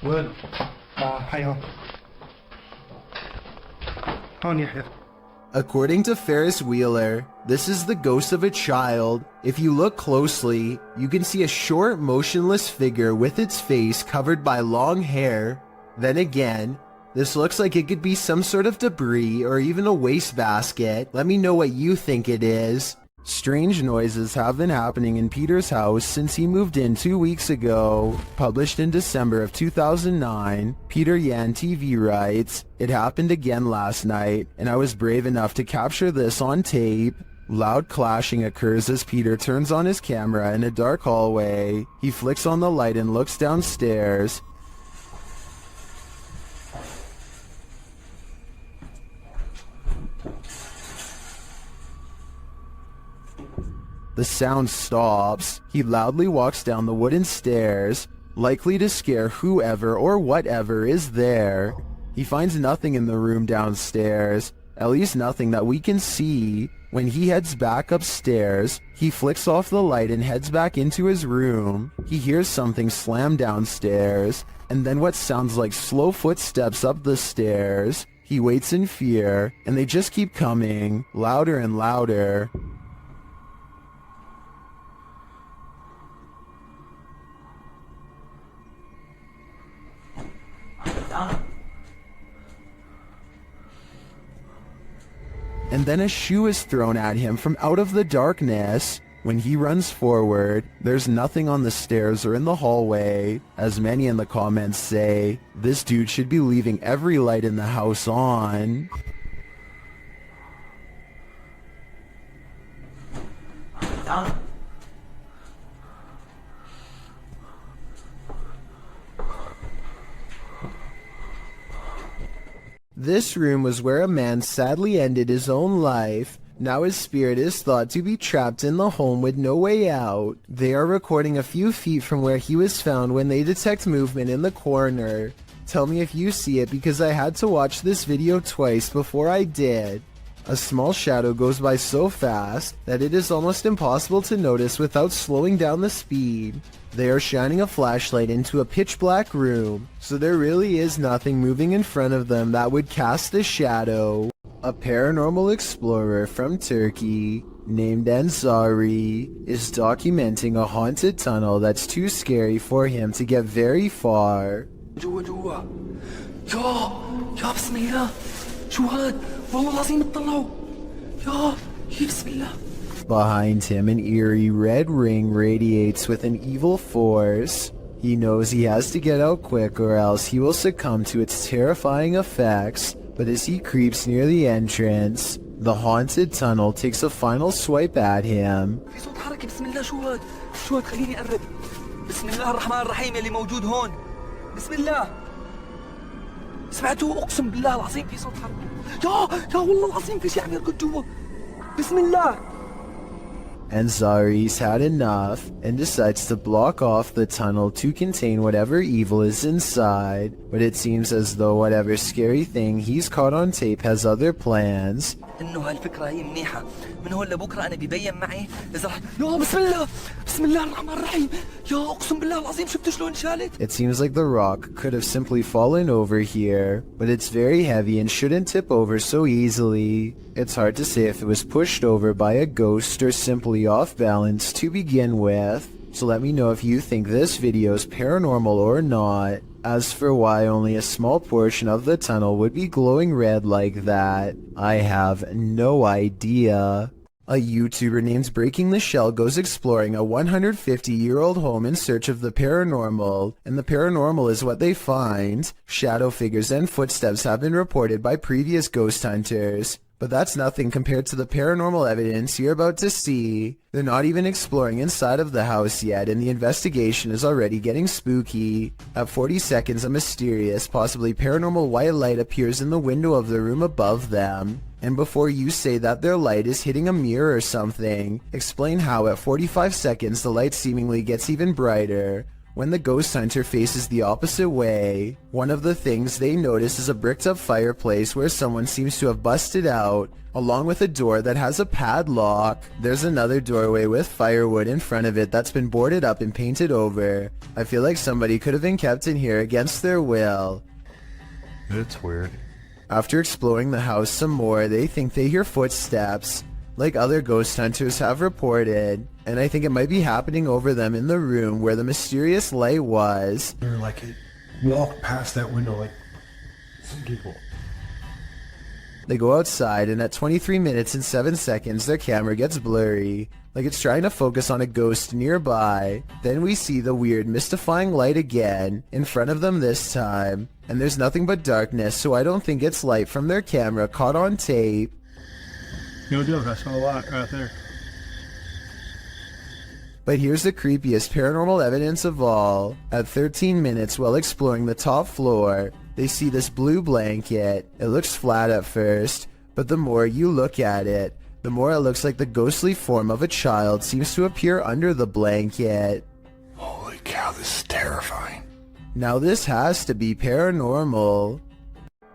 وين؟ حيا هون يحيى. According to Ferris Wheeler, this is the ghost of a child. If you look closely, you can see a short, motionless figure with its face covered by long hair. Then again, this looks like it could be some sort of debris or even a wastebasket. Let me know what you think it is. Strange noises have been happening in Peter's house since he moved in 2 weeks ago. Published in December of 2009, Peter Yan TV writes, "It happened again last night, and I was brave enough to capture this on tape." Loud clashing occurs as Peter turns on his camera in a dark hallway. He flicks on the light and looks downstairs. The sound stops. He loudly walks down the wooden stairs, likely to scare whoever or whatever is there. He finds nothing in the room downstairs, at least nothing that we can see. When he heads back upstairs, he flicks off the light and heads back into his room. He hears something slam downstairs, and then what sounds like slow footsteps up the stairs. He waits in fear, and they just keep coming, louder and louder. And then a shoe is thrown at him from out of the darkness. When he runs forward, there's nothing on the stairs or in the hallway. As many in the comments say, this dude should be leaving every light in the house on. This room was where a man sadly ended his own life. Now his spirit is thought to be trapped in the home with no way out. They are recording a few feet from where he was found when they detect movement in the corner. Tell me if you see it, because I had to watch this video twice before I did. A small shadow goes by so fast that it is almost impossible to notice without slowing down the speed. They are shining a flashlight into a pitch black room, so there really is nothing moving in front of them that would cast a shadow. A paranormal explorer from Turkey named Ansari is documenting a haunted tunnel that's too scary for him to get very far. جوا يا بسم الله شو هاد والله العظيم اطلعوا يا بسم الله. Behind him, an eerie red ring radiates with an evil force. He knows he has to get out quick or else he will succumb to its terrifying effects, but as he creeps near the entrance, the haunted tunnel takes a final swipe at him. في صوت حركة بسم الله شو هاد خليني أقرب بسم الله الرحمن الرحيم اللي موجود هون بسم الله سمعتوا أقسم بالله العظيم في صوت حركة يا والله العظيم في شيء عم يركض جوا بسم الله. and Zari's had enough and decides to block off the tunnel to contain whatever evil is inside, but it seems as though whatever scary thing he's caught on tape has other plans. انه هالفكره هي منيحه من هون لبكره انا بيبين معي اذا يا بسم الله الرحمن الرحيم يا اقسم بالله العظيم شفت شلون شالت. It seems like the rock could have simply fallen over here, but it's very heavy and shouldn't tip over so easily. It's hard to say if it was pushed over by a ghost or simply off balance to begin with, so let me know if you think this video is paranormal or not. As for why only a small portion of the tunnel would be glowing red like that, I have no idea. A YouTuber named Breaking the Shell goes exploring a 150-year-old home in search of the paranormal, and the paranormal is what they find. Shadow figures and footsteps have been reported by previous ghost hunters, but that's nothing compared to the paranormal evidence you're about to see. They're not even exploring inside of the house yet, and the investigation is already getting spooky. At 40 seconds, a mysterious, possibly paranormal white light appears in the window of the room above them. And before you say that their light is hitting a mirror or something, explain how at 45 seconds the light seemingly gets even brighter when the ghost hunter faces the opposite way. One of the things they notice is a bricked up fireplace where someone seems to have busted out, along with a door that has a padlock. There's another doorway with firewood in front of it that's been boarded up and painted over. I feel like somebody could have been kept in here against their will. It's weird. After exploring the house some more, they think they hear footsteps, like other ghost hunters have reported, and I think it might be happening over them in the room where the mysterious light was. They're like, it walked past that window like some people. They go outside, and at 23 minutes and 7 seconds, their camera gets blurry, like it's trying to focus on a ghost nearby. Then we see the weird, mystifying light again, in front of them this time, and there's nothing but darkness, so I don't think it's light from their camera caught on tape. No joke, I saw a lot right there. But here's the creepiest paranormal evidence of all. At 13 minutes while exploring the top floor, they see this blue blanket. It looks flat at first, but the more you look at it, the more it looks like the ghostly form of a child seems to appear under the blanket. Holy cow, this is terrifying. Now this has to be paranormal.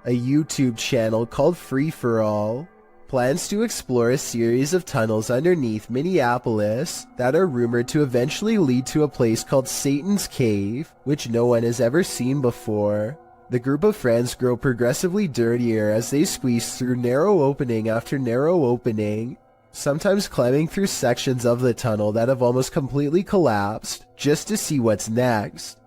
A YouTube channel called Free For All plans to explore a series of tunnels underneath Minneapolis that are rumored to eventually lead to a place called Satan's Cave, which no one has ever seen before. The group of friends grow progressively dirtier as they squeeze through narrow opening after narrow opening, sometimes climbing through sections of the tunnel that have almost completely collapsed just to see what's next.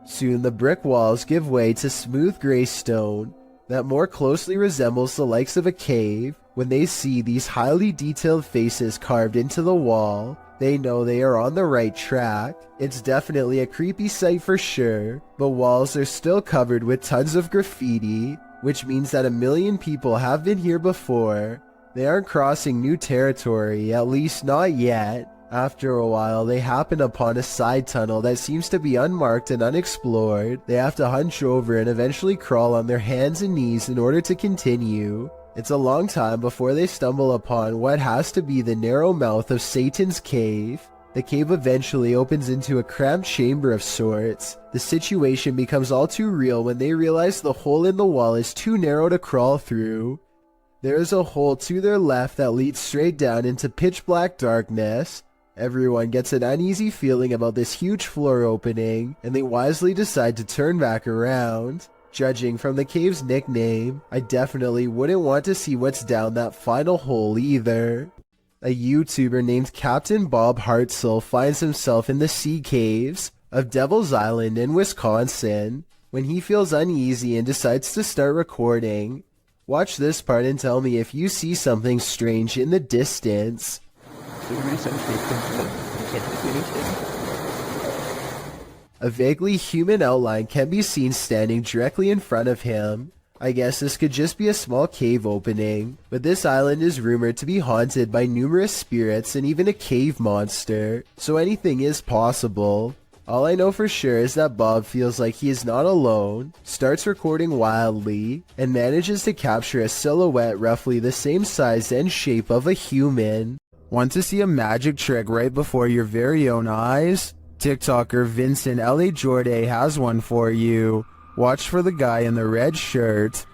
Soon the brick walls give way to smooth gray stone that more closely resembles the likes of a cave. When they see these highly detailed faces carved into the wall, they know they are on the right track. It's definitely a creepy sight for sure, but walls are still covered with tons of graffiti, which means that 1 million people have been here before. They aren't crossing new territory, at least not yet. After a while, they happen upon a side tunnel that seems to be unmarked and unexplored. They have to hunch over and eventually crawl on their hands and knees in order to continue. It's a long time before they stumble upon what has to be the narrow mouth of Satan's Cave. The cave eventually opens into a cramped chamber of sorts. The situation becomes all too real when they realize the hole in the wall is too narrow to crawl through. There is a hole to their left that leads straight down into pitch black darkness. Everyone gets an uneasy feeling about this huge floor opening, and they wisely decide to turn back around. Judging from the cave's nickname, I definitely wouldn't want to see what's down that final hole either. A YouTuber named Captain Bob Hartzell finds himself in the sea caves of Devil's Island in Wisconsin when he feels uneasy and decides to start recording. Watch this part and tell me if you see something strange in the distance. A vaguely human outline can be seen standing directly in front of him. I guess this could just be a small cave opening, but this island is rumored to be haunted by numerous spirits and even a cave monster, so anything is possible. All I know for sure is that Bob feels like he is not alone, starts recording wildly, and manages to capture a silhouette roughly the same size and shape of a human. Want to see a magic trick right before your very own eyes? TikToker Vincent L.A. Jordan has one for you. Watch for the guy in the red shirt.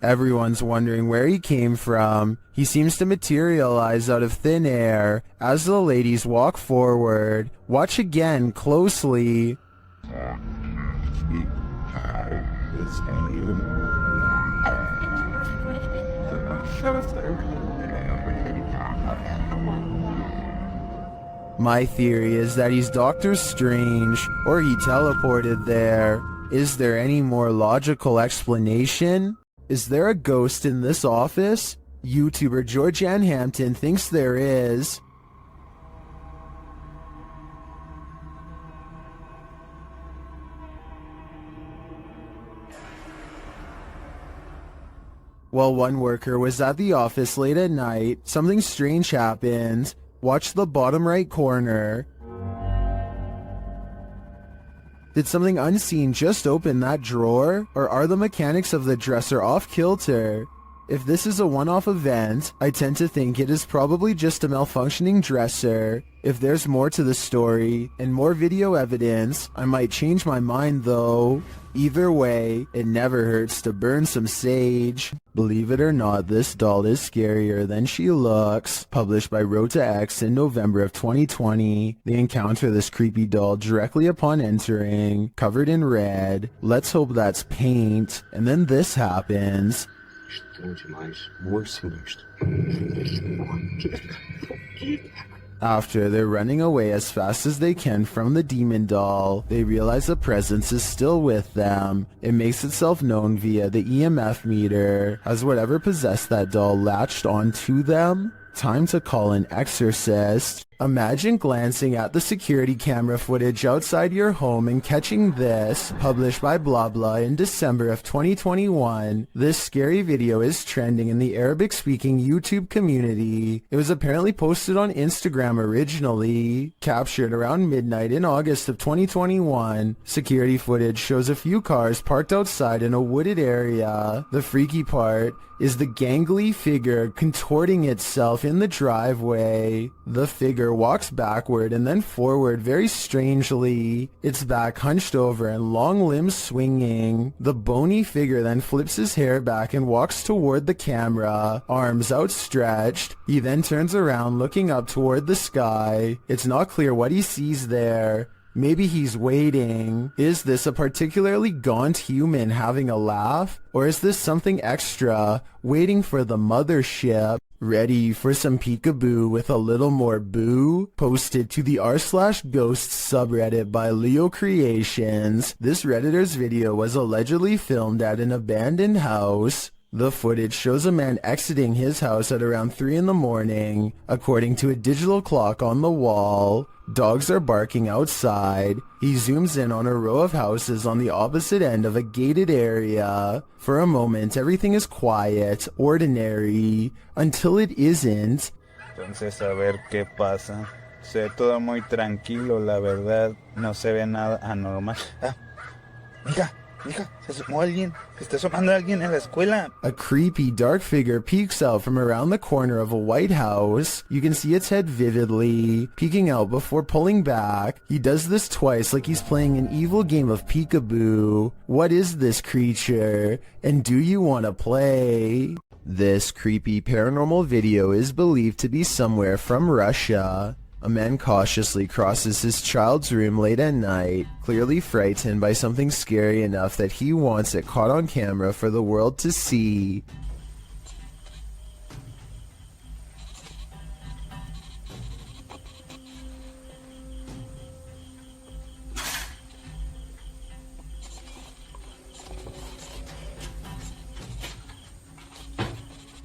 Everyone's wondering where he came from. He seems to materialize out of thin air as the ladies walk forward. Watch again closely. My theory is that he's Doctor Strange, or he teleported there. Is there any more logical explanation? Is there a ghost in this office? YouTuber Georgianne Hampton thinks there is. While one worker was at the office late at night, something strange happened. Watch the bottom right corner. Did something unseen just open that drawer? Or are the mechanics of the dresser off kilter? If this is a one-off event, I tend to think it is probably just a malfunctioning dresser. If there's more to the story, and more video evidence, I might change my mind though. Either way, it never hurts to burn some sage. Believe it or not, this doll is scarier than she looks. Published by Rota X in November of 2020. They encounter this creepy doll directly upon entering, covered in red. Let's hope that's paint. And then this happens. After they're running away as fast as they can from the demon doll, they realize the presence is still with them. It makes itself known via the EMF meter. Has whatever possessed that doll latched onto them? Time to call an exorcist. Imagine glancing at the security camera footage outside your home and catching this, published by Blah Blah in December of 2021. This scary video is trending in the Arabic-speaking YouTube community. It was apparently posted on Instagram originally. Captured around midnight in August of 2021. Security footage shows a few cars parked outside in a wooded area. The freaky part is the gangly figure contorting itself in the driveway. The figure walks backward and then forward very strangely, its back hunched over and long limbs swinging. The bony figure then flips his hair back and walks toward the camera, arms outstretched. He then turns around looking up toward the sky. It's not clear what he sees there. Maybe he's waiting. Is this a particularly gaunt human having a laugh? Or is this something extra, waiting for the mothership? Ready for some peekaboo with a little more boo? Posted to the r/ghosts subreddit by Leo Creations. This Redditor's video was allegedly filmed at an abandoned house. The footage shows a man exiting his house at around 3 in the morning, according to a digital clock on the wall. Dogs are barking outside. He zooms in on a row of houses on the opposite end of a gated area. For a moment, everything is quiet, ordinary, until it isn't. Entonces, a ver qué pasa. Se ve todo muy tranquilo, la verdad. No se ve nada anormal. Ah, mira. Se asomó alguien. Se está asomando alguien en la escuela. A creepy dark figure peeks out from around the corner of a white house. You can see its head vividly, peeking out before pulling back. He does this twice like he's playing an evil game of peekaboo. What is this creature? And do you want to play? This creepy paranormal video is believed to be somewhere from Russia. A man cautiously crosses his child's room late at night, clearly frightened by something scary enough that he wants it caught on camera for the world to see.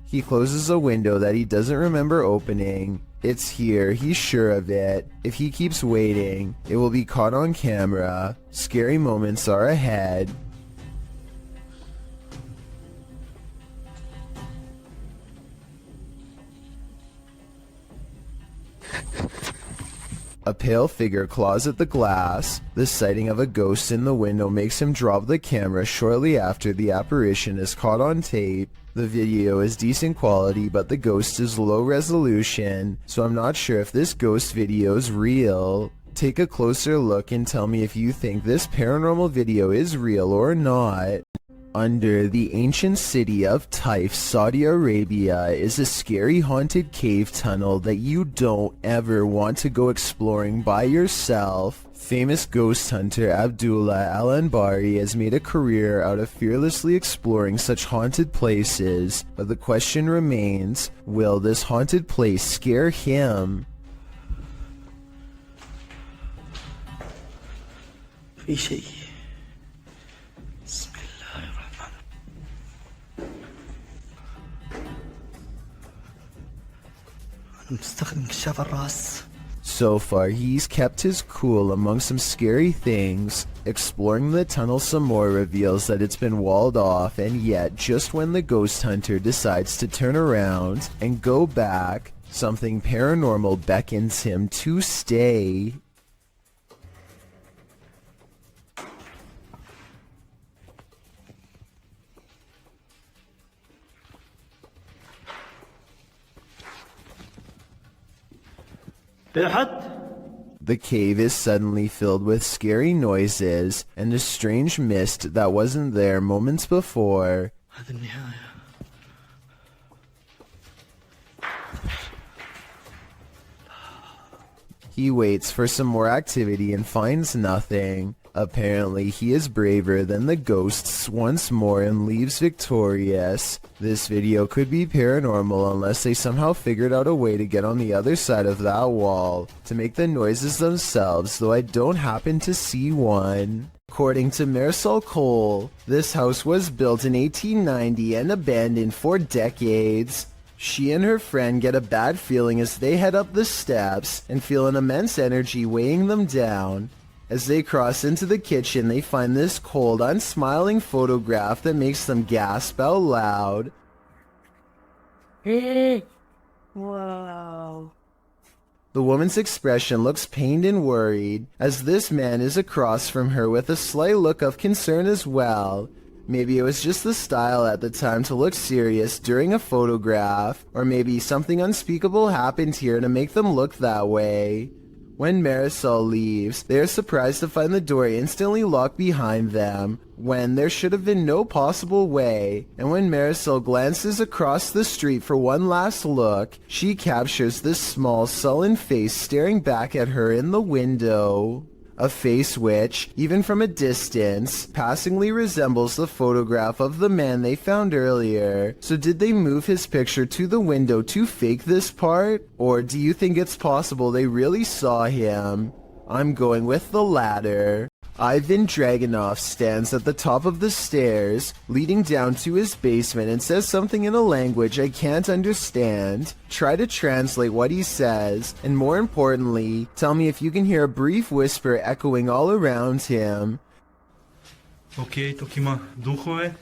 He closes a window that he doesn't remember opening. It's here, he's sure of it. If he keeps waiting, it will be caught on camera. Scary moments are ahead. A pale figure claws at the glass. The sighting of a ghost in the window makes him drop the camera shortly after the apparition is caught on tape. The video is decent quality, but the ghost is low resolution, so I'm not sure if this ghost video is real. Take a closer look and tell me if you think this paranormal video is real or not. Under the ancient city of Taif, Saudi Arabia, is a scary haunted cave tunnel that you don't ever want to go exploring by yourself. Famous ghost hunter Abdullah Al-Anbari has made a career out of fearlessly exploring such haunted places, but the question remains, will this haunted place scare him? في شيء بسم الله الرحمن أنا مستخدم كشاف الرأس. So far, he's kept his cool among some scary things. Exploring the tunnel some more reveals that it's been walled off, and yet just when the ghost hunter decides to turn around and go back, something paranormal beckons him to stay. The cave is suddenly filled with scary noises and a strange mist that wasn't there moments before. He waits for some more activity and finds nothing. Apparently, he is braver than the ghosts once more and leaves victorious. This video could be paranormal unless they somehow figured out a way to get on the other side of that wall to make the noises themselves, though I don't happen to see one. According to Marisol Cole, this house was built in 1890 and abandoned for decades. She and her friend get a bad feeling as they head up the steps and feel an immense energy weighing them down. As they cross into the kitchen, they find this cold, unsmiling photograph that makes them gasp out loud. Whoa. The woman's expression looks pained and worried, as this man is across from her with a slight look of concern as well. Maybe it was just the style at the time to look serious during a photograph, or maybe something unspeakable happened here to make them look that way. When Marisol leaves, they are surprised to find the door instantly locked behind them, when there should have been no possible way. And when Marisol glances across the street for one last look, she captures this small, sullen face staring back at her in the window. A face which, even from a distance, passingly resembles the photograph of the man they found earlier. So did they move his picture to the window to fake this part? Or do you think it's possible they really saw him? I'm going with the latter. Ivan Dragunov stands at the top of the stairs, leading down to his basement, and says something in a language I can't understand. Try to translate what he says, and more importantly, tell me if you can hear a brief whisper echoing all around him. Okay, Tokima, duchoe.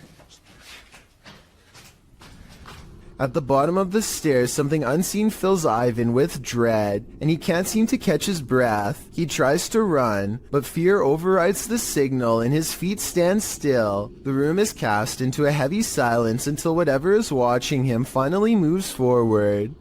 At the bottom of the stairs, something unseen fills Ivan with dread, and he can't seem to catch his breath. He tries to run, but fear overrides the signal and his feet stand still. The room is cast into a heavy silence until whatever is watching him finally moves forward.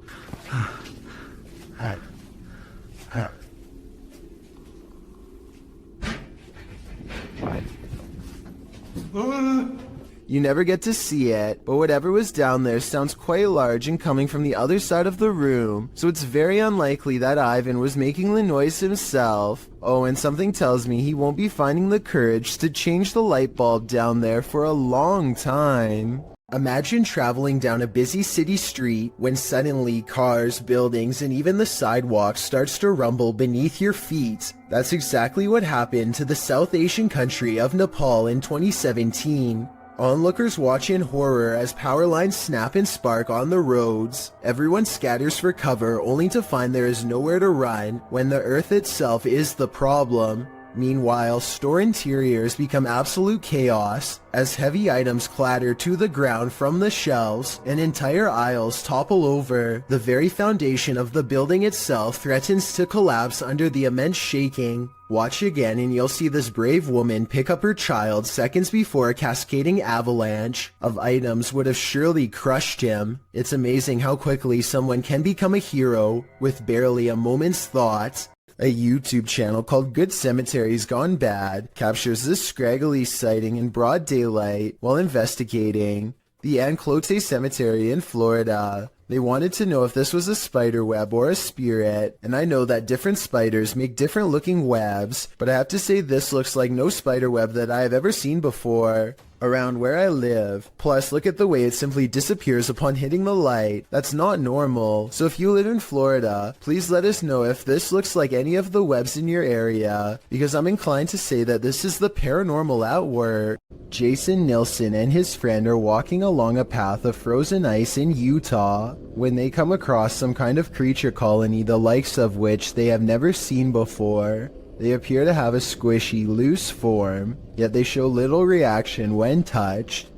You never get to see it, but whatever was down there sounds quite large and coming from the other side of the room, so it's very unlikely that Ivan was making the noise himself. Oh, and something tells me he won't be finding the courage to change the light bulb down there for a long time. Imagine traveling down a busy city street when suddenly cars, buildings, and even the sidewalk starts to rumble beneath your feet. That's exactly what happened to the South Asian country of Nepal in 2017. Onlookers watch in horror as power lines snap and spark on the roads. Everyone scatters for cover only to find there is nowhere to run when the earth itself is the problem. Meanwhile, store interiors become absolute chaos as heavy items clatter to the ground from the shelves and entire aisles topple over. The very foundation of the building itself threatens to collapse under the immense shaking. Watch again and you'll see this brave woman pick up her child seconds before a cascading avalanche of items would have surely crushed him. It's amazing how quickly someone can become a hero with barely a moment's thought. A YouTube channel called Good Cemeteries Gone Bad captures this scraggly sighting in broad daylight while investigating the Anclote Cemetery in Florida. They wanted to know if this was a spider web or a spirit, and I know that different spiders make different looking webs, but I have to say this looks like no spider web that I have ever seen before around where I live. Plus, look at the way it simply disappears upon hitting the light. That's not normal. So if you live in Florida, please let us know if this looks like any of the webs in your area, because I'm inclined to say that this is the paranormal at work. Jason Nilsson and his friend are walking along a path of frozen ice in Utah when they come across some kind of creature colony the likes of which they have never seen before. They appear to have a squishy, loose form, yet they show little reaction when touched.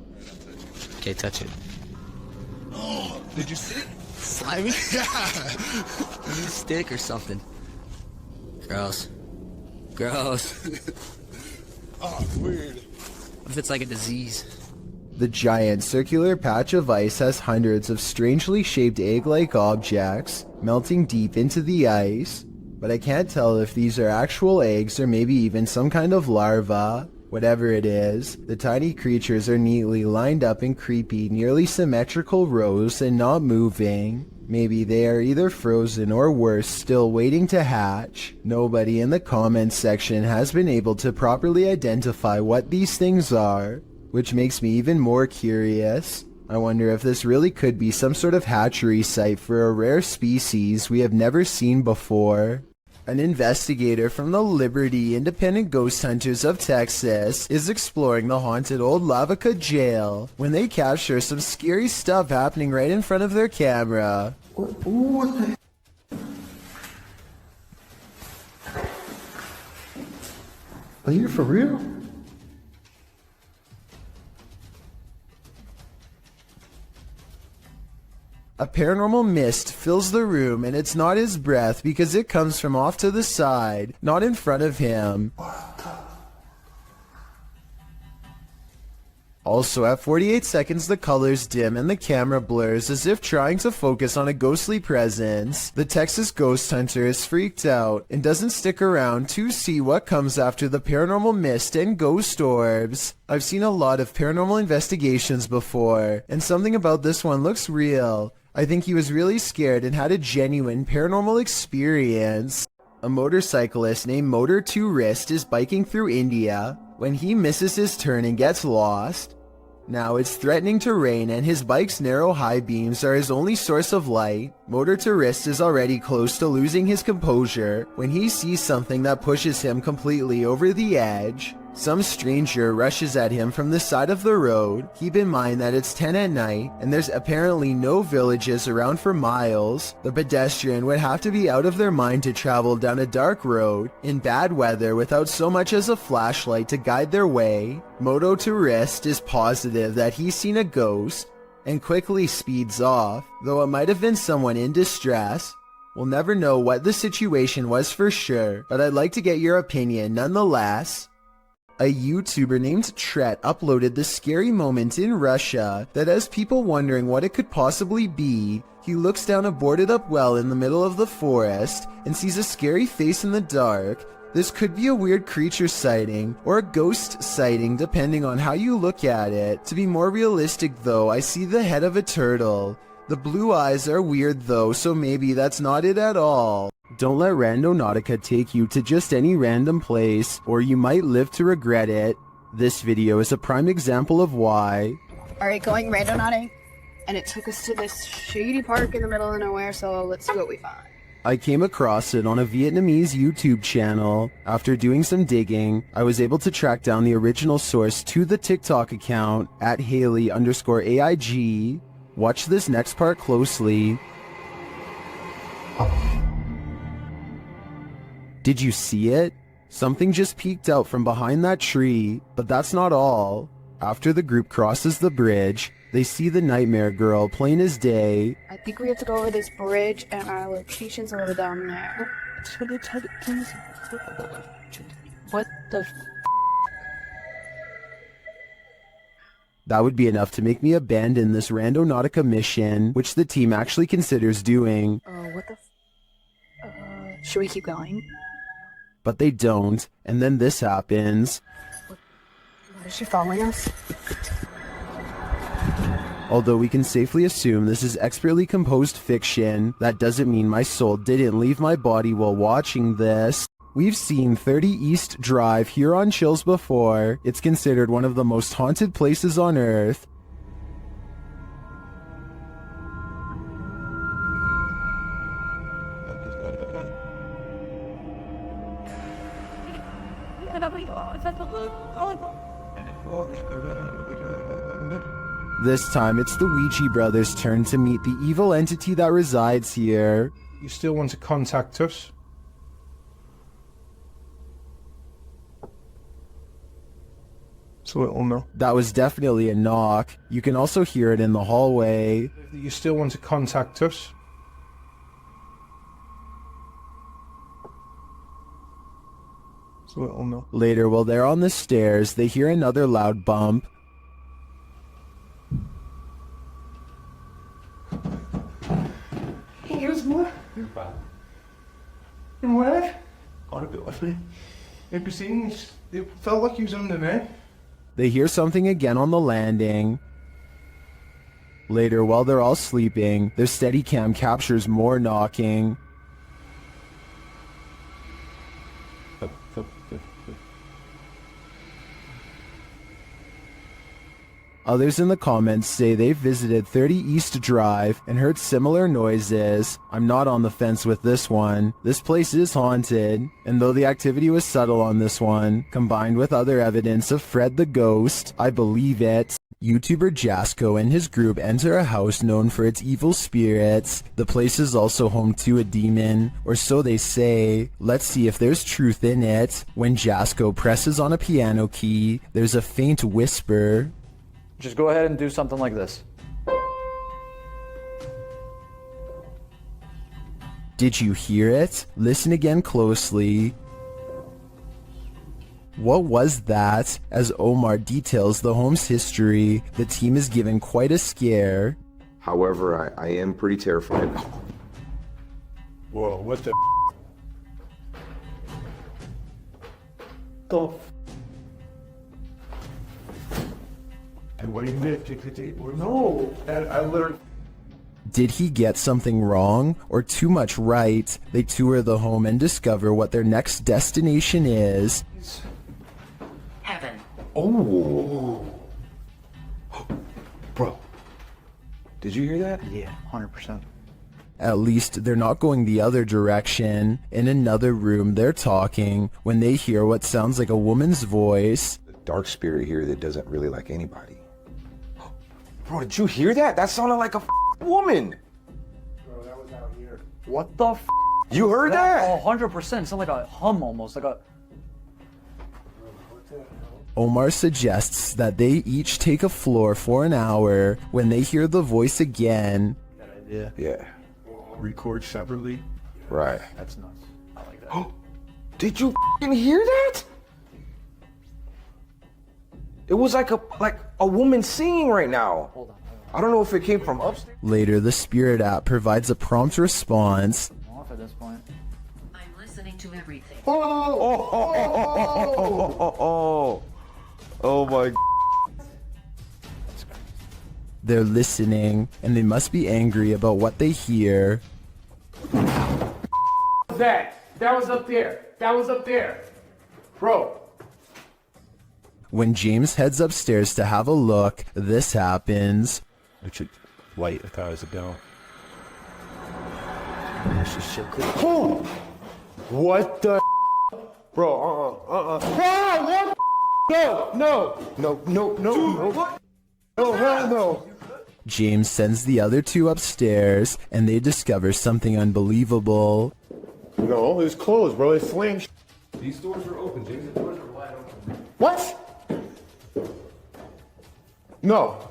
Okay, touch it. Oh, did you see it? Slimy? Yeah. Stick or something. Gross. Gross. Oh, weird. What if it's like a disease? The giant circular patch of ice has hundreds of strangely shaped egg-like objects melting deep into the ice, but I can't tell if these are actual eggs or maybe even some kind of larva. Whatever it is, the tiny creatures are neatly lined up in creepy, nearly symmetrical rows and not moving. Maybe they are either frozen or worse, still waiting to hatch. Nobody in the comments section has been able to properly identify what these things are, which makes me even more curious. I wonder if this really could be some sort of hatchery site for a rare species we have never seen before. An investigator from the Liberty Independent Ghost Hunters of Texas is exploring the haunted old Lavaca jail when they capture some scary stuff happening right in front of their camera. What the? Are you for real? A paranormal mist fills the room, and it's not his breath because it comes from off to the side, not in front of him. Also, at 48 seconds, the colors dim and the camera blurs as if trying to focus on a ghostly presence. The Texas ghost hunter is freaked out and doesn't stick around to see what comes after the paranormal mist and ghost orbs. I've seen a lot of paranormal investigations before, and something about this one looks real. I think he was really scared and had a genuine paranormal experience. A motorcyclist named Motor 2 Wrist is biking through India when he misses his turn and gets lost. Now it's threatening to rain and his bike's narrow high beams are his only source of light. Motor 2 Wrist is already close to losing his composure when he sees something that pushes him completely over the edge. Some stranger rushes at him from the side of the road. Keep in mind that it's 10 at night and there's apparently no villages around for miles. The pedestrian would have to be out of their mind to travel down a dark road in bad weather without so much as a flashlight to guide their way. Moto 2 Wrist is positive that he's seen a ghost and quickly speeds off, though it might have been someone in distress. We'll never know what the situation was for sure, but I'd like to get your opinion nonetheless. A YouTuber named Tret uploaded this scary moment in Russia that has people wondering what it could possibly be. He looks down a boarded up well in the middle of the forest and sees a scary face in the dark. This could be a weird creature sighting or a ghost sighting depending on how you look at it. To be more realistic though, I see the head of a turtle. The blue eyes are weird though, so maybe that's not it at all. Don't let Randonautica take you to just any random place, or you might live to regret it. This video is a prime example of why. Alright, going randonauting, and it took us to this shady park in the middle of nowhere, so let's see what we find. I came across it on a Vietnamese YouTube channel. After doing some digging, I was able to track down the original source to the TikTok account at Haley_AIG. Watch this next part closely. Did you see it? Something just peeked out from behind that tree, but that's not all. After the group crosses the bridge, they see the nightmare girl plain as day. I think we have to go over this bridge, and our location's over down there. What the f? That would be enough to make me abandon this Randonautica mission, which the team actually considers doing. What the f? Should we keep going? But they don't, and then this happens. Is she following us? Although we can safely assume this is expertly composed fiction, that doesn't mean my soul didn't leave my body while watching this. We've seen 30 East Drive here on Chills before. It's considered one of the most haunted places on Earth. This time, it's the Ouija brothers' turn to meet the evil entity that resides here. You still want to contact us? So it'll know. That was definitely a knock. You can also hear it in the hallway. You still want to contact us? So it'll know. Later, while they're on the stairs, they hear another loud bump. Here's more. And what? Got a bit with me. Have you seen? It felt like he was under me. They hear something again on the landing. Later, while they're all sleeping, their Steadicam captures more knocking. Others in the comments say they've visited 30 East Drive and heard similar noises. I'm not on the fence with this one. This place is haunted, and though the activity was subtle on this one, combined with other evidence of Fred the Ghost, I believe it. YouTuber Jasko and his group enter a house known for its evil spirits. The place is also home to a demon, or so they say. Let's see if there's truth in it. When Jasko presses on a piano key, there's a faint whisper. Just go ahead and do something like this. Did you hear it? Listen again closely. What was that? As Omar details the home's history, the team is given quite a scare. However, I am pretty terrified. Whoa, what the What do you mean? No, I literally. Did he get something wrong or too much right? They tour the home and discover what their next destination is. Heaven. Oh. Bro, did you hear that? Yeah, 100%. At least they're not going the other direction. In another room, they're talking when they hear what sounds like a woman's voice. Dark spirit here that doesn't really like anybody. Bro, did you hear that? That sounded like a woman. Bro, that was out here. What the f? You heard that? 100%. Sounds like a hum almost. Like a. Omar suggests that they each take a floor for an hour. When they hear the voice again. Yeah. Record separately. Right. That's nuts. I like that. Did you hear that? It was like a woman singing right now. Hold on. I don't know if it came from upstairs. Later, the Spirit app provides a prompt response. I'm off at this point. I'm listening to everything. Oh my. They're listening, and they must be angry about what they hear. That was up there. That was up there. Bro. When James heads upstairs to have a look, this happens. It's a light. I thought it was a bell. What the bro, what? No, hell no. James sends the other two upstairs, and they discover something unbelievable. No, it's closed, bro. It's slammed. These doors are open, James. The doors are wide open. What? No.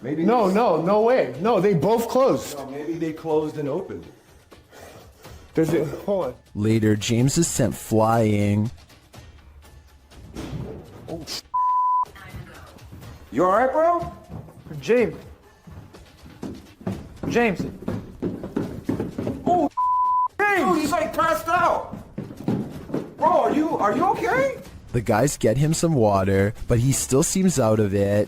Maybe No way. No, they both closed. No, maybe they closed and opened. Hold on. Later, James is sent flying. Oh, You alright, bro? James. James. Oh, James, he's like passed out. Bro, are you okay? The guys get him some water, but he still seems out of it.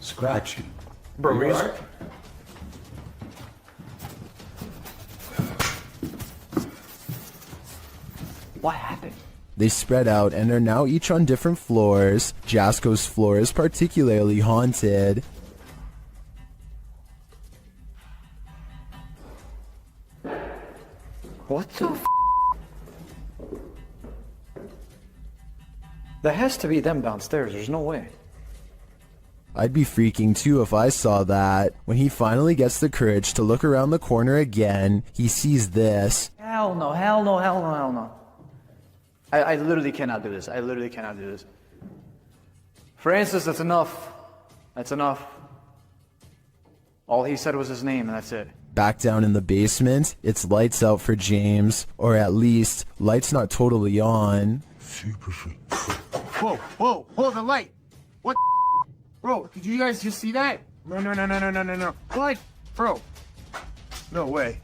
Scratch. Bro, you alright? What happened? They spread out and are now each on different floors. Jasko's floor is particularly haunted. What the f? There has to be them downstairs. There's no way. I'd be freaking too if I saw that. When he finally gets the courage to look around the corner again, he sees this. Hell no, hell no, hell no, hell no. I literally cannot do this. I literally cannot do this. Francis, that's enough. That's enough. All he said was his name, and that's it. Back down in the basement, it's lights out for James. Or at least, lights not totally on. Whoa, the light. What? Bro, did you guys just see that? No. What? Bro. No way.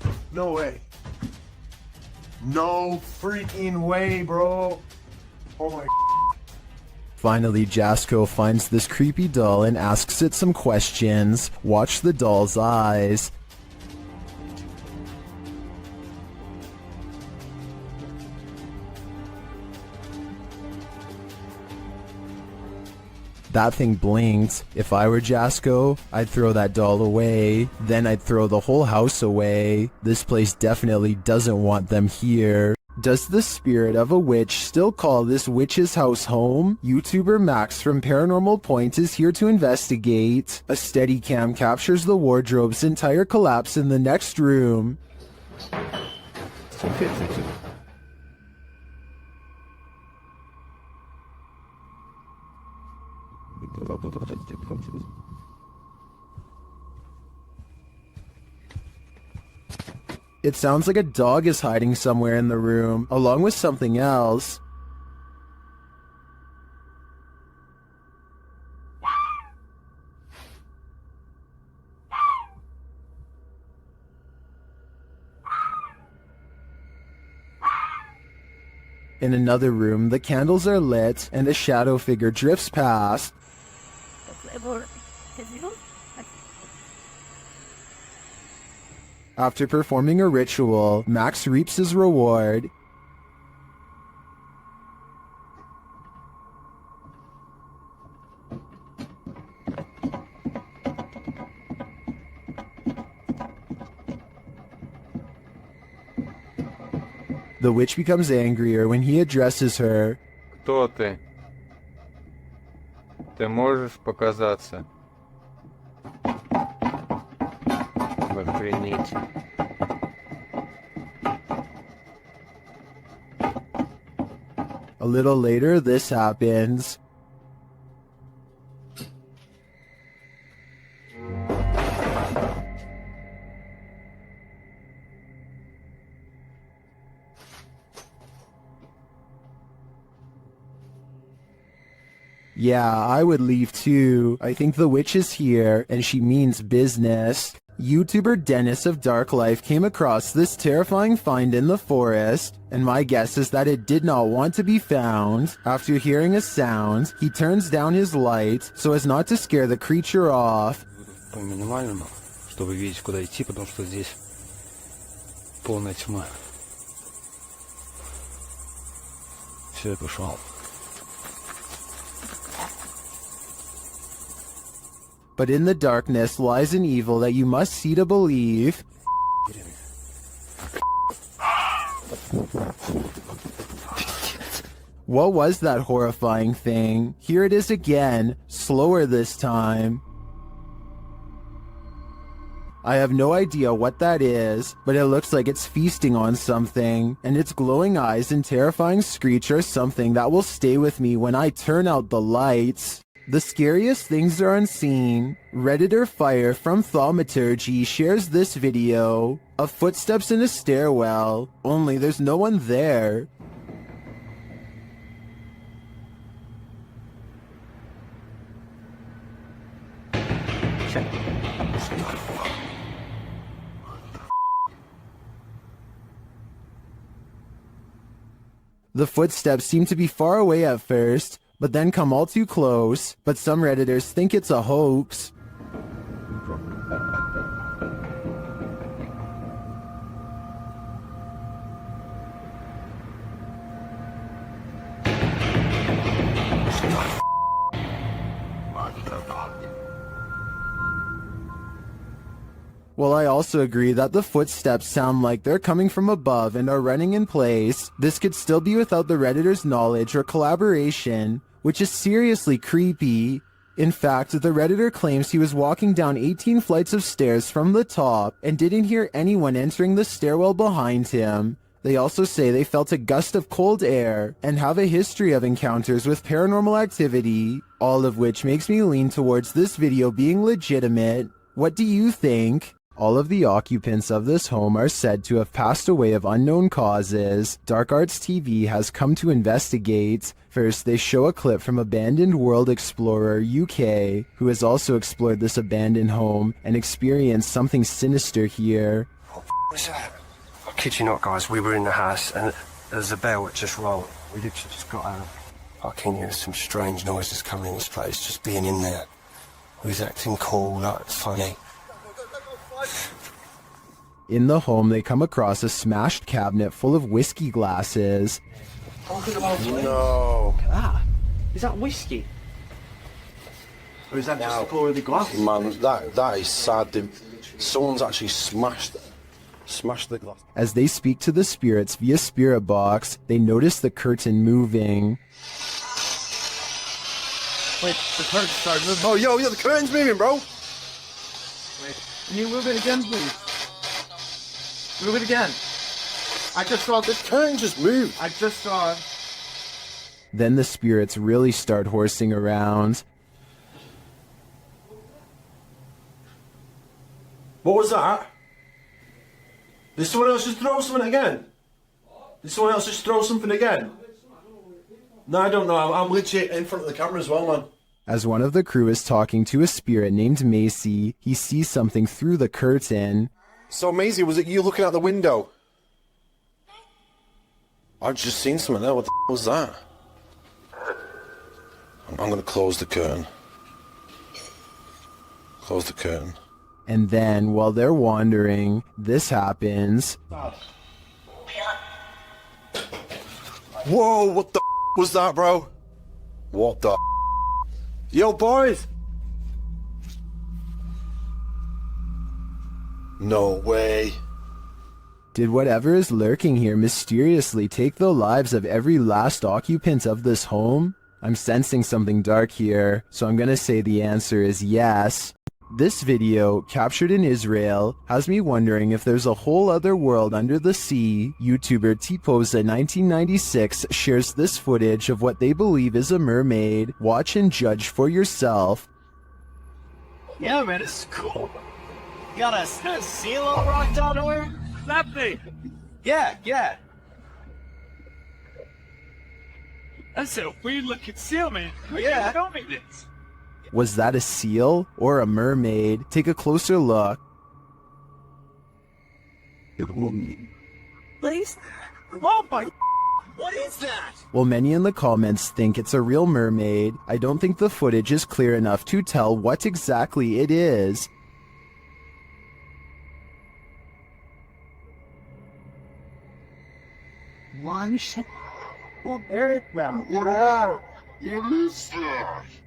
No freaking way, bro. Oh my. Finally, Jasko finds this creepy doll and asks it some questions. Watch the doll's eyes. That thing blinked. If I were Jasko, I'd throw that doll away. Then I'd throw the whole house away. This place definitely doesn't want them here. Does the spirit of a witch still call this witch's house home? YouTuber Max from Paranormal Point is here to investigate. A Steadicam captures the wardrobe's entire collapse in the next room. It sounds like a dog is hiding somewhere in the room, along with something else. In another room, the candles are lit, and a shadow figure drifts past. After performing a ritual, Max reaps his reward. The witch becomes angrier when he addresses her. Кто ты? Ты можешь показаться? Охренеть. A little later, this happens. Yeah, I would leave too. I think the witch is here, and she means business. YouTuber Dennis of Dark Life came across this terrifying find in the forest, and my guess is that it did not want to be found. After hearing a sound, he turns down his light so as not to scare the creature off. По минимальному, чтобы видеть, куда идти, потому что здесь полная тьма. Все, я пошел. But in the darkness lies an evil that you must see to believe. What was that horrifying thing? Here it is again, slower this time. I have no idea what that is, but it looks like it's feasting on something, and its glowing eyes and terrifying screech are something that will stay with me when I turn out the lights. The scariest things are unseen. Redditor Fire from Thaumaturgy shares this video of footsteps in a stairwell, only there's no one there. The footsteps seem to be far away at first, but then come all too close, but some Redditors think it's a hoax. Well, I also agree that the footsteps sound like they're coming from above and are running in place. This could still be without the Redditor's knowledge or collaboration, which is seriously creepy. In fact, the Redditor claims he was walking down 18 flights of stairs from the top and didn't hear anyone entering the stairwell behind him. They also say they felt a gust of cold air and have a history of encounters with paranormal activity, all of which makes me lean towards this video being legitimate. What do you think? All of the occupants of this home are said to have passed away of unknown causes. Dark Arts TV has come to investigate. First, they show a clip from Abandoned World Explorer UK, who has also explored this abandoned home and experienced something sinister here. What's that? I kid you not, guys, we were in the house and there's a bell that just rolled. We literally just got out. I can hear some strange noises coming in this place, just being in there. We was acting cool, like funny. In the home, they come across a smashed cabinet full of whiskey glasses. No. Ah, is that whiskey? Or is that just the colour of the glass? Man, that is sad. Someone's actually smashed the glass. As they speak to the spirits via spirit box, they notice the curtain moving. Wait, the curtain started moving. Oh, yo, the curtain's moving, bro. Wait, can you move it again, please? Move it again. I just saw this curtain just moved. I just saw it. Then the spirits really start horsing around. What was that? Did someone else just throw something again? Did someone else just throw something again? No, I don't know. I'm literally in front of the camera as well, man. As one of the crew is talking to a spirit named Macy, he sees something through the curtain. So, Maisie, was it you looking out the window? I've just seen something there. What the was that? I'm going to close the curtain. Close the curtain. And then, while they're wandering, this happens. Whoa, what the was that, bro? What the Yo, boys! No way. Did whatever is lurking here mysteriously take the lives of every last occupant of this home? I'm sensing something dark here, so I'm gonna say the answer is yes. This video, captured in Israel, has me wondering if there's a whole other world under the sea. YouTuber Tposa1996 shares this footage of what they believe is a mermaid. Watch and judge for yourself. Yeah, man, it's cool. You got a seal on rock down nowhere? That thing. Yeah. That's a weird looking seal, man. Yeah. Tell me this. Was that a seal or a mermaid? Take a closer look. Please? Oh my... What is that? Well, many in the comments think it's a real mermaid. I don't think the footage is clear enough to tell what exactly it is.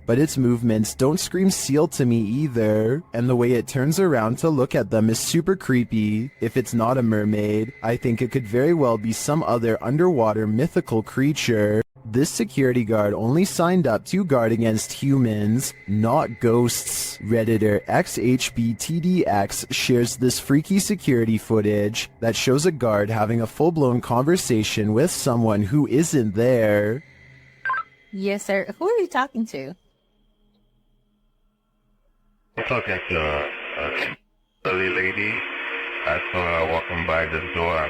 But its movements don't scream seal to me either, and the way it turns around to look at them is super creepy. If it's not a mermaid, I think it could very well be some other underwater mythical creature. This security guard only signed up to guard against humans, not ghosts. Redditor XHBTDX shares this freaky security footage that shows a guard having a full-blown conversation with someone who isn't there. Yes, sir. Who are you talking to? I'm talking to a silly lady. I saw her walking by the door.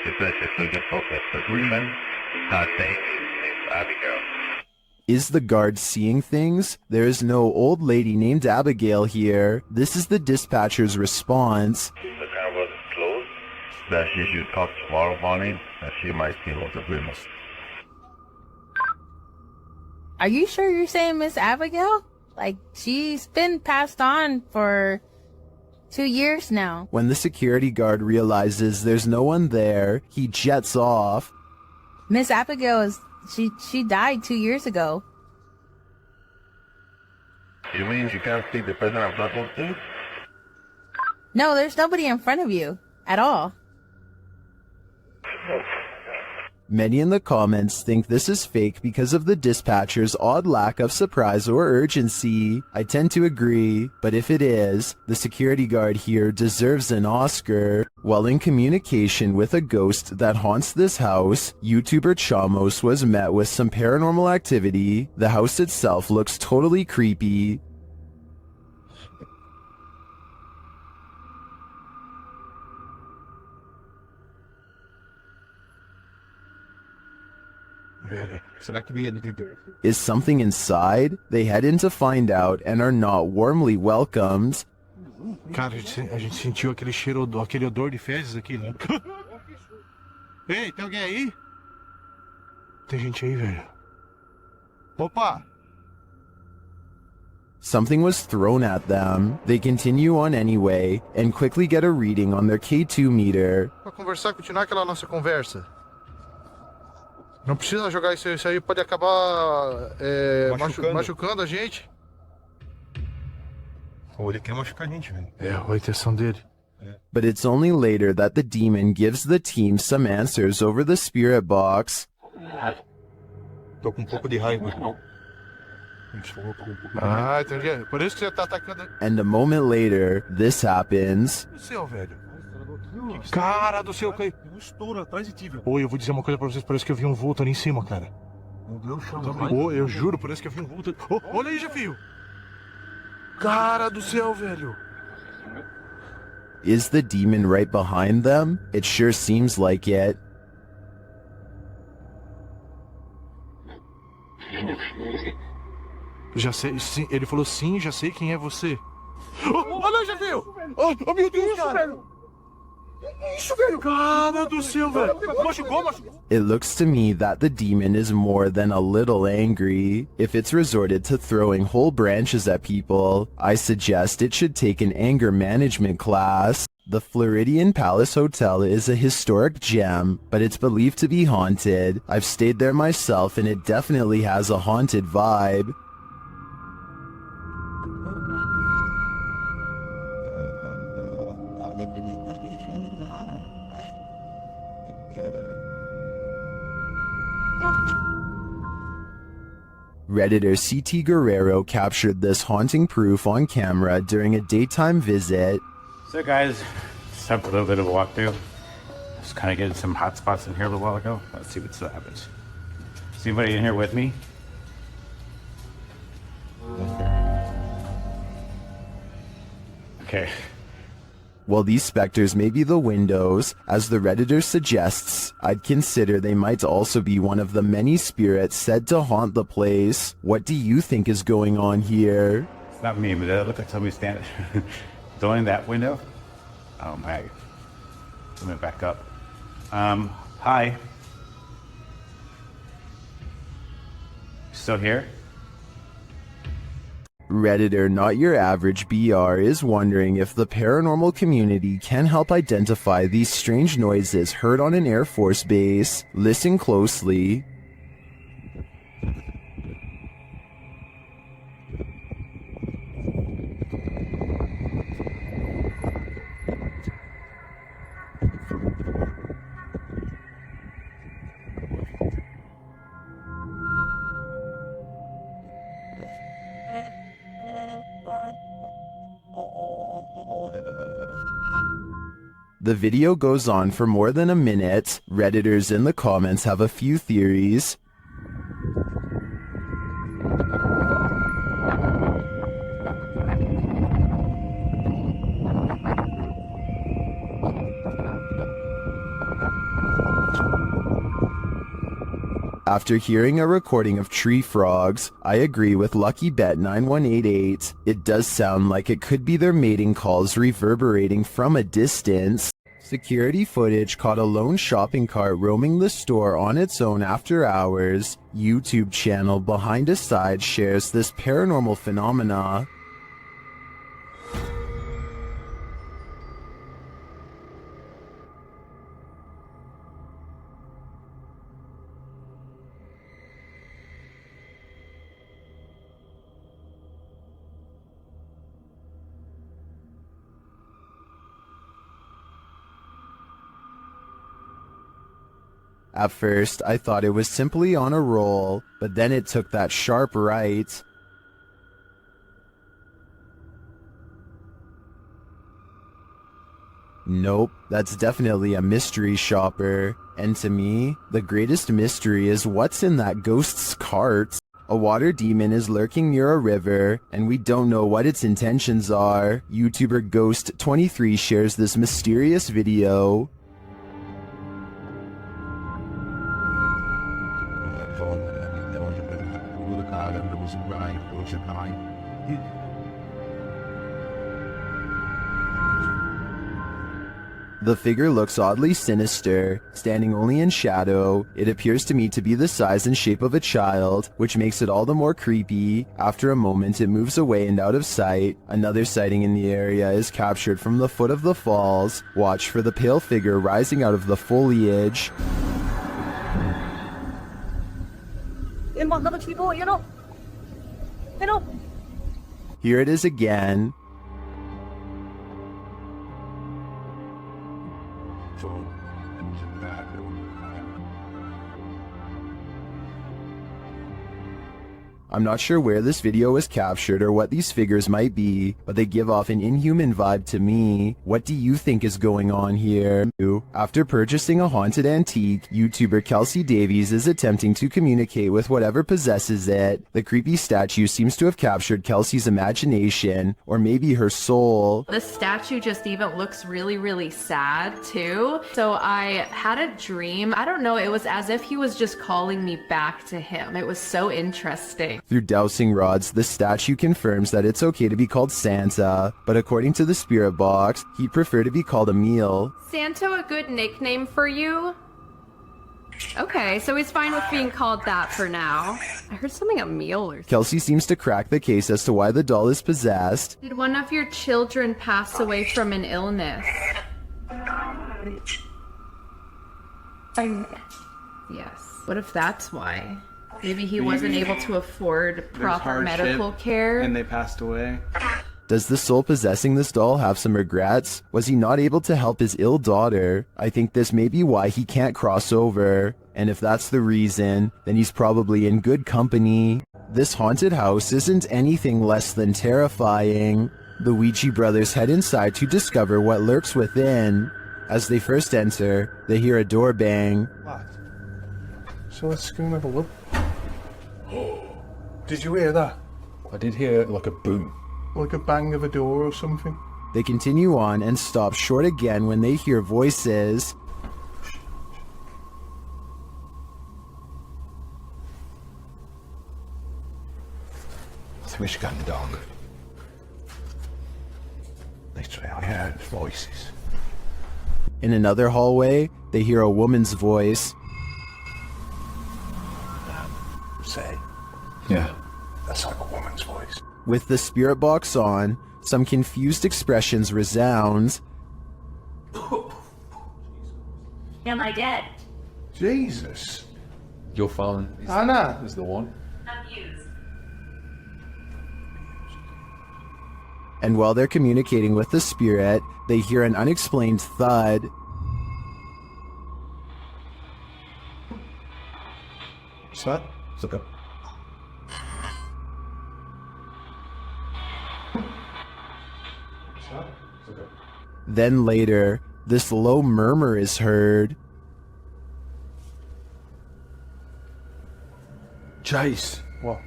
She said she's looking for the agreement. I think it's Abigail. Is the guard seeing things? There is no old lady named Abigail here. This is the dispatcher's response. The camera is closed. That she should talk tomorrow morning, and she might see what the agreement. Are you sure you're saying Miss Abigail? Like, she's been passed on for 2 years now. When the security guard realizes there's no one there, he jets off. Miss Abigail is she died 2 years ago. You mean you can't see the person I'm talking to? No, there's nobody in front of you at all. Many in the comments think this is fake because of the dispatcher's odd lack of surprise or urgency. I tend to agree, but if it is, the security guard here deserves an Oscar. While in communication with a ghost that haunts this house, YouTuber Chamos was met with some paranormal activity. The house itself looks totally creepy. Será que veio ali? Is something inside? They head in to find out and are not warmly welcomed. Cara, a gente sentiu aquele cheiro, aquele odor de fezes aqui, né? Ei, tem alguém aí? Tem gente aí, velho. Opa! Something was thrown at them. They continue on anyway and quickly get a reading on their K2 meter. Pra conversar, continuar aquela nossa conversa. Não precisa jogar isso aí pode acabar machucando a gente. Ou ele quer machucar a gente, velho. É, a intenção dele. But it's only later that the demon gives the team some answers over the spirit box. Tô com um pouco de raiva. Ah, entendi. Por isso que você tá atacando. And a moment later, this happens. O céu, velho. Cara do céu, caiu. Um estouro atrás de ti, velho. Oi, eu vou dizer uma coisa pra vocês. Parece que eu vi um vulto ali em cima, cara. Meu Deus, oi, eu juro, parece que eu vi um vulto. Oh, olha aí, Jefio. Cara do céu, velho. Is the demon right behind them? It sure seems like it. Já sei, sim, ele falou sim, já sei quem é você. Olha aí, Jefio. Oh, meu Deus, cara. Isso, velho. Cara do céu, velho. Machucou. It looks to me that the demon is more than a little angry. If it's resorted to throwing whole branches at people, I suggest it should take an anger management class. The Floridian Palace Hotel is a historic gem, but it's believed to be haunted. I've stayed there myself and it definitely has a haunted vibe. Redditor CT Guerrero captured this haunting proof on camera during a daytime visit. So guys, just have a little bit of a walkthrough. Just kind of getting some hot spots in here a little while ago. Let's see what still happens. Is anybody in here with me? Okay. While these specters may be the windows, as the Redditor suggests, I'd consider they might also be one of the many spirits said to haunt the place. What do you think is going on here? It's not me, but that looked like somebody standing. It's only in that window? Oh my. Let me back up. Hi. Still here? Redditor Not Your Average BR is wondering if the paranormal community can help identify these strange noises heard on an Air Force base. Listen closely. The video goes on for more than a minute. Redditors in the comments have a few theories. After hearing a recording of tree frogs, I agree with Lucky Bet 9188. It does sound like it could be their mating calls reverberating from a distance. Security footage caught a lone shopping cart roaming the store on its own after hours. YouTube channel Behind a Side shares this paranormal phenomena. At first, I thought it was simply on a roll, but then it took that sharp right. Nope, that's definitely a mystery shopper. And to me, the greatest mystery is what's in that ghost's cart. A water demon is lurking near a river, and we don't know what its intentions are. YouTuber Ghost23 shares this mysterious video. The figure looks oddly sinister, standing only in shadow. It appears to me to be the size and shape of a child, which makes it all the more creepy. After a moment, it moves away and out of sight. Another sighting in the area is captured from the foot of the falls. Watch for the pale figure rising out of the foliage. Here it is again. I'm not sure where this video was captured or what these figures might be, but they give off an inhuman vibe to me. What do you think is going on here? After purchasing a haunted antique, YouTuber Kelsey Davies is attempting to communicate with whatever possesses it. The creepy statue seems to have captured Kelsey's imagination, or maybe her soul. The statue just even looks really, really sad too. So I had a dream. I don't know, it was as if he was just calling me back to him. It was so interesting. Through dowsing rods, the statue confirms that it's okay to be called Santa, but according to the spirit box, he'd prefer to be called Emil. Santa a good nickname for you? Okay, so he's fine with being called that for now. I heard something Emil or something. Kelsey seems to crack the case as to why the doll is possessed. Did one of your children pass away from an illness? Yes. What if that's why? Maybe he wasn't able to afford proper medical care. And they passed away. Does the soul possessing this doll have some regrets? Was he not able to help his ill daughter? I think this may be why he can't cross over. And if that's the reason, then he's probably in good company. This haunted house isn't anything less than terrifying. The Ouija brothers head inside to discover what lurks within. As they first enter, they hear a door bang. What? So let's go and have a look. Did you hear that? I did hear like a boom. Like a bang of a door or something. They continue on and stop short again when they hear voices. I think we should go in the dark. Literally, I heard voices. In another hallway, they hear a woman's voice. Say. Yeah, that's like a woman's voice. With the spirit box on, some confused expressions resound. Am I dead? Jesus. Your phone is the one. Abused. And while they're communicating with the spirit, they hear an unexplained thud. What's that? It's like a... Then later, this low murmur is heard. Jace. What?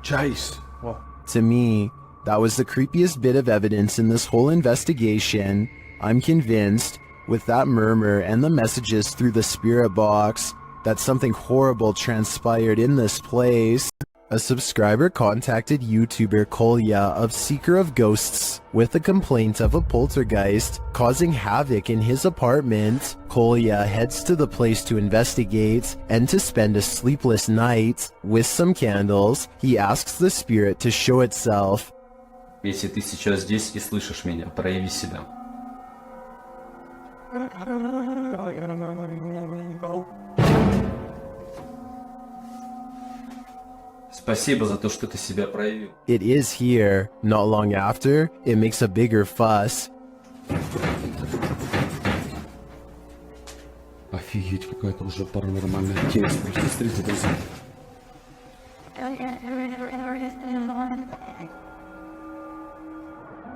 Jace. What? To me, that was the creepiest bit of evidence in this whole investigation. I'm convinced, with that murmur and the messages through the spirit box, that something horrible transpired in this place. A subscriber contacted YouTuber Kolya of Seeker of Ghosts with a complaint of a poltergeist causing havoc in his apartment. Kolya heads to the place to investigate, and to spend a sleepless night. With some candles, he asks the spirit to show itself. Если ты сейчас здесь и слышишь меня, прояви себя. Спасибо за то, что ты себя проявил. It is here. Not long after, it makes a bigger fuss. Офигеть, какая-то уже паранормальная тема. Смотрите, друзья.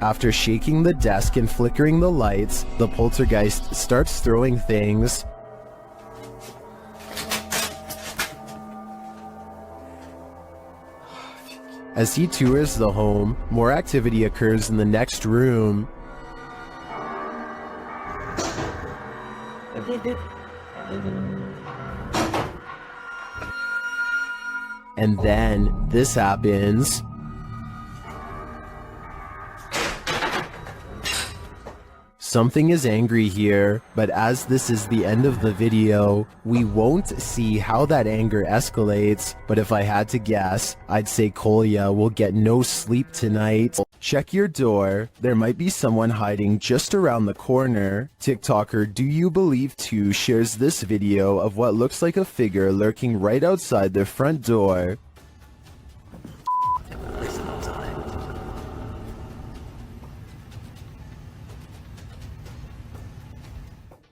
After shaking the desk and flickering the lights, the poltergeist starts throwing things. As he tours the home, more activity occurs in the next room. And then this happens. Something is angry here, but as this is the end of the video, we won't see how that anger escalates, but if I had to guess, I'd say Kolya will get no sleep tonight. Check your door, there might be someone hiding just around the corner. TikToker Do You Believe 2 shares this video of what looks like a figure lurking right outside their front door.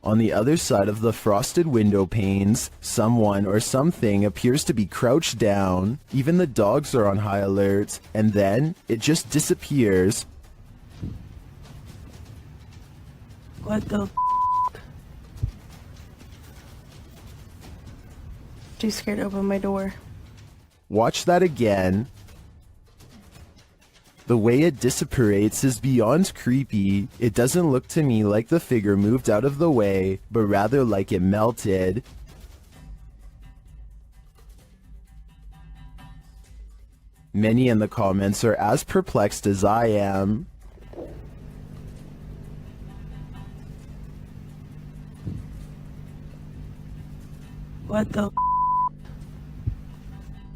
On the other side of the frosted window panes, someone or something appears to be crouched down. Even the dogs are on high alert, and then it just disappears. What the Too scared to open my door. Watch that again. The way it disapparates is beyond creepy. It doesn't look to me like the figure moved out of the way, but rather like it melted. Many in the comments are as perplexed as I am. What the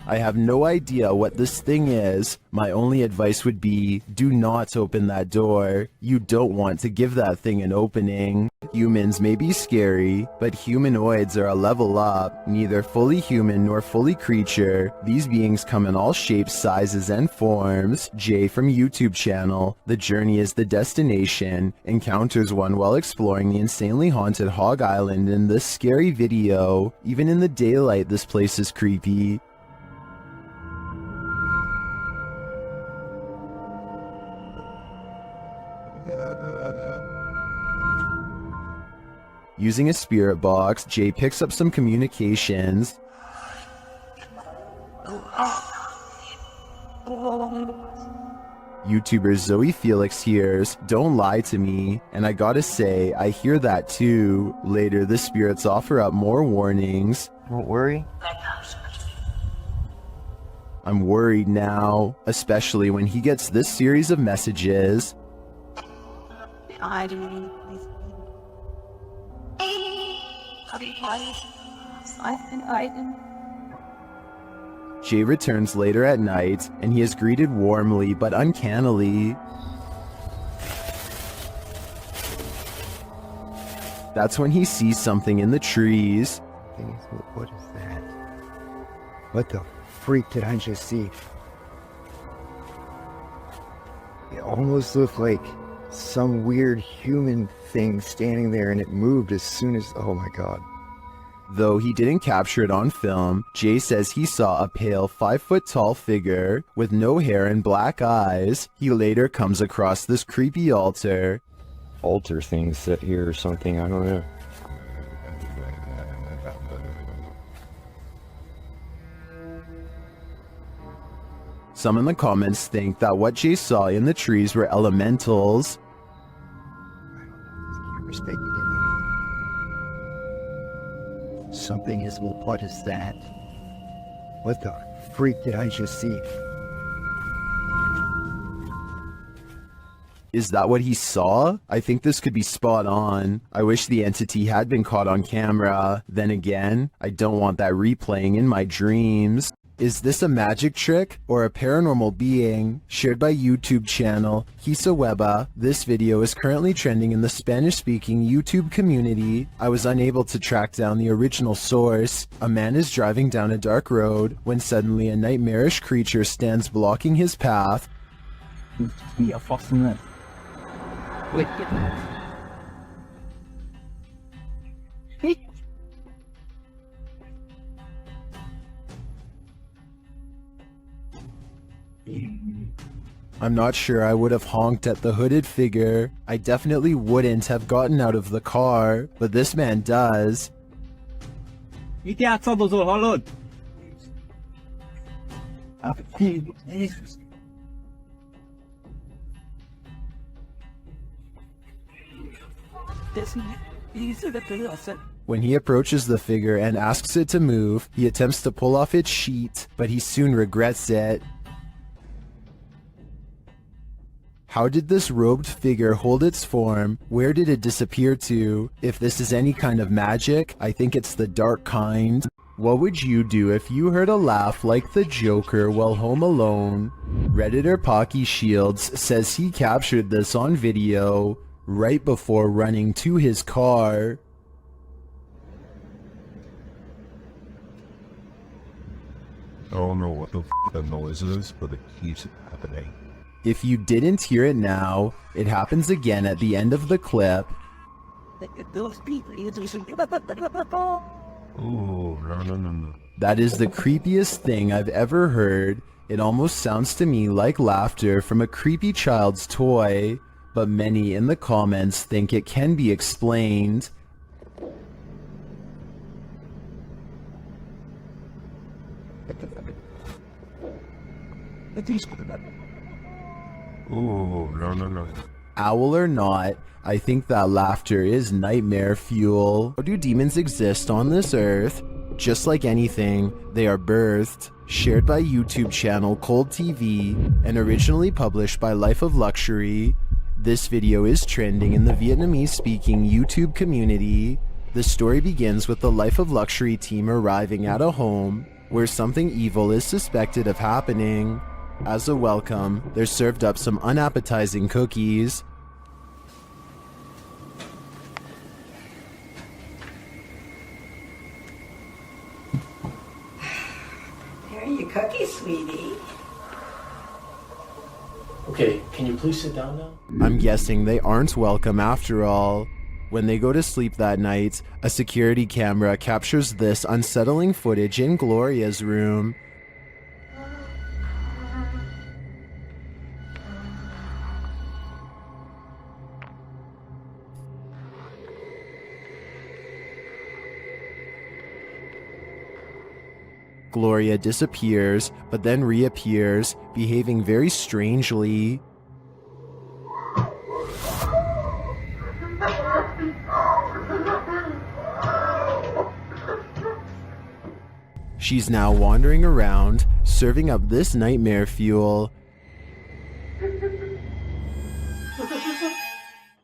I have no idea what this thing is. My only advice would be, do not open that door. You don't want to give that thing an opening. Humans may be scary, but humanoids are a level up. Neither fully human nor fully creature. These beings come in all shapes, sizes, and forms. Jay from YouTube channel, The Journey is the Destination, encounters one while exploring the insanely haunted Hog Island in this scary video. Even in the daylight, this place is creepy. Using a spirit box, Jay picks up some communications. YouTuber Zoe Felix hears, "Don't lie to me," and I gotta say, I hear that too. Later, the spirits offer up more warnings. Don't worry. I'm worried now, especially when he gets this series of messages. I didn't. Jay returns later at night, and he is greeted warmly but uncannily. That's when he sees something in the trees. What is that? What the freak did I just see? It almost looked like some weird human thing standing there, and it moved as soon as... Oh my god. Though he didn't capture it on film, Jay says he saw a pale 5-foot-tall figure with no hair and black eyes. He later comes across this creepy altar. Altar thing set here or something, I don't know. Some in the comments think that what Jay saw in the trees were elementals. Something is, well, what is that? What the freak did I just see? Is that what he saw? I think this could be spot on. I wish the entity had been caught on camera. Then again, I don't want that replaying in my dreams. Is this a magic trick or a paranormal being? Shared by YouTube channel Kisaweba. This video is currently trending in the Spanish-speaking YouTube community. I was unable to track down the original source. A man is driving down a dark road when suddenly a nightmarish creature stands blocking his path. I'm not sure I would have honked at the hooded figure. I definitely wouldn't have gotten out of the car, but this man does. When he approaches the figure and asks it to move, he attempts to pull off its sheet, but he soon regrets it. How did this robed figure hold its form? Where did it disappear to? If this is any kind of magic, I think it's the dark kind. What would you do if you heard a laugh like the Joker while home alone? Redditor Pocky Shields says he captured this on video right before running to his car. I don't know what the the noise is, but it keeps happening. If you didn't hear it now, it happens again at the end of the clip. Oh, no. That is the creepiest thing I've ever heard. It almost sounds to me like laughter from a creepy child's toy, but many in the comments think it can be explained. Oh, no. Owl or not, I think that laughter is nightmare fuel. How do demons exist on this earth? Just like anything, they are birthed. Shared by YouTube channel Cold TV and originally published by Life of Luxury. This video is trending in the Vietnamese-speaking YouTube community. The story begins with the Life of Luxury team arriving at a home where something evil is suspected of happening. As a welcome, they're served up some unappetizing cookies. Here are your cookies, sweetie. Okay, can you please sit down now? I'm guessing they aren't welcome after all. When they go to sleep that night, a security camera captures this unsettling footage in Gloria's room. Gloria disappears, but then reappears, behaving very strangely. She's now wandering around, serving up this nightmare fuel.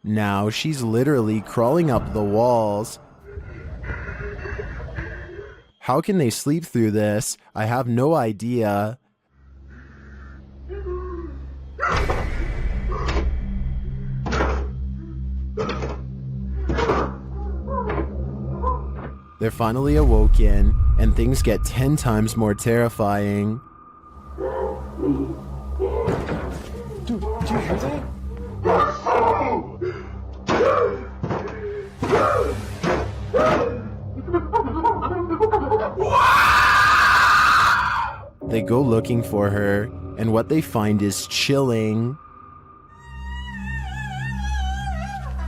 Now she's literally crawling up the walls. How can they sleep through this? I have no idea. They're finally awoken, and things get 10 times more terrifying. Dude, do you hear that? They go looking for her, and what they find is chilling.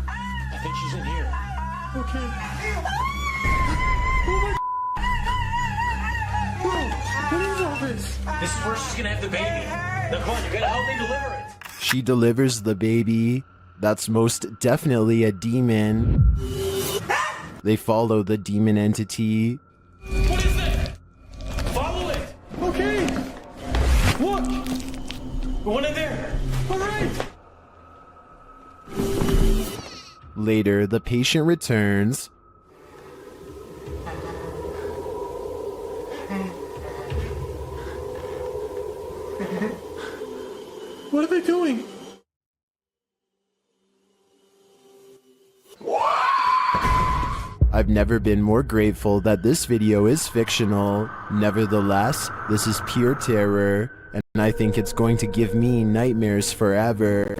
I think she's in here. Okay. Bro, what is all this? This is where she's gonna have the baby. Now come on, you gotta help me deliver it. She delivers the baby. That's most definitely a demon. They follow the demon entity. What is that? Follow it. Okay. Look. One in there. All right. Later, the patient returns. What are they doing? I've never been more grateful that this video is fictional. Nevertheless, this is pure terror, and I think it's going to give me nightmares forever.